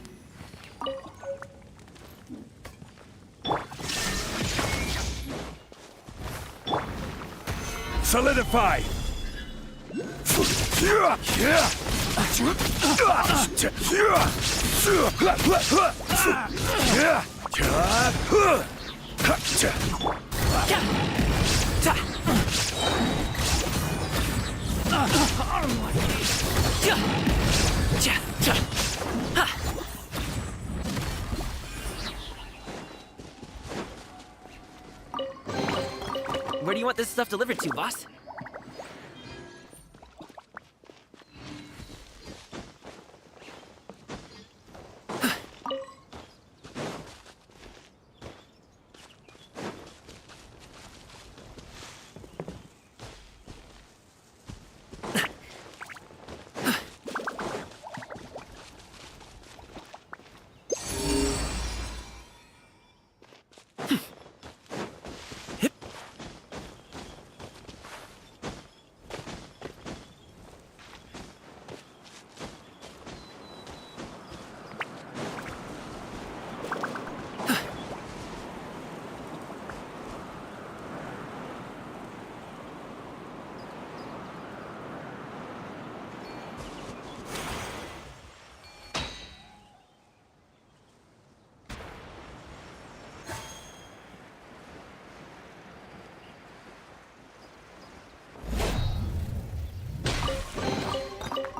Solidify! Where do you want this stuff delivered to, boss?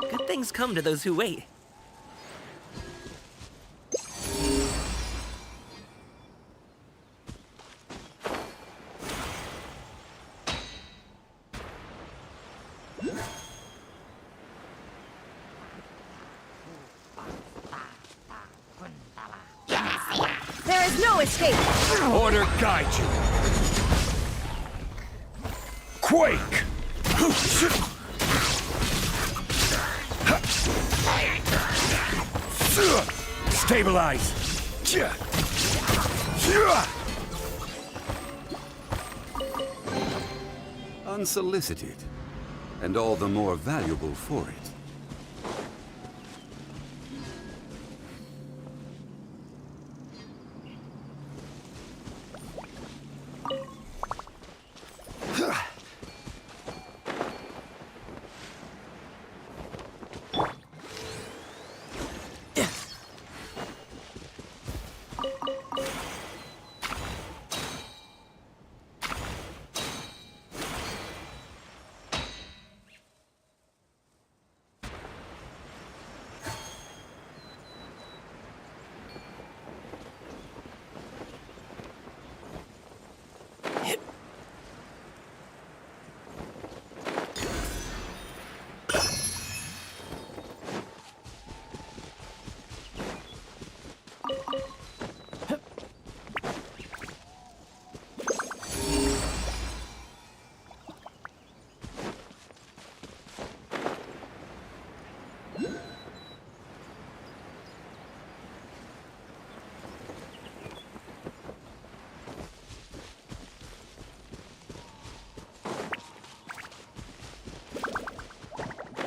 Good things come to those who wait. escape! Order guide you. Quake! Stabilize! Unsolicited, and all the more valuable for it.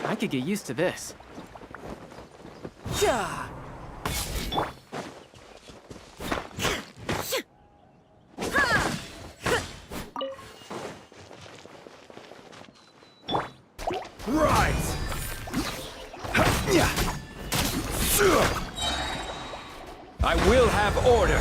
I could get used to this. Yeah. Rise! I will have order!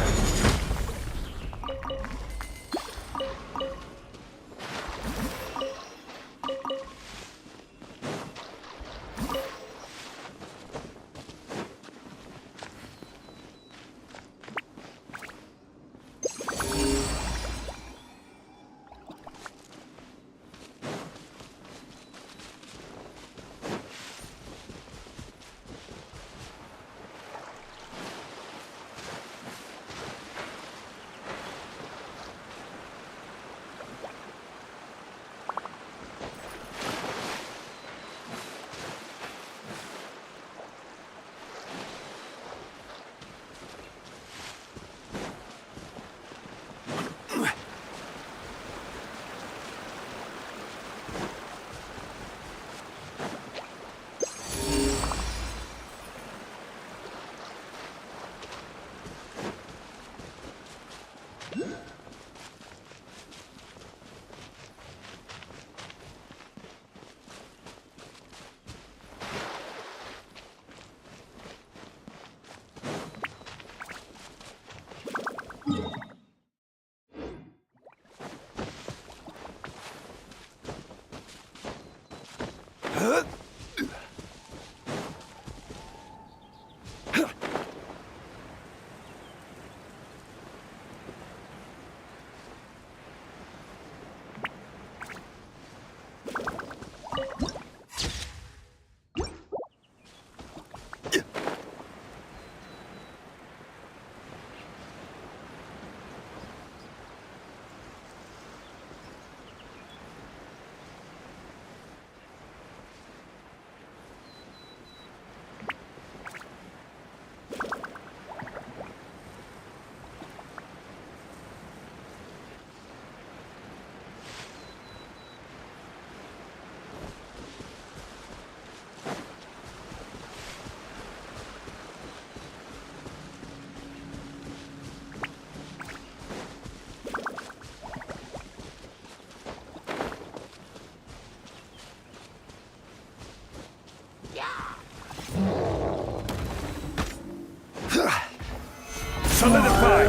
Solidify!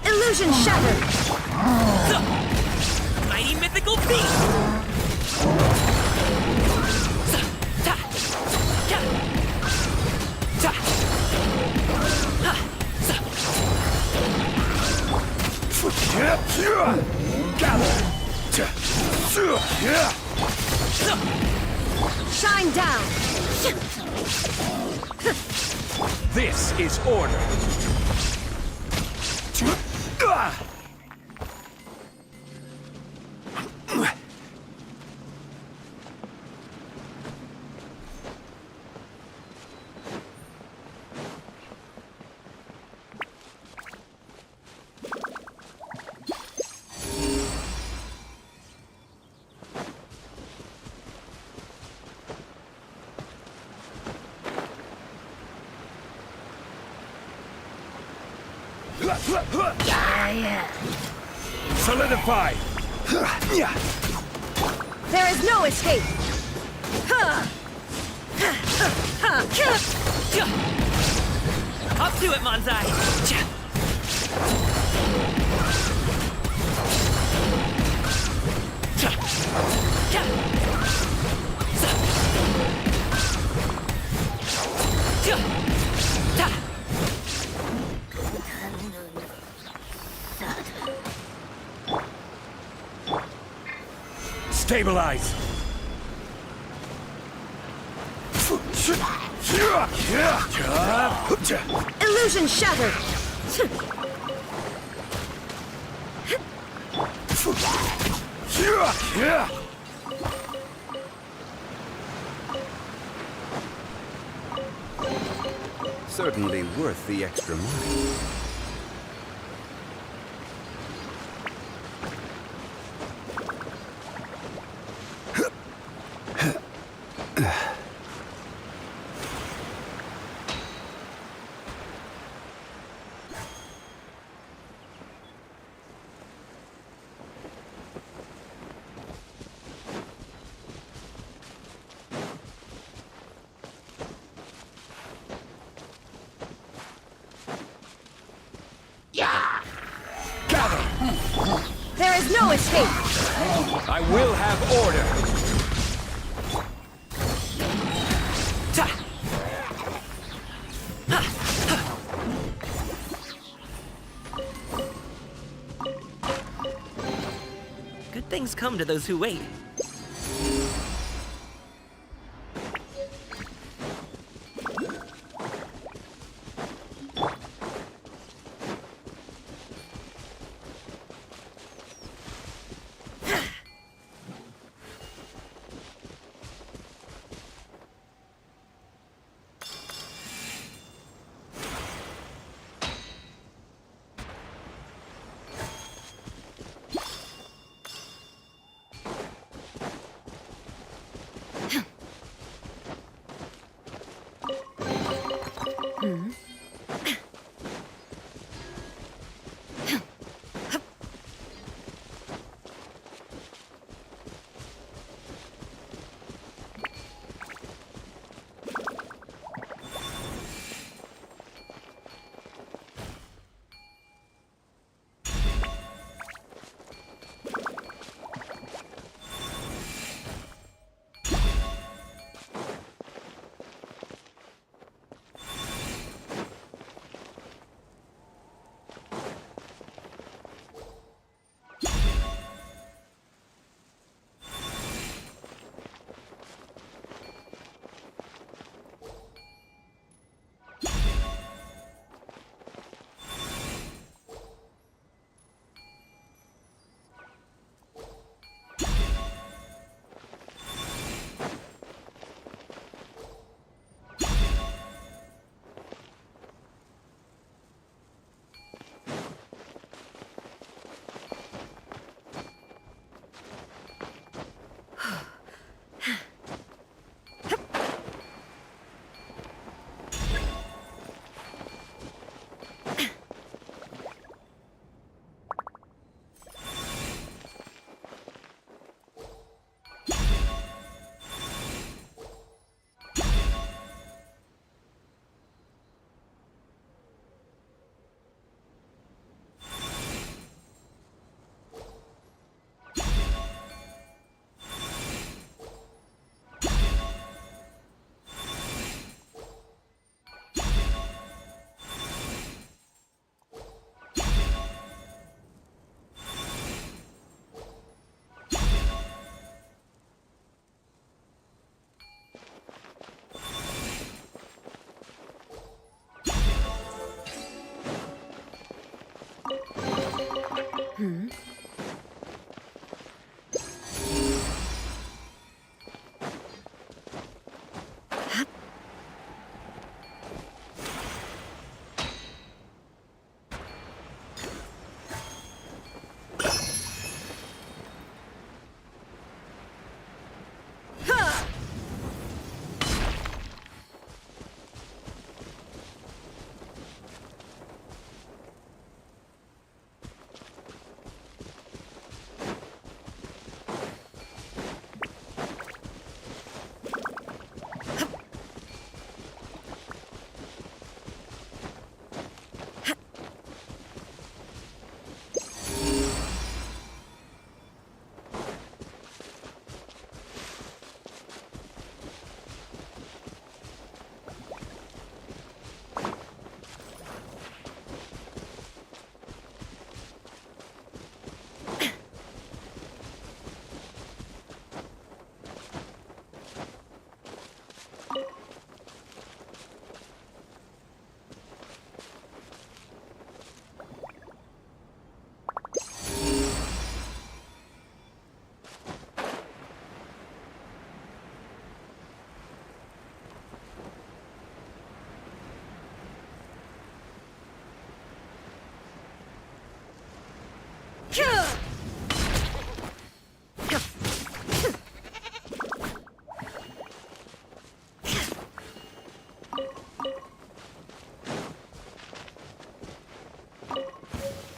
Illusion shattered! Mighty mythical beast! Shine down! This is order! Solidify! There is no escape! Up to it, Manzai! Stabilize! Illusion shattered! Certainly worth the extra mile. There is no escape! I will have order! Good things come to those who wait.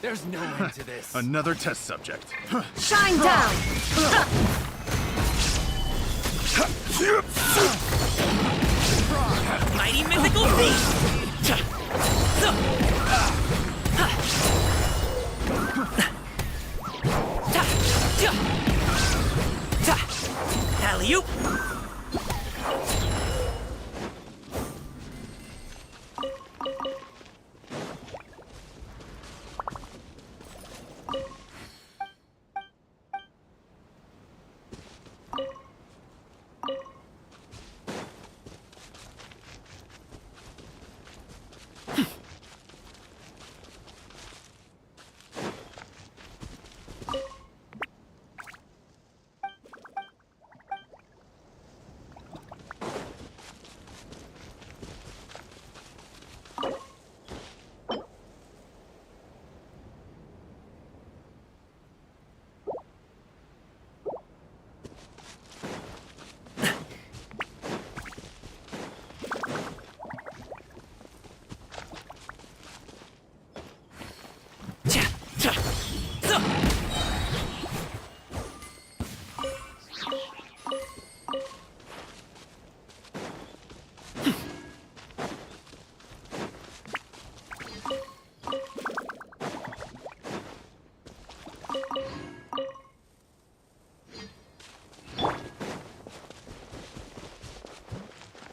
There's no end to this. Another test subject. Shine down! Mighty mythical beast! Alley-oop!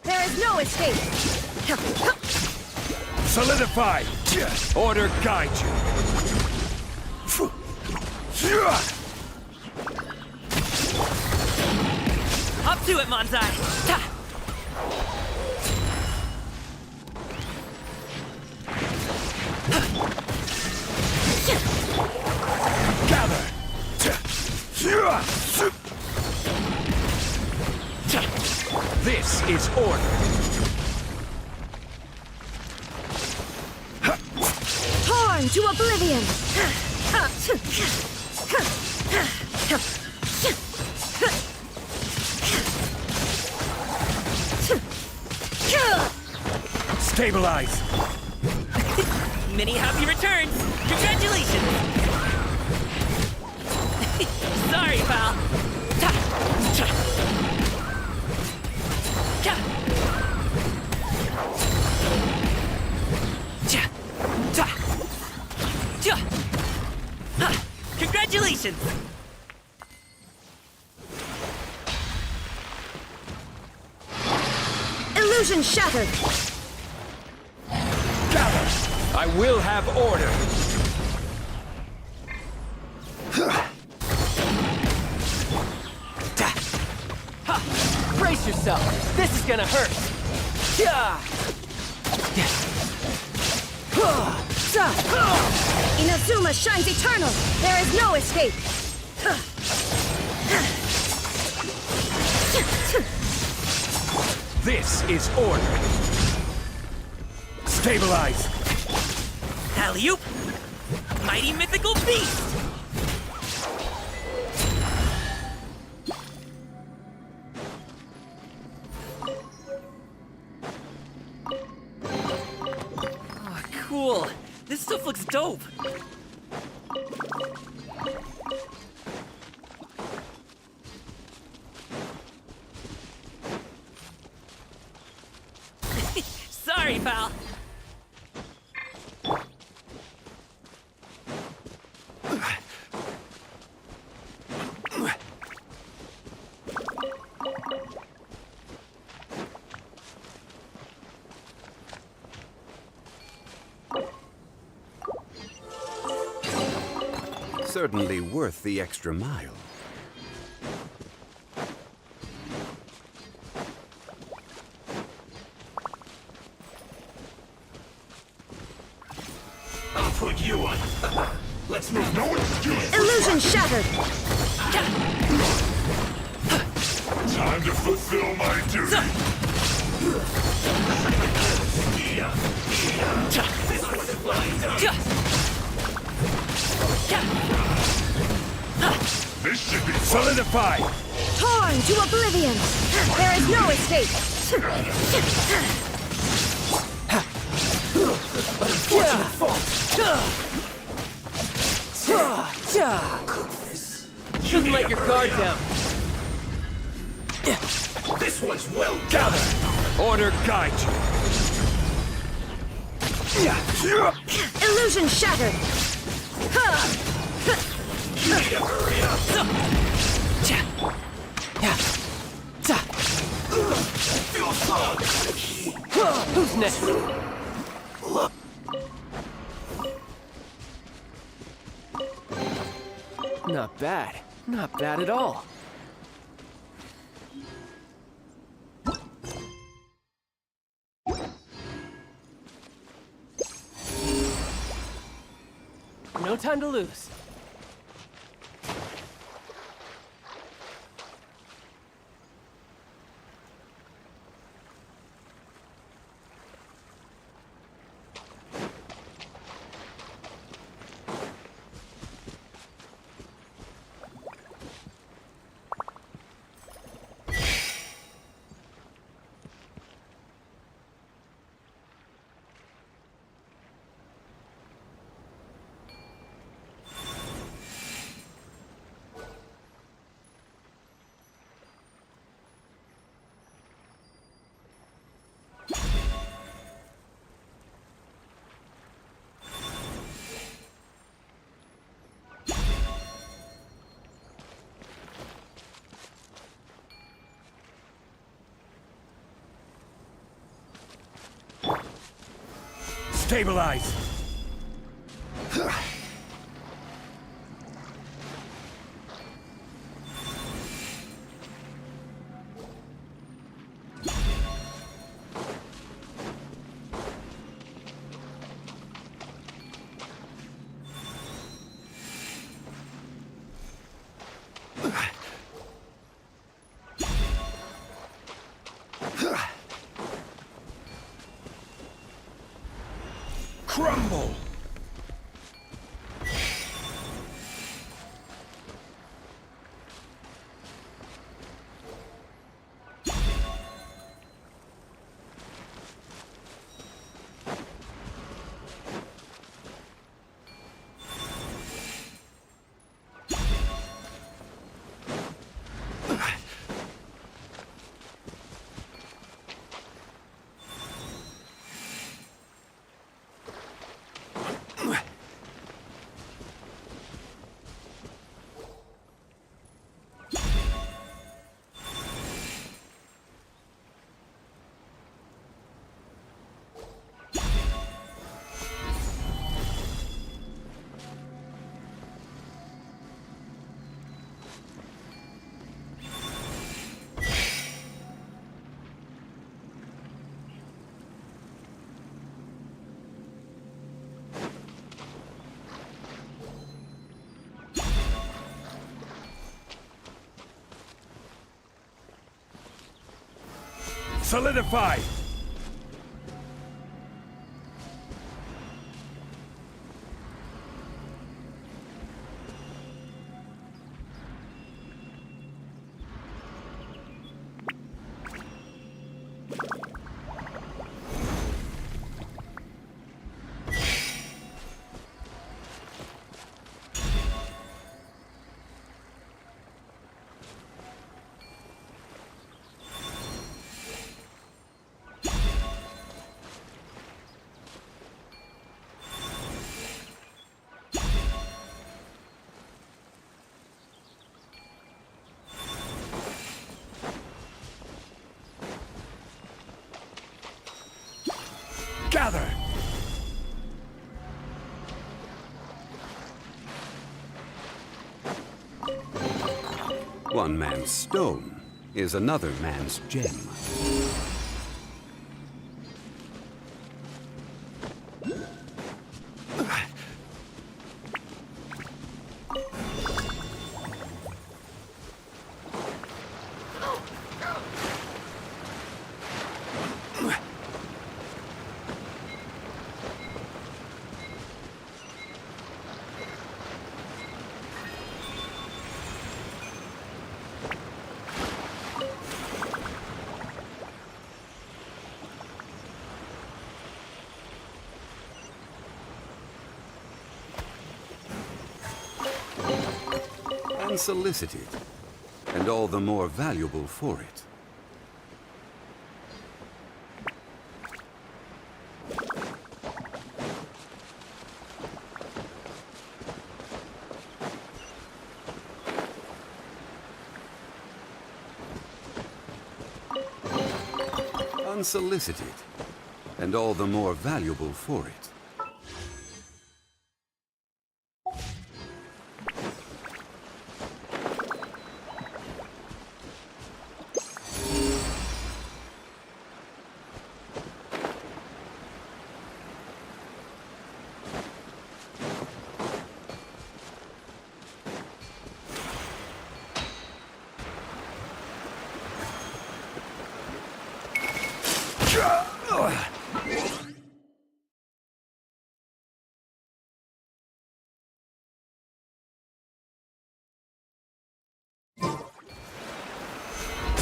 There is no escape! Solidify! Order guide you! Up to it, Manzai! Ta! Gather! This is order! Torn to oblivion! Stabilize! Many happy returns! Congratulations! Sorry, pal! Ta! Cha! Cha! Cha! Ta! Cha! Ha! Congratulations! Illusion shattered! Gather! I will have order! Brace yourself. This is gonna hurt. Inazuma shines eternal! There is no escape! This is order! Stabilize! Alley-oop! Mighty mythical beast! Oh, cool! This stuff looks dope! Sorry, pal! Certainly worth the extra mile. I'll put you on. Let's move. No excuse. Illusion shattered! Time to fulfill my duty. This should be solidify. Torn to oblivion! There is no escape! Unfortunate fault. Shouldn't let your guard down. This one's well Gather! Order guide you! Illusion shattered! Need to hurry up! Feel fog! Who's next? Not bad. Not bad at all. No time to lose. Stabilize! Crumble! Solidify! Gather! One man's stone is another man's gem. unsolicited, and all the more valuable for it. Unsolicited, and all the more valuable for it.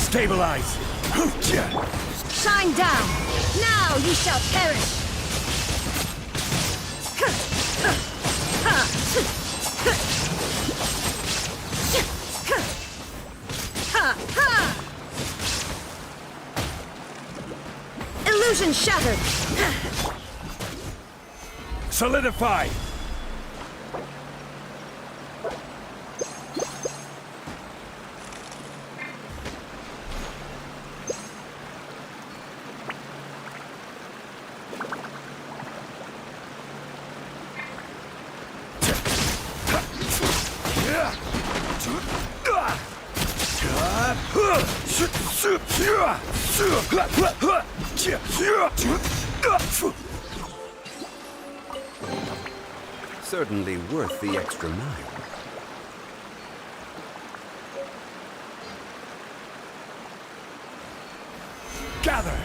Stabilize! Shine down! Now you shall perish! Illusion shattered! Solidify! Certainly worth the extra mile. Gather!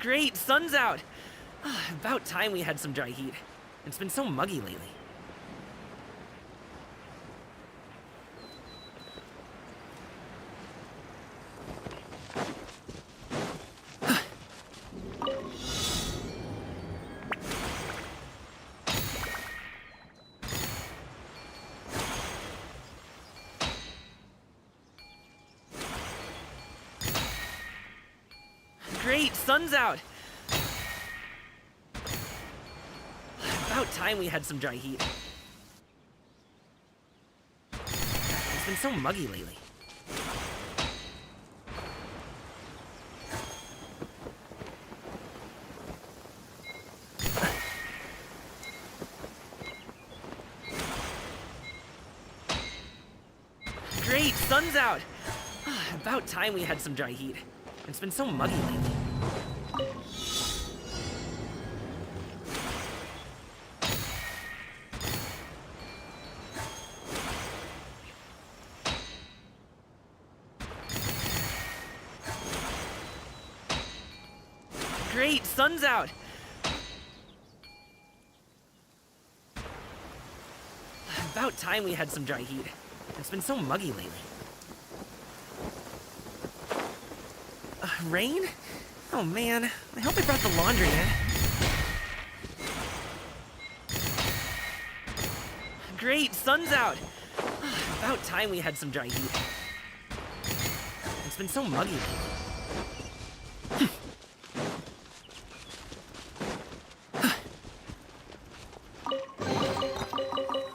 Great, sun's out! About time we had some dry heat. It's been so muggy lately. Great, sun's out! About time we had some dry heat. It's been so muggy lately. Great, sun's out! About time we had some dry heat. It's been so muggy lately. Great, sun's out! About time we had some dry heat. It's been so muggy lately. Rain? Oh man, I hope I brought the laundry in. Great, sun's out! About time we had some dry heat. It's been so muggy lately.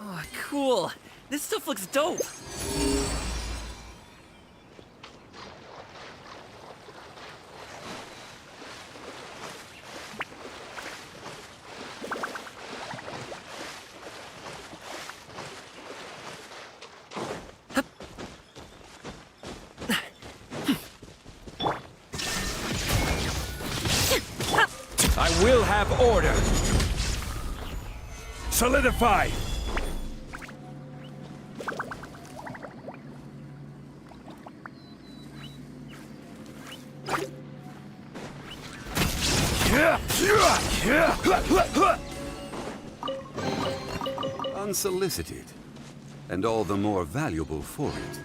Oh, cool! This stuff looks dope! will have order. Solidify! Unsolicited, and all the more valuable for it.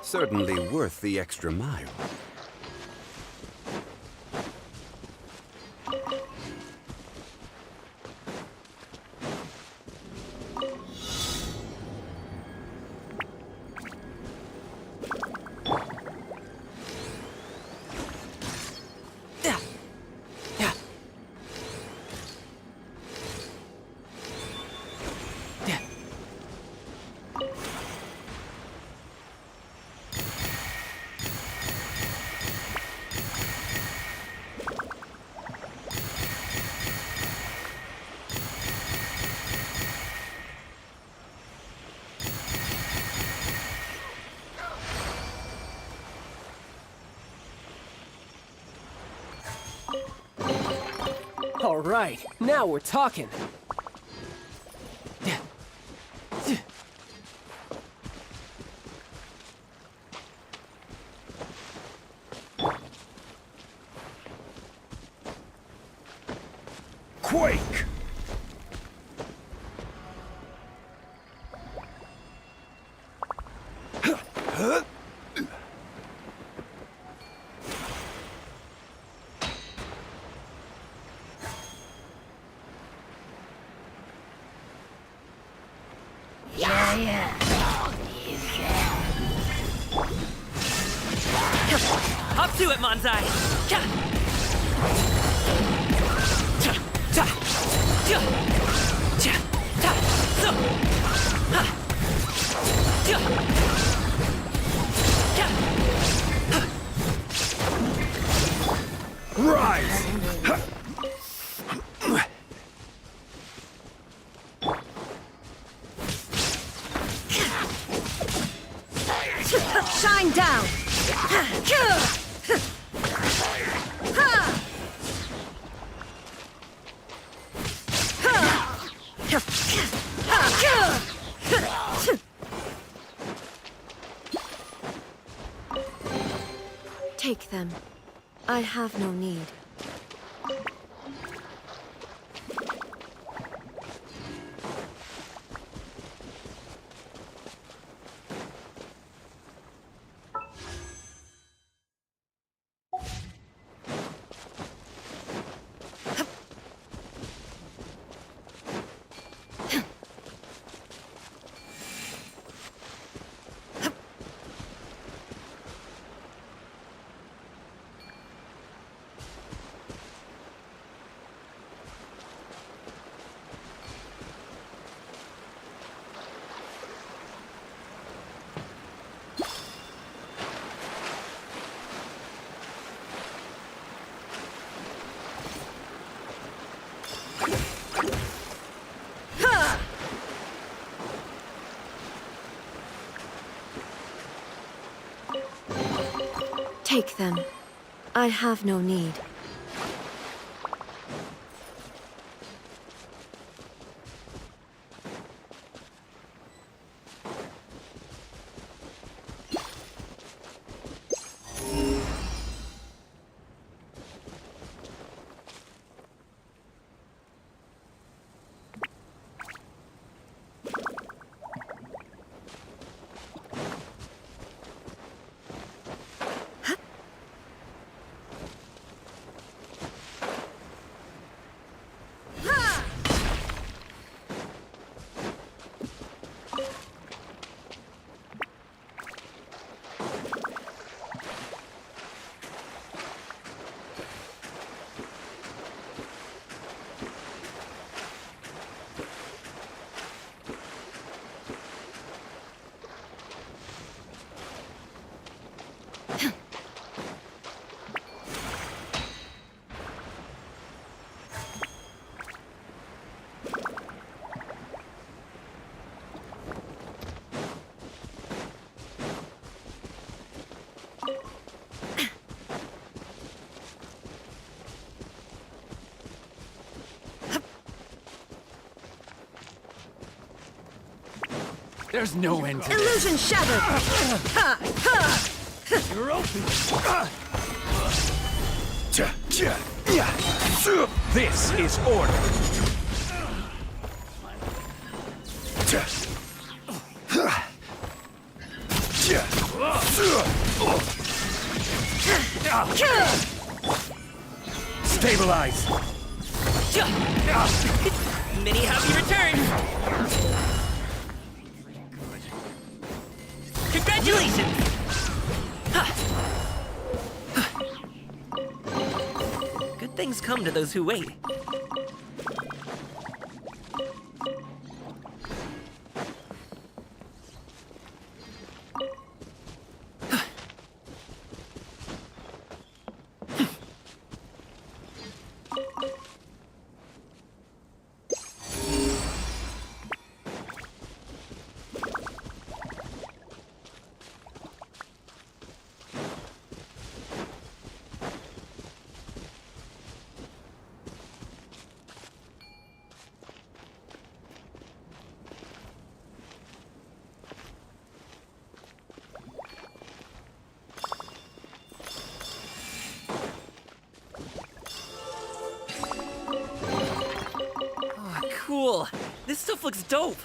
Certainly worth the extra mile. All right, now we're talking. Quake! Up to it, Manzai! Rise! Shine down! Take them. I have no need. Take them. I have no need. There's no end to Illusion this. shattered! Ha! Ha! You're open. This is order. Stabilize. Many happy returns. Congratulations! Good things come to those who wait. Cool. This stuff looks dope.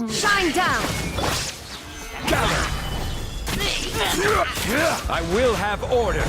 Shine down! Gather! I will have order.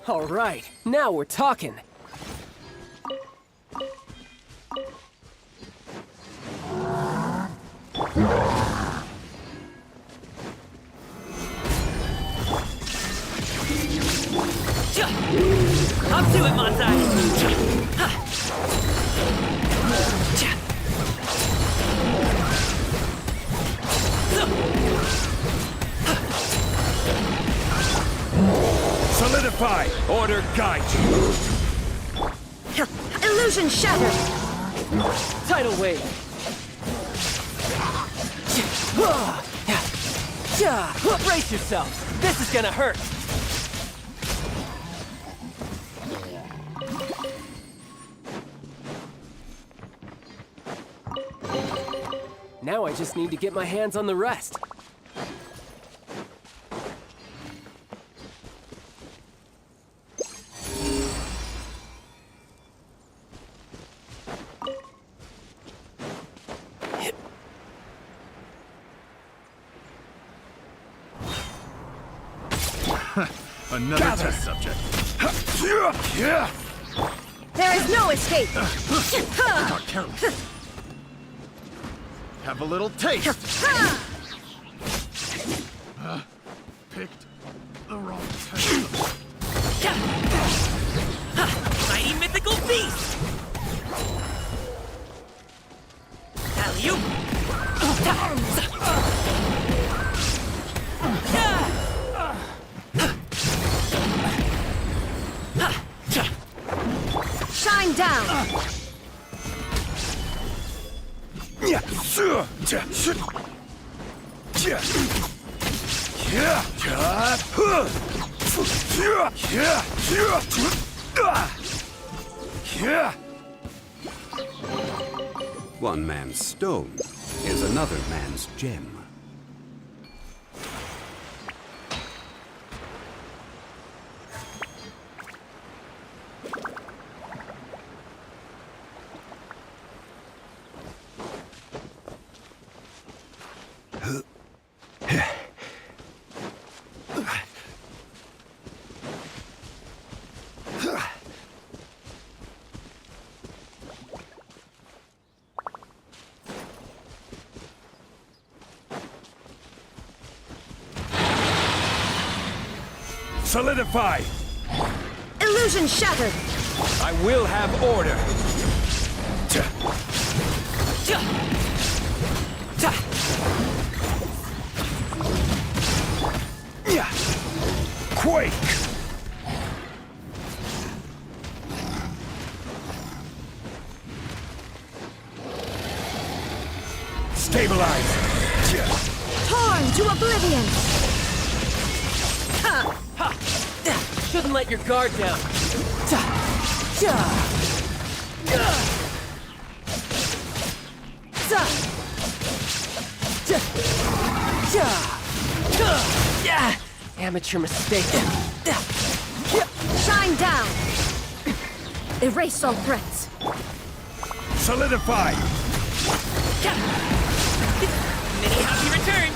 All right, now we're talking. Up to it, Montai! Solidify! Order guide you! Illusion shattered! Tidal wave! Brace yourself! This is gonna hurt! Now I just need to get my hands on the rest. Another test subject. There is no escape! Not careless. Have a little taste. Picked the wrong test. Mighty mythical beast! Alley-oop! Shine down! One man's stone is another man's gem. Solidify! Illusion shattered! I will have order! Quake! Stabilize! Torn to oblivion! Shouldn't let your guard down. Amateur mistake. Shine down! Erase all threats. Solidify! Many happy returns!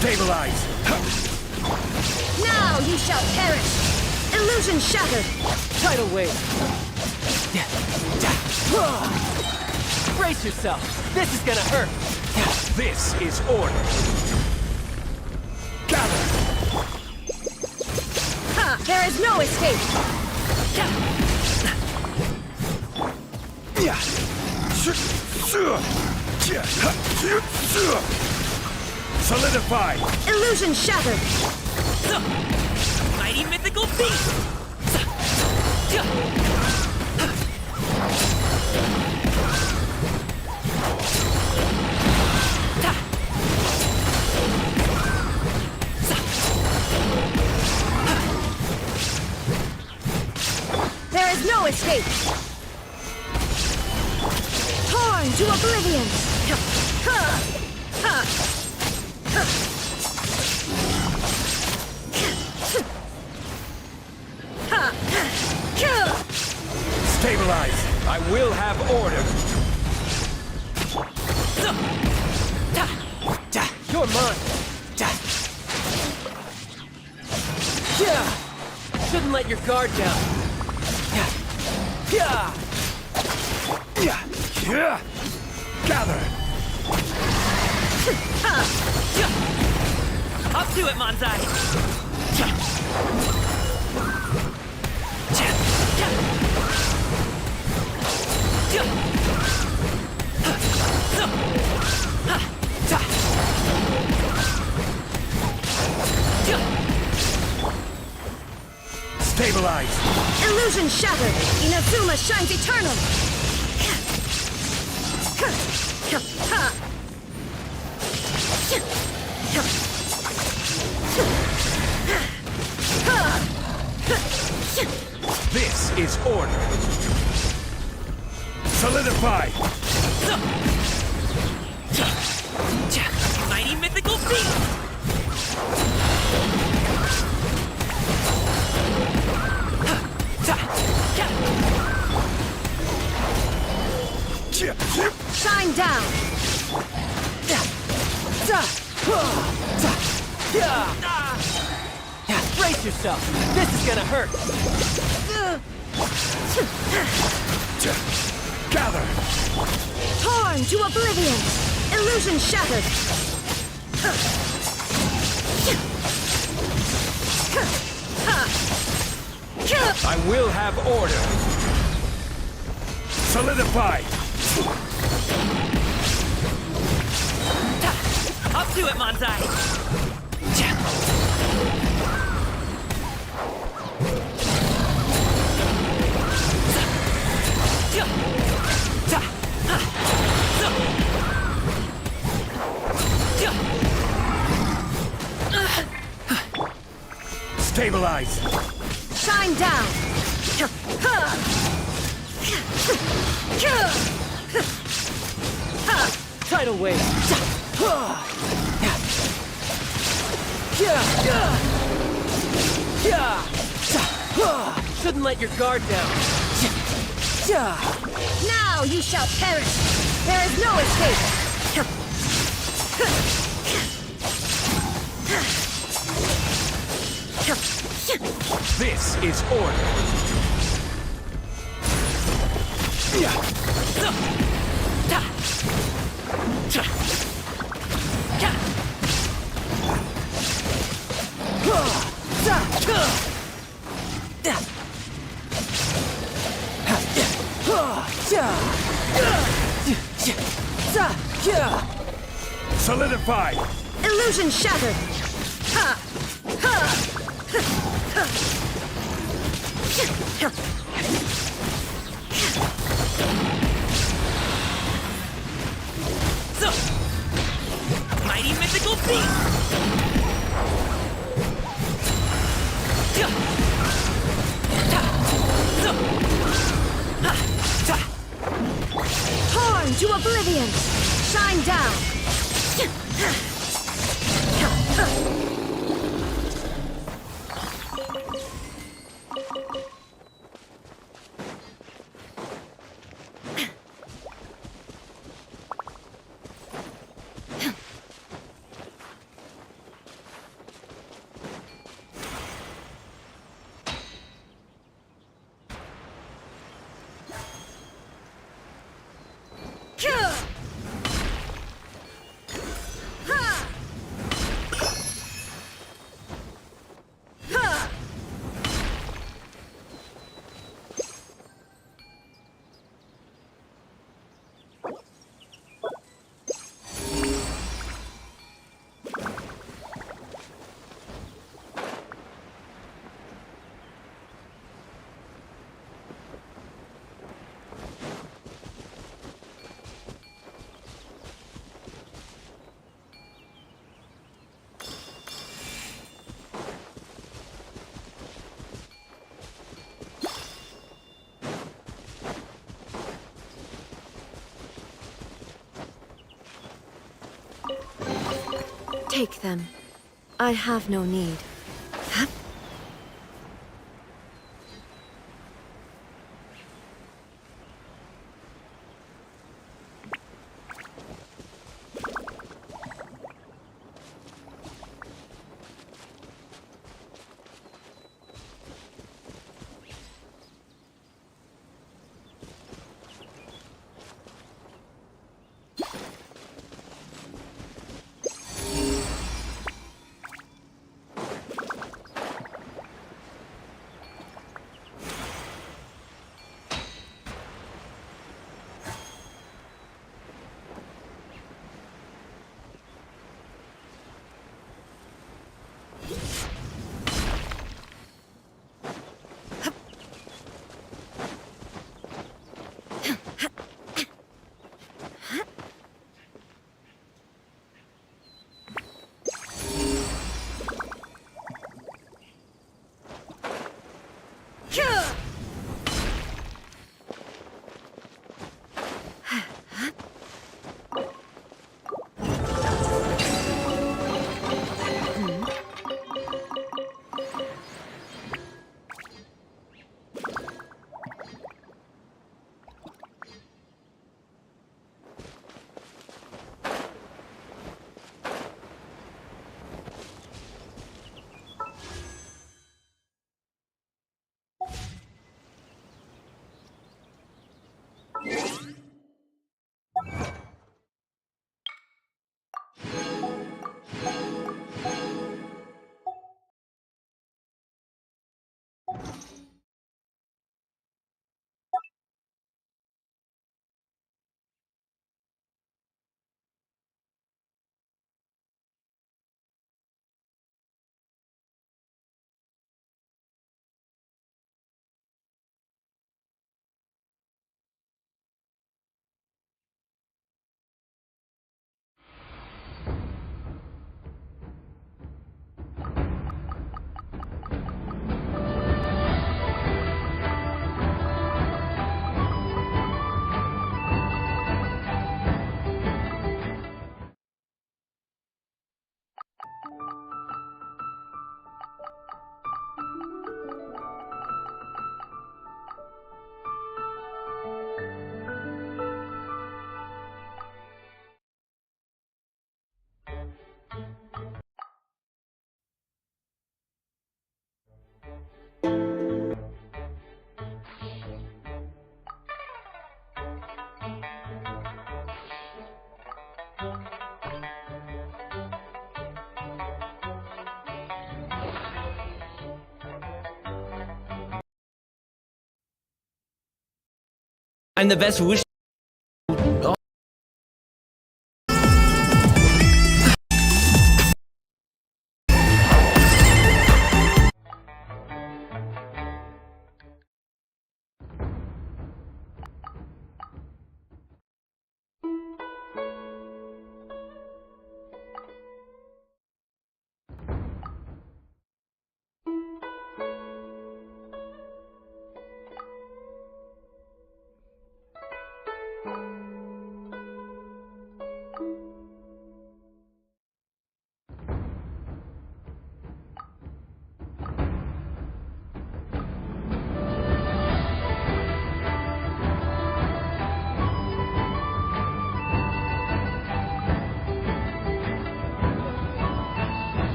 Stabilize! Now you shall perish! Illusion shattered! Tidal wave! Brace yourself! This is gonna hurt! This is order! Gather! There is no escape! Solidify! Illusion shattered! Mighty mythical beast! There is no escape! Torn to oblivion! Stabilize! I I will have order. You're mine. Yeah. Shouldn't let your guard down. Yeah. Gather. Up to it, Manzai! Stabilize. Illusion shattered! Inazuma shines eternal! This is order. Solidify. Mighty mythical beast! Shine down! Brace yourself. This is gonna hurt. Gather. Torn to oblivion! Illusion shattered! I will have order. Solidify. Up to it, Manzai! Stabilize. Shine down! Tidal wave. Shouldn't let your guard down. Now you shall perish! There is no escape! This is order. Solidify. Illusion shattered! Mighty mythical beast! Torn to oblivion! Shine down! Take them. I have no need. I'm the best wish.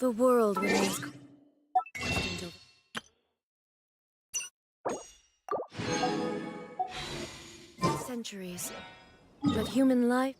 The world remains centuries, but human life.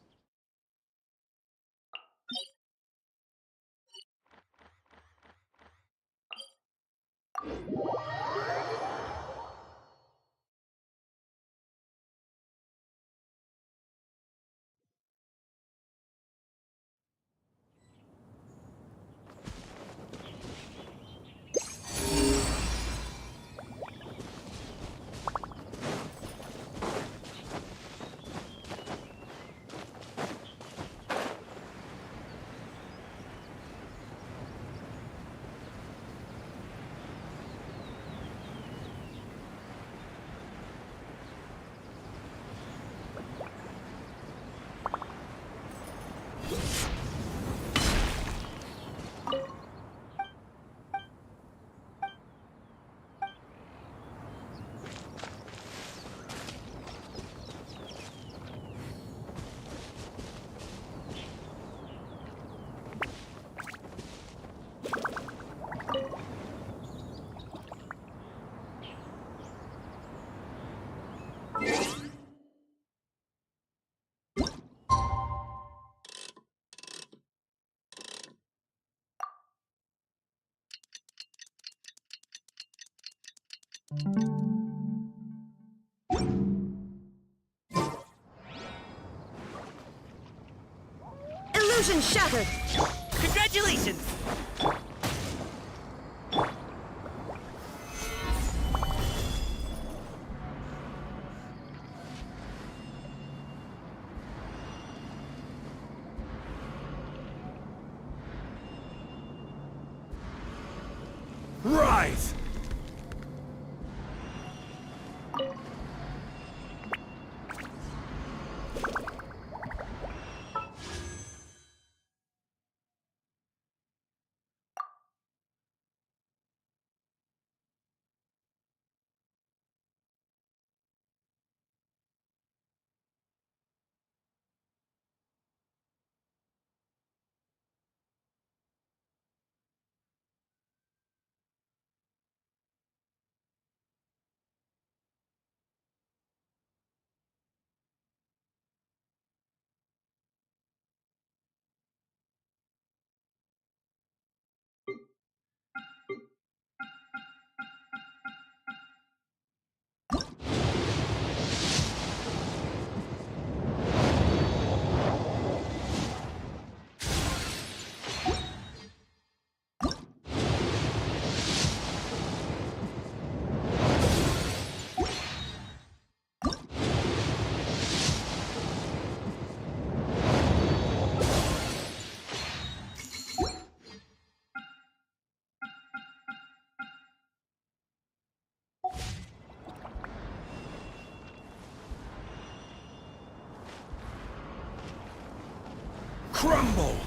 Illusion shattered! Congratulations! Rise! Crumble!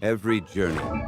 Every journey.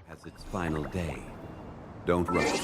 Has its final day. Don't rush.